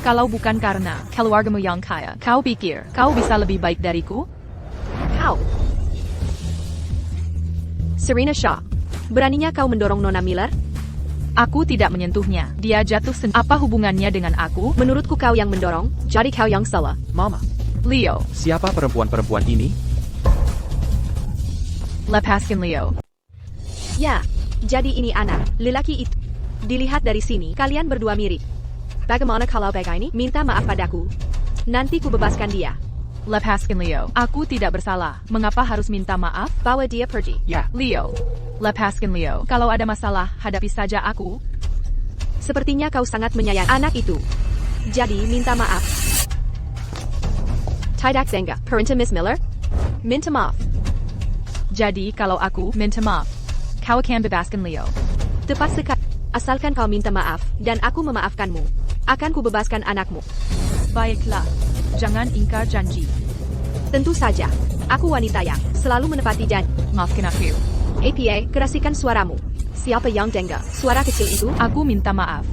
[SPEAKER 1] Kalau bukan karena keluargamu yang kaya, kau pikir kau bisa lebih baik dariku?
[SPEAKER 3] Kau. Serena Shaw, beraninya kau mendorong Nona Miller?
[SPEAKER 1] Aku tidak menyentuhnya. Dia jatuh sendiri. Apa hubungannya dengan aku?
[SPEAKER 3] Menurutku kau yang mendorong, jadi kau yang salah.
[SPEAKER 4] Mama,
[SPEAKER 1] Leo,
[SPEAKER 4] siapa perempuan-perempuan ini?
[SPEAKER 1] lepaskan Leo.
[SPEAKER 3] Ya, jadi ini anak, lelaki itu. Dilihat dari sini, kalian berdua mirip. Bagaimana kalau begini? Minta maaf padaku. Nanti ku bebaskan dia.
[SPEAKER 1] Lepaskan Leo. Aku tidak bersalah. Mengapa harus minta maaf?
[SPEAKER 3] Bawa dia pergi.
[SPEAKER 4] Ya,
[SPEAKER 1] Leo. Lepaskan Leo. Kalau ada masalah, hadapi saja aku.
[SPEAKER 3] Sepertinya kau sangat menyayangi anak itu. Jadi, minta maaf. Tidak Zenga, Perintah Miss Miller? Minta maaf.
[SPEAKER 1] Jadi, kalau aku minta maaf, kau akan bebaskan Leo.
[SPEAKER 3] Tepat sekali. Asalkan kau minta maaf, dan aku memaafkanmu. Akan ku bebaskan anakmu.
[SPEAKER 1] Baiklah. Jangan ingkar janji.
[SPEAKER 3] Tentu saja. Aku wanita yang selalu menepati janji.
[SPEAKER 1] Maafkan aku.
[SPEAKER 3] APA, kerasikan suaramu. Siapa yang dengar suara kecil itu?
[SPEAKER 1] Aku minta maaf.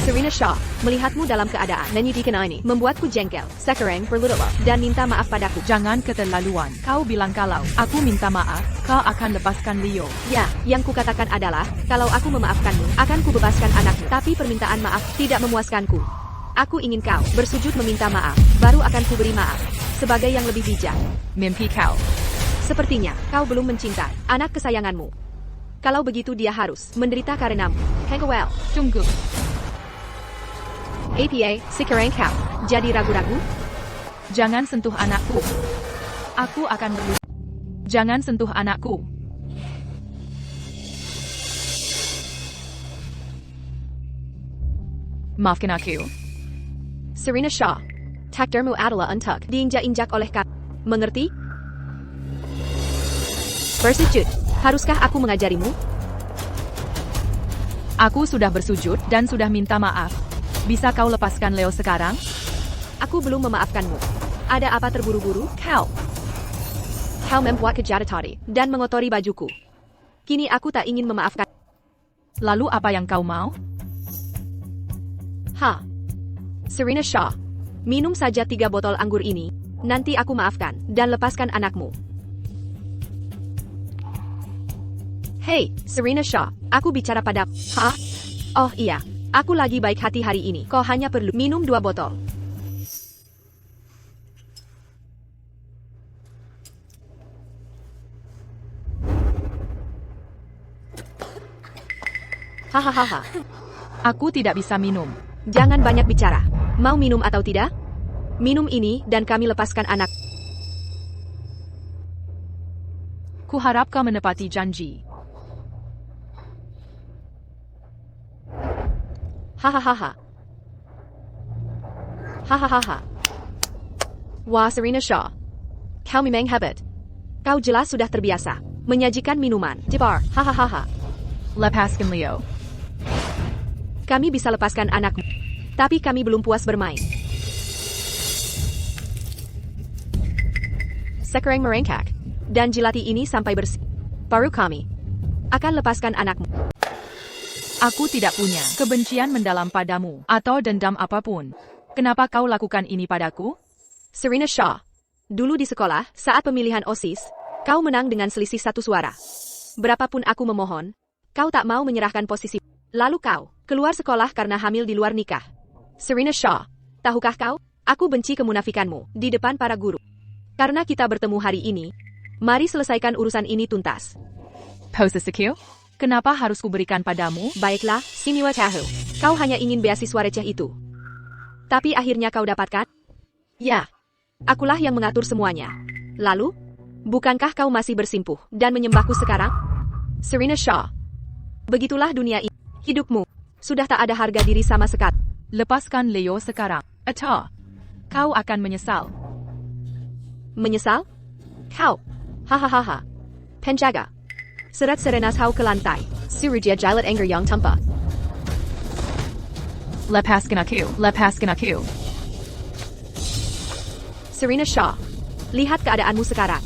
[SPEAKER 3] Serena Shaw, melihatmu dalam keadaan menyedihkan ini membuatku jengkel. Sekarang berlututlah dan minta maaf padaku.
[SPEAKER 1] Jangan keterlaluan. Kau bilang kalau aku minta maaf, kau akan lepaskan Leo.
[SPEAKER 3] Ya, yang kukatakan adalah, kalau aku memaafkanmu, akan kubebaskan anakmu. Tapi permintaan maaf tidak memuaskanku. Aku ingin kau bersujud meminta maaf, baru akan kuberi maaf. Sebagai yang lebih bijak.
[SPEAKER 1] Mimpi kau.
[SPEAKER 3] Sepertinya, kau belum mencintai anak kesayanganmu. Kalau begitu dia harus menderita karenamu. Kengkewel.
[SPEAKER 1] Tunggu.
[SPEAKER 3] APA, sekarang kau jadi ragu-ragu?
[SPEAKER 1] Jangan sentuh anakku. Aku akan berlupa. Jangan sentuh anakku. Maafkan aku.
[SPEAKER 3] Serena Shaw, takdirmu adalah untuk diinjak-injak oleh kau. Mengerti? Bersujud. Haruskah aku mengajarimu?
[SPEAKER 1] Aku sudah bersujud dan sudah minta maaf. Bisa kau lepaskan Leo sekarang?
[SPEAKER 3] Aku belum memaafkanmu. Ada apa terburu-buru? Kau membuat kejahatan tadi dan mengotori bajuku. Kini aku tak ingin memaafkan.
[SPEAKER 1] Lalu apa yang kau mau?
[SPEAKER 3] Serena Shaw, minum saja 3 botol anggur ini. Nanti aku maafkan dan lepaskan anakmu. Hei, Serena Shaw, aku bicara pada... Oh iya, aku lagi baik hati hari ini. Kau hanya perlu minum 2 botol. Hahaha.
[SPEAKER 1] Aku tidak bisa minum.
[SPEAKER 3] Jangan banyak bicara. Mau minum atau tidak? Minum ini dan kami lepaskan anak.
[SPEAKER 1] Kuharap kau menepati janji.
[SPEAKER 3] Hahaha. Hahaha. Wah, Serena Shaw. Kau memang hebat. Kau jelas sudah terbiasa menyajikan minuman di bar. Hahaha.
[SPEAKER 1] Lepaskan Leo.
[SPEAKER 3] Kami bisa lepaskan anakmu. Tapi kami belum puas bermain. Sekarang merengkak. Dan jilati ini sampai bersih. Baru kami akan lepaskan anakmu.
[SPEAKER 1] Aku tidak punya kebencian mendalam padamu atau dendam apapun. Kenapa kau lakukan ini padaku?
[SPEAKER 3] Serena Shaw. Dulu di sekolah, saat pemilihan OSIS, Kau menang dengan selisih 1 suara. Berapapun aku memohon, kau tak mau menyerahkan posisi. Lalu kau keluar sekolah karena hamil di luar nikah. Serena Shaw, tahukah kau, aku benci kemunafikanmu di depan para guru. Karena kita bertemu hari ini, mari selesaikan urusan ini tuntas.
[SPEAKER 1] Pose Q? Kenapa harus kuberikan padamu?
[SPEAKER 3] Baiklah, Sinua Tahu. Kau hanya ingin beasiswa receh itu. Tapi akhirnya kau dapatkan? Ya, akulah yang mengatur semuanya. Lalu, bukankah kau masih bersimpuh dan menyembahku sekarang? Serena Shaw. Begitulah dunia ini. Hidupmu sudah tak ada harga diri sama sekali.
[SPEAKER 1] Lepaskan Leo sekarang, atau kau akan menyesal.
[SPEAKER 3] Menyesal? Kau? Hahaha. Penjaga. Seret Serena Shaw ke lantai. Suruh jilat anger yang tanpa.
[SPEAKER 1] Lepaskan aku.
[SPEAKER 3] Serena Shaw. Lihat keadaanmu sekarang.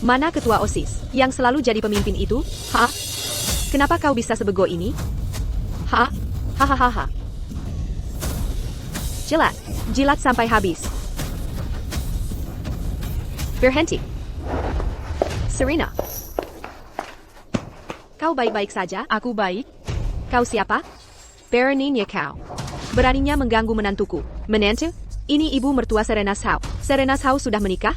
[SPEAKER 3] Mana ketua OSIS yang selalu jadi pemimpin itu? Hah? Kenapa kau bisa sebego ini? Hah? Hahaha. Jilat sampai habis. Berhenti. Serena. Kau baik-baik saja?
[SPEAKER 1] Aku baik.
[SPEAKER 3] Kau siapa? Beraninya kau. Beraninya mengganggu menantuku. Menantu? Ini ibu mertua Serena Shaw. Serena Shaw sudah menikah?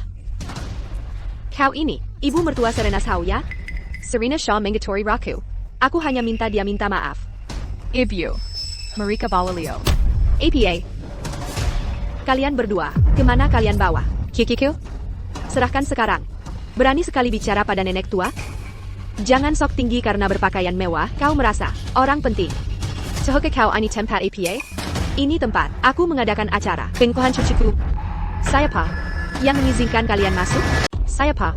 [SPEAKER 3] Kau ini, ibu mertua Serena Shaw ya? Serena Shaw Mengatori Raku. Aku hanya minta dia minta maaf.
[SPEAKER 1] Ibu. Marika Balalio.
[SPEAKER 3] APA. Kalian berdua, kemana kalian bawa? Kikiku? Serahkan sekarang. Berani sekali bicara pada nenek tua? Jangan sok tinggi karena berpakaian mewah, kau merasa orang penting. Tahukah kau ini tempat APA? Ini tempat, aku mengadakan acara. Pengkohan cucuku. Saya pa? Yang mengizinkan kalian masuk? Saya pa?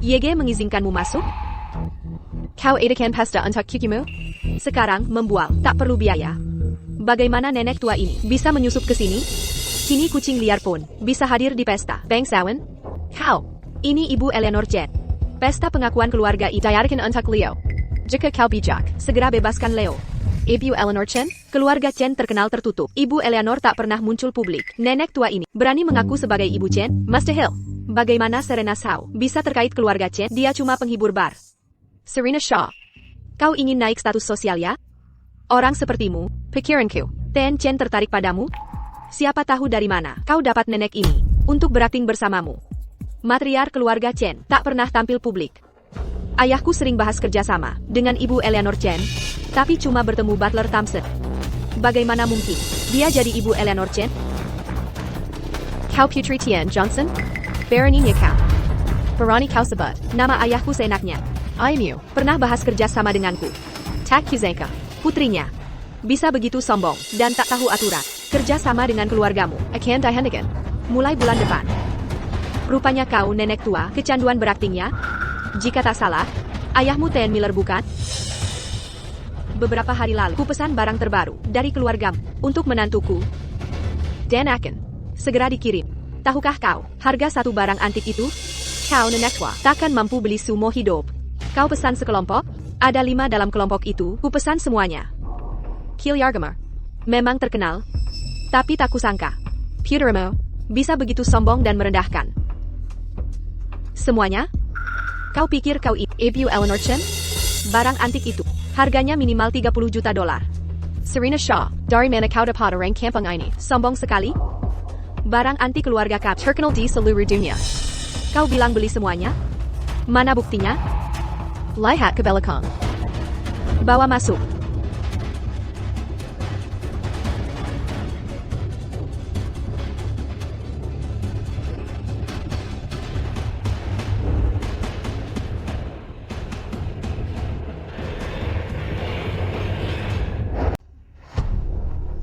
[SPEAKER 3] YG mengizinkanmu masuk? Kau adakan pesta untuk kukimu? Sekarang, membual, tak perlu biaya. Bagaimana nenek tua ini bisa menyusup ke sini? Kini kucing liar pun bisa hadir di pesta. Bangsawan? Kau? Ini Ibu Eleanor Chen. Pesta pengakuan keluarga diadakan untuk Leo. Jika kau bijak, segera bebaskan Leo. Ibu Eleanor Chen, keluarga Chen terkenal tertutup. Ibu Eleanor tak pernah muncul publik. Nenek tua ini berani mengaku sebagai Ibu Chen? Mustahil. Bagaimana Serena Shaw bisa terkait keluarga Chen? Dia cuma penghibur bar. Serena Shaw, kau ingin naik status sosial ya? Orang sepertimu, pikiranku, Ten Chen tertarik padamu? Siapa tahu dari mana kau dapat nenek ini untuk berakting bersamamu. Matriar keluarga Chen tak pernah tampil publik. Ayahku sering bahas kerjasama dengan Ibu Eleanor Chen, tapi cuma bertemu Butler Thompson. Bagaimana mungkin dia jadi Ibu Eleanor Chen? Kau Putri Tian Johnson? Beraninya kau. Berani kau sebut nama ayahku seenaknya. Aimyu pernah bahas kerjasama denganku. Tak Kuzeka, putrinya, bisa begitu sombong dan tak tahu aturan. Kerjasama dengan keluargamu akan dihentikan mulai bulan depan. Rupanya kau nenek tua kecanduan beraktingnya. Jika tak salah, ayahmu Ten Miller bukan? Beberapa hari lalu, ku pesan barang terbaru dari keluargamu untuk menantuku. Dan akan segera dikirim. Tahukah kau, harga satu barang antik itu? Kau nenek tua takkan mampu beli semua hidup. Kau pesan sekelompok? Ada 5 dalam kelompok itu, ku pesan semuanya. Kilyargamer memang terkenal, tapi tak kusangka Puterimo bisa begitu sombong dan merendahkan. Semuanya? Kau pikir kau Ibu Eleanor Chen? Barang antik itu harganya minimal 30 juta dolar. Serena Shaw, dari mana kau dapat orang kampung ini? Sombong sekali? Barang antik keluarga kap terkenal di seluruh dunia. Kau bilang beli semuanya? Mana buktinya? Lihat ke belakang. Bawa masuk.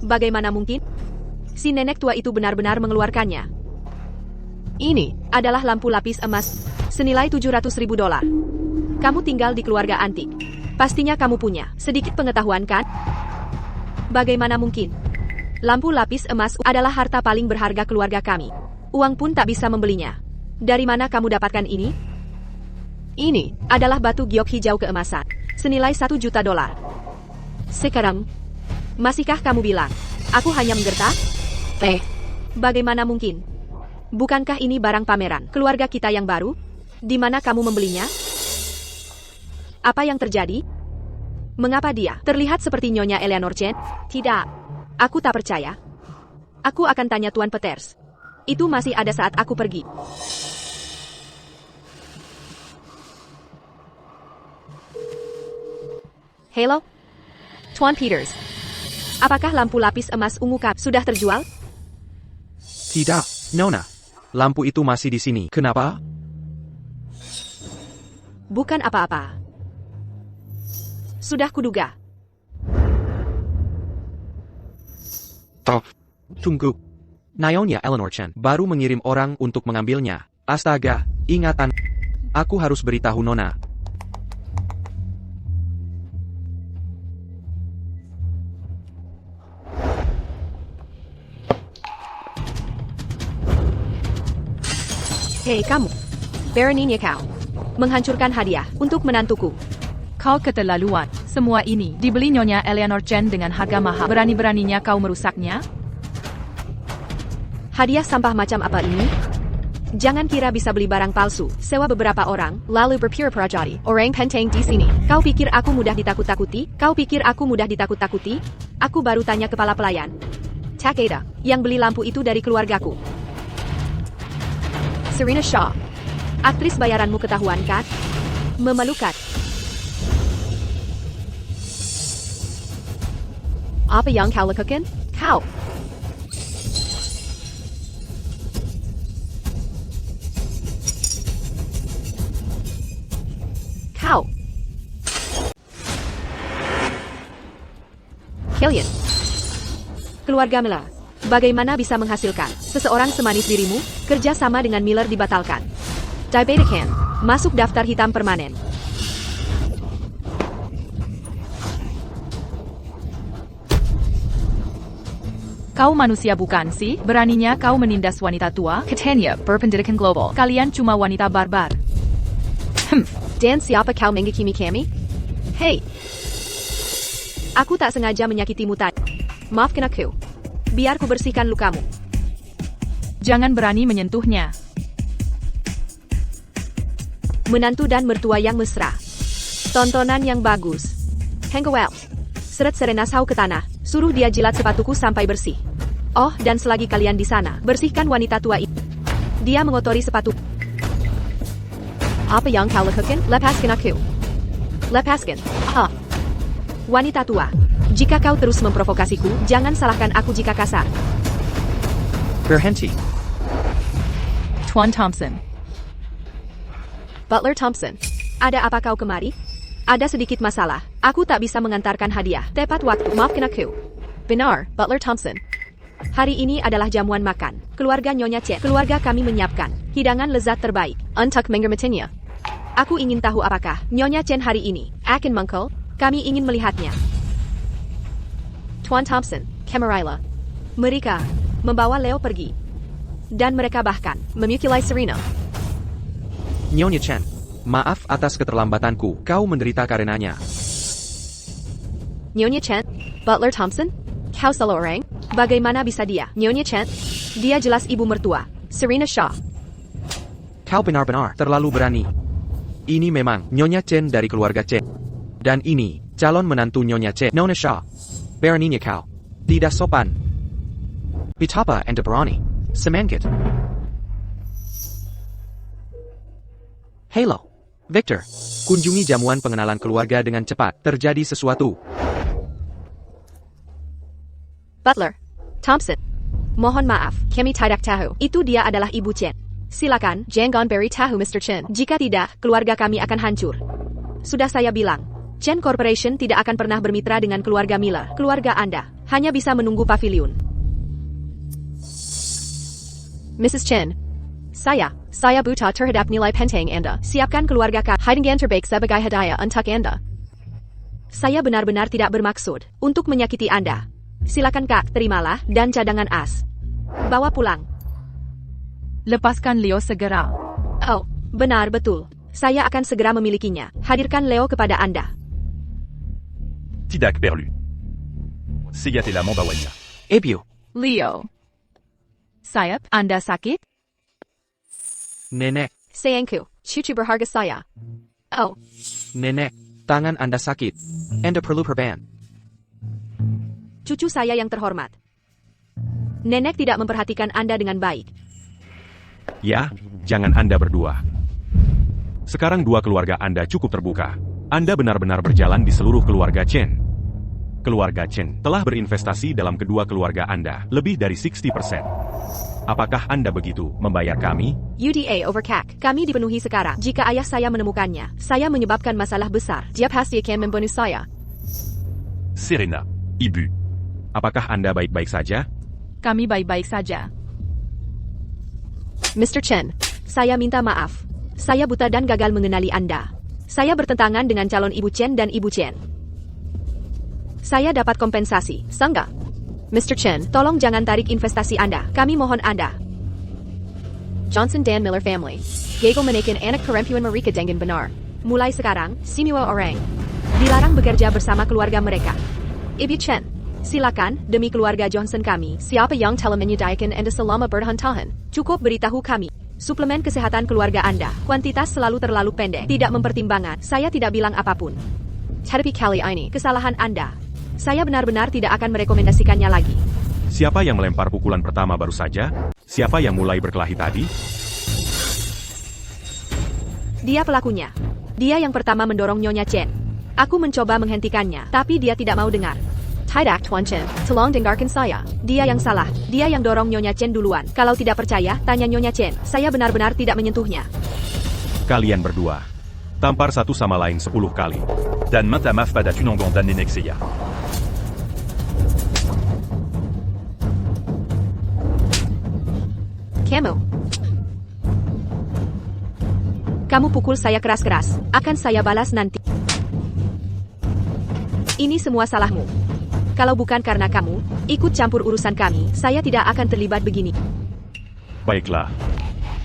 [SPEAKER 3] Bagaimana mungkin? Si nenek tua itu benar-benar mengeluarkannya. Ini adalah lampu lapis emas senilai 700.000 dolar. Kamu tinggal di keluarga antik. Pastinya kamu punya sedikit pengetahuan kan? Bagaimana mungkin? Lampu lapis emas adalah harta paling berharga keluarga kami. Uang pun tak bisa membelinya. Dari mana kamu dapatkan ini? Ini adalah batu giok hijau keemasan senilai 1 juta dolar. Sekarang, masihkah kamu bilang aku hanya menggertak? Bagaimana mungkin? Bukankah ini barang pameran keluarga kita yang baru? Di mana kamu membelinya? Apa yang terjadi? Mengapa dia terlihat seperti Nyonya Eleanor Chen? Tidak. Aku tak percaya. Aku akan tanya Tuan Peters. Itu masih ada saat aku pergi. Halo? Tuan Peters. Apakah lampu lapis emas ungu kap sudah terjual?
[SPEAKER 4] Tidak, Nona. Lampu itu masih di sini. Kenapa?
[SPEAKER 3] Bukan apa-apa. Sudah kuduga.
[SPEAKER 4] Tunggu. Nyonya Eleanor Chen baru mengirim orang untuk mengambilnya. Astaga, ingatan. Aku harus beritahu Nona.
[SPEAKER 3] Hei kamu. Beraninya kau menghancurkan hadiah untuk menantuku.
[SPEAKER 1] Kau keterlaluan. Semua ini dibeli Nyonya Eleanor Chen dengan harga mahal. Berani-beraninya kau merusaknya?
[SPEAKER 3] Hadiah sampah macam apa ini? Jangan kira bisa beli barang palsu, sewa beberapa orang, lalu berpura-pura jadi orang penting di sini. Kau pikir aku mudah ditakut-takuti? Kau pikir aku mudah ditakut-takuti? Aku baru tanya kepala pelayan. Takeda, yang beli lampu itu dari keluargaku. Serena Shaw. Aktris bayaranmu ketahuan kan? Memalukan. Apa yang kau lakukan? Kau. Killian. Keluarga Miller. Bagaimana bisa menghasilkan seseorang semanis dirimu? Kerja sama dengan Miller dibatalkan. Diabetic masuk daftar hitam permanen.
[SPEAKER 1] Kau manusia bukan sih? Beraninya kau menindas wanita tua? Katanya berpendidikan global. Kalian cuma wanita barbar.
[SPEAKER 3] Dan siapa kau menghakimi kami? Hei. Aku tak sengaja menyakitimu tadi. Maafkan aku. Biar ku bersihkan lukamu.
[SPEAKER 1] Jangan berani menyentuhnya.
[SPEAKER 3] Menantu dan mertua yang mesra. Tontonan yang bagus. Hengkowel. Seret Serena Sau ke tanah. Suruh dia jilat sepatuku sampai bersih. Oh, dan selagi kalian di sana, bersihkan wanita tua itu. Dia mengotori sepatu. Apa yang kau lakukan? Lepaskan aku. Lepaskan. Wanita tua. Jika kau terus memprovokasiku, jangan salahkan aku jika kasar.
[SPEAKER 4] Berhenti.
[SPEAKER 1] Tuan Thompson.
[SPEAKER 3] Butler Thompson. Ada apa kau kemari? Ada sedikit masalah. Aku tak bisa mengantarkan hadiah. Tepat waktu. Maafkan aku. Benar, Butler Thompson. Hari ini adalah jamuan makan. Keluarga Nyonya Chen. Keluarga kami menyiapkan hidangan lezat terbaik untuk menghormatinya. Aku ingin tahu apakah Nyonya Chen hari ini akan mangkal. Kami ingin melihatnya. Tuan Thompson, Camarilla. Mereka membawa Leo pergi. Dan mereka bahkan memutilai Serena.
[SPEAKER 4] Nyonya Chen, maaf atas keterlambatanku. Kau menderita karenanya.
[SPEAKER 3] Nyonya Chen, Butler Thompson, kau salah orang? Bagaimana bisa dia? Nyonya Chen, dia jelas ibu mertua, Serena Shaw.
[SPEAKER 4] Kau benar-benar terlalu berani. Ini memang Nyonya Chen dari keluarga Chen. Dan ini, calon menantu Nyonya Chen, Nona Shaw. Beraninya kau. Tidak sopan. Betapa Anda berani. Semangat. Halo. Victor. Kunjungi jamuan pengenalan keluarga dengan cepat. Terjadi sesuatu.
[SPEAKER 3] Butler. Thompson. Mohon maaf, kami tidak tahu. Itu dia adalah Ibu Chen. Silakan, jangan beri tahu Mr. Chen. Jika tidak, keluarga kami akan hancur. Sudah saya bilang. Chen Corporation tidak akan pernah bermitra dengan keluarga Miller. Keluarga Anda hanya bisa menunggu pavilion. Mrs. Chen. Saya buta terhadap nilai penting Anda. Siapkan keluarga hidangan terbaik sebagai hadiah untuk Anda. Saya benar-benar tidak bermaksud untuk menyakiti Anda. Silakan Kak, terimalah, dan cadangan as. Bawa pulang.
[SPEAKER 1] Lepaskan Leo segera.
[SPEAKER 3] Oh, benar betul. Saya akan segera memilikinya. Hadirkan Leo kepada Anda.
[SPEAKER 5] Tidak perlu. Segatela membawanya.
[SPEAKER 4] Ebio.
[SPEAKER 1] Leo. Sayap, Anda sakit?
[SPEAKER 4] Nenek.
[SPEAKER 3] Sayangku, Cucu berharga saya. Oh,
[SPEAKER 4] Nenek, tangan Anda sakit. Anda perlu perban.
[SPEAKER 3] cucu saya yang terhormat. Nenek tidak memperhatikan Anda dengan baik.
[SPEAKER 2] Ya, jangan Anda berdua. Sekarang dua keluarga Anda cukup terbuka. Anda benar-benar berjalan di seluruh keluarga Chen. Keluarga Chen telah berinvestasi dalam kedua keluarga Anda, lebih dari 60%. Apakah Anda begitu membayar kami?
[SPEAKER 3] UDA over CAC. Kami dipenuhi sekarang. Jika ayah saya menemukannya, saya menyebabkan masalah besar. Dia pasti akan membunuh saya.
[SPEAKER 5] Serena. Ibu.
[SPEAKER 2] Apakah Anda baik-baik saja?
[SPEAKER 1] Kami baik-baik saja.
[SPEAKER 3] Mr. Chen, saya minta maaf. Saya buta dan gagal mengenali Anda. Saya bertentangan dengan calon Ibu Chen dan Ibu Chen. Saya dapat kompensasi, sangga. Mr. Chen, tolong jangan tarik investasi Anda. Kami mohon Anda. Johnson Dan Miller Family. Gagal menaikkan anak perempuan mereka dengan benar. Mulai sekarang, semua orang dilarang bekerja bersama keluarga mereka. Ibu Chen, silakan, demi keluarga Johnson kami, siapa yang telah menyediakan Anda selama bertahun-tahun, cukup beritahu kami. Suplemen kesehatan keluarga Anda, kuantitas selalu terlalu pendek, tidak mempertimbangkan, saya tidak bilang apapun. Tetapi kali ini, kesalahan Anda. Saya benar-benar tidak akan merekomendasikannya lagi.
[SPEAKER 2] Siapa yang melempar pukulan pertama baru saja? Siapa yang mulai berkelahi tadi?
[SPEAKER 3] Dia pelakunya. Dia yang pertama mendorong Nyonya Chen. Aku mencoba menghentikannya, tapi dia tidak mau dengar. Tidak, Tuan Chen. Tolong dengarkan saya. Dia yang salah. Dia yang dorong Nyonya Chen duluan. Kalau tidak percaya, tanya Nyonya Chen. Saya benar-benar tidak menyentuhnya.
[SPEAKER 2] Kalian berdua. Tampar satu sama lain 10 kali.
[SPEAKER 5] Dan minta maaf pada tunangan dan nenek saya.
[SPEAKER 3] Kamu pukul saya keras-keras. Akan saya balas nanti. Ini semua salahmu. Kalau bukan karena kamu ikut campur urusan kami, saya tidak akan terlibat begini.
[SPEAKER 2] Baiklah.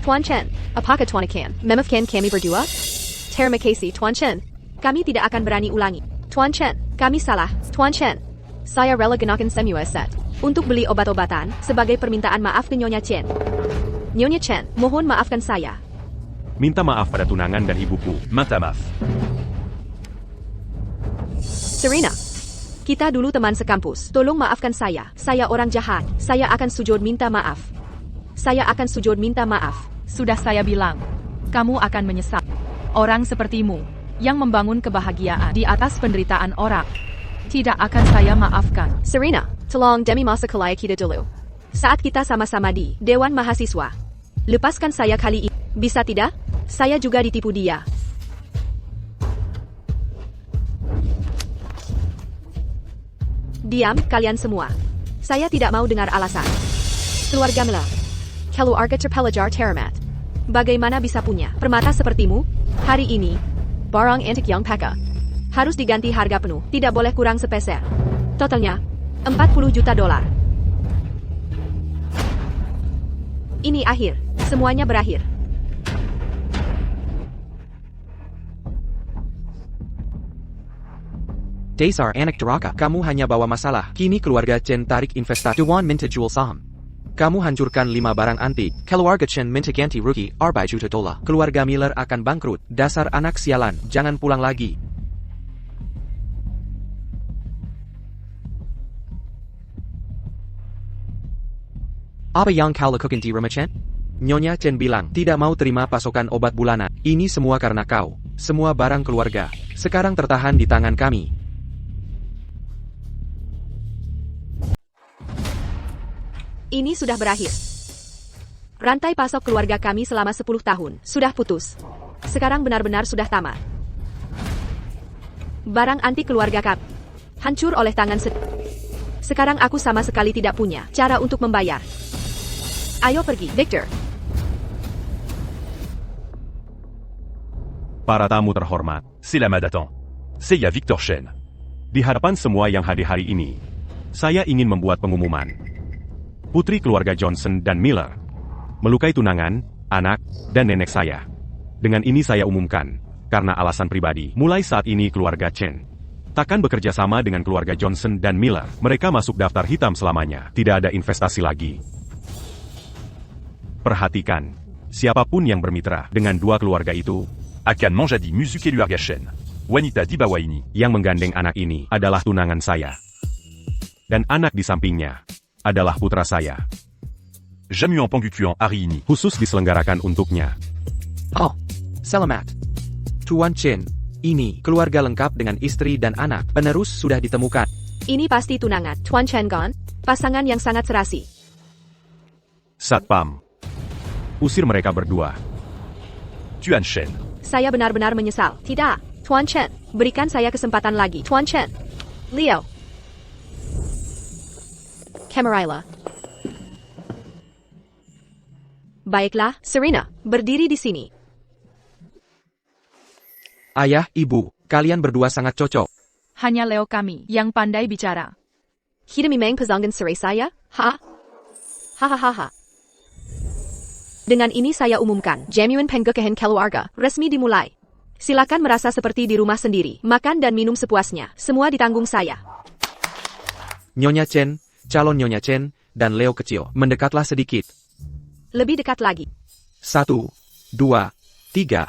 [SPEAKER 3] Tuan Chen, apakah Tuan akan memaafkan kami berdua? Terima kasih, Tuan Chen. Kami tidak akan berani ulangi. Tuan Chen, kami salah. Tuan Chen, saya rela gunakan semua set untuk beli obat-obatan sebagai permintaan maaf ke Nyonya Chen. Nyonya Chen, mohon maafkan saya.
[SPEAKER 2] Minta maaf pada tunangan dan ibuku.
[SPEAKER 5] Minta maaf.
[SPEAKER 3] Serena, kita dulu teman sekampus. Tolong maafkan saya. Saya orang jahat. Saya akan sujud minta maaf. Saya akan sujud minta maaf.
[SPEAKER 1] Sudah saya bilang, kamu akan menyesal. Orang sepertimu, yang membangun kebahagiaan di atas penderitaan orang, tidak akan saya maafkan.
[SPEAKER 3] Serena, tolong demi masa kelaya kita dulu. Saat kita sama-sama di Dewan Mahasiswa. Lepaskan saya kali ini. Bisa tidak? Saya juga ditipu dia. Diam, kalian semua. Saya tidak mau dengar alasan. Keluarga Mela. Keluarga terpelajar teramat. Bagaimana bisa punya permata sepertimu? Hari ini, barang antik yang peka. Harus diganti harga penuh, tidak boleh kurang sepeser. Totalnya, 40 juta dolar. Ini akhir. Semuanya berakhir.
[SPEAKER 4] Dasar anak duraka. Kamu hanya bawa masalah. Kini keluarga Chen tarik investasi. Dewan minta jual saham. Kamu hancurkan 5 barang antik. Keluarga Chen minta ganti rugi 4 juta dolar. Keluarga Miller akan bangkrut. Dasar anak sialan. Jangan pulang lagi. Apa yang kau lakukan di rumah Chen? Nyonya Chen bilang tidak mau terima pasokan obat bulanan. Ini semua karena kau. Semua barang keluarga sekarang tertahan di tangan kami.
[SPEAKER 3] Ini sudah berakhir. Rantai pasok keluarga kami selama 10 tahun sudah putus. Sekarang benar-benar sudah tamat. Barang antik keluarga kami hancur oleh tangan sekarang aku sama sekali tidak punya cara untuk membayar. Ayo pergi, Victor.
[SPEAKER 2] Para tamu terhormat,
[SPEAKER 5] C'est la Madaton. Saya Victor Chen.
[SPEAKER 2] di hadapan semua yang hadir hari ini, saya ingin membuat pengumuman. Putri keluarga Johnson dan Miller melukai tunangan, anak, dan nenek saya. Dengan ini saya umumkan, karena alasan pribadi, mulai saat ini keluarga Chen takkan bekerja sama dengan keluarga Johnson dan Miller. Mereka masuk daftar hitam selamanya. Tidak ada investasi lagi. Perhatikan, Siapapun yang bermitra dengan dua keluarga itu,
[SPEAKER 5] Akan Manjadi Musuke Luargachen. Wanita Dibawa ini.
[SPEAKER 2] yang menggandeng anak ini adalah tunangan saya. Dan anak di sampingnya adalah putra saya.
[SPEAKER 5] Jamuan Pangukuan Hari ini.
[SPEAKER 2] Khusus diselenggarakan untuknya.
[SPEAKER 4] Oh, selamat. Tuan Chen, ini keluarga lengkap dengan istri dan anak. Penerus sudah ditemukan.
[SPEAKER 3] Ini pasti tunangan Tuan Chen Gon, pasangan yang sangat serasi.
[SPEAKER 2] Satpam. Usir mereka berdua.
[SPEAKER 5] Tuan Shen.
[SPEAKER 3] Saya benar-benar menyesal. Tidak, Tuan Chen, berikan saya kesempatan lagi. Tuan Chen. Leo. Camarilla. Baiklah, Serena, berdiri di sini.
[SPEAKER 4] Ayah, ibu, kalian berdua sangat cocok.
[SPEAKER 1] Hanya Leo kami yang pandai bicara.
[SPEAKER 3] Hidemimeng pezanggan serai saya? Hahaha. Dengan ini saya umumkan, Jamuan Pengkukuhan Keluarga resmi dimulai. Silakan merasa seperti di rumah sendiri, makan dan minum sepuasnya, semua ditanggung saya.
[SPEAKER 4] Nyonya Chen, calon Nyonya Chen, dan Leo kecil, mendekatlah sedikit.
[SPEAKER 3] Lebih dekat lagi.
[SPEAKER 4] 1, 2, 3.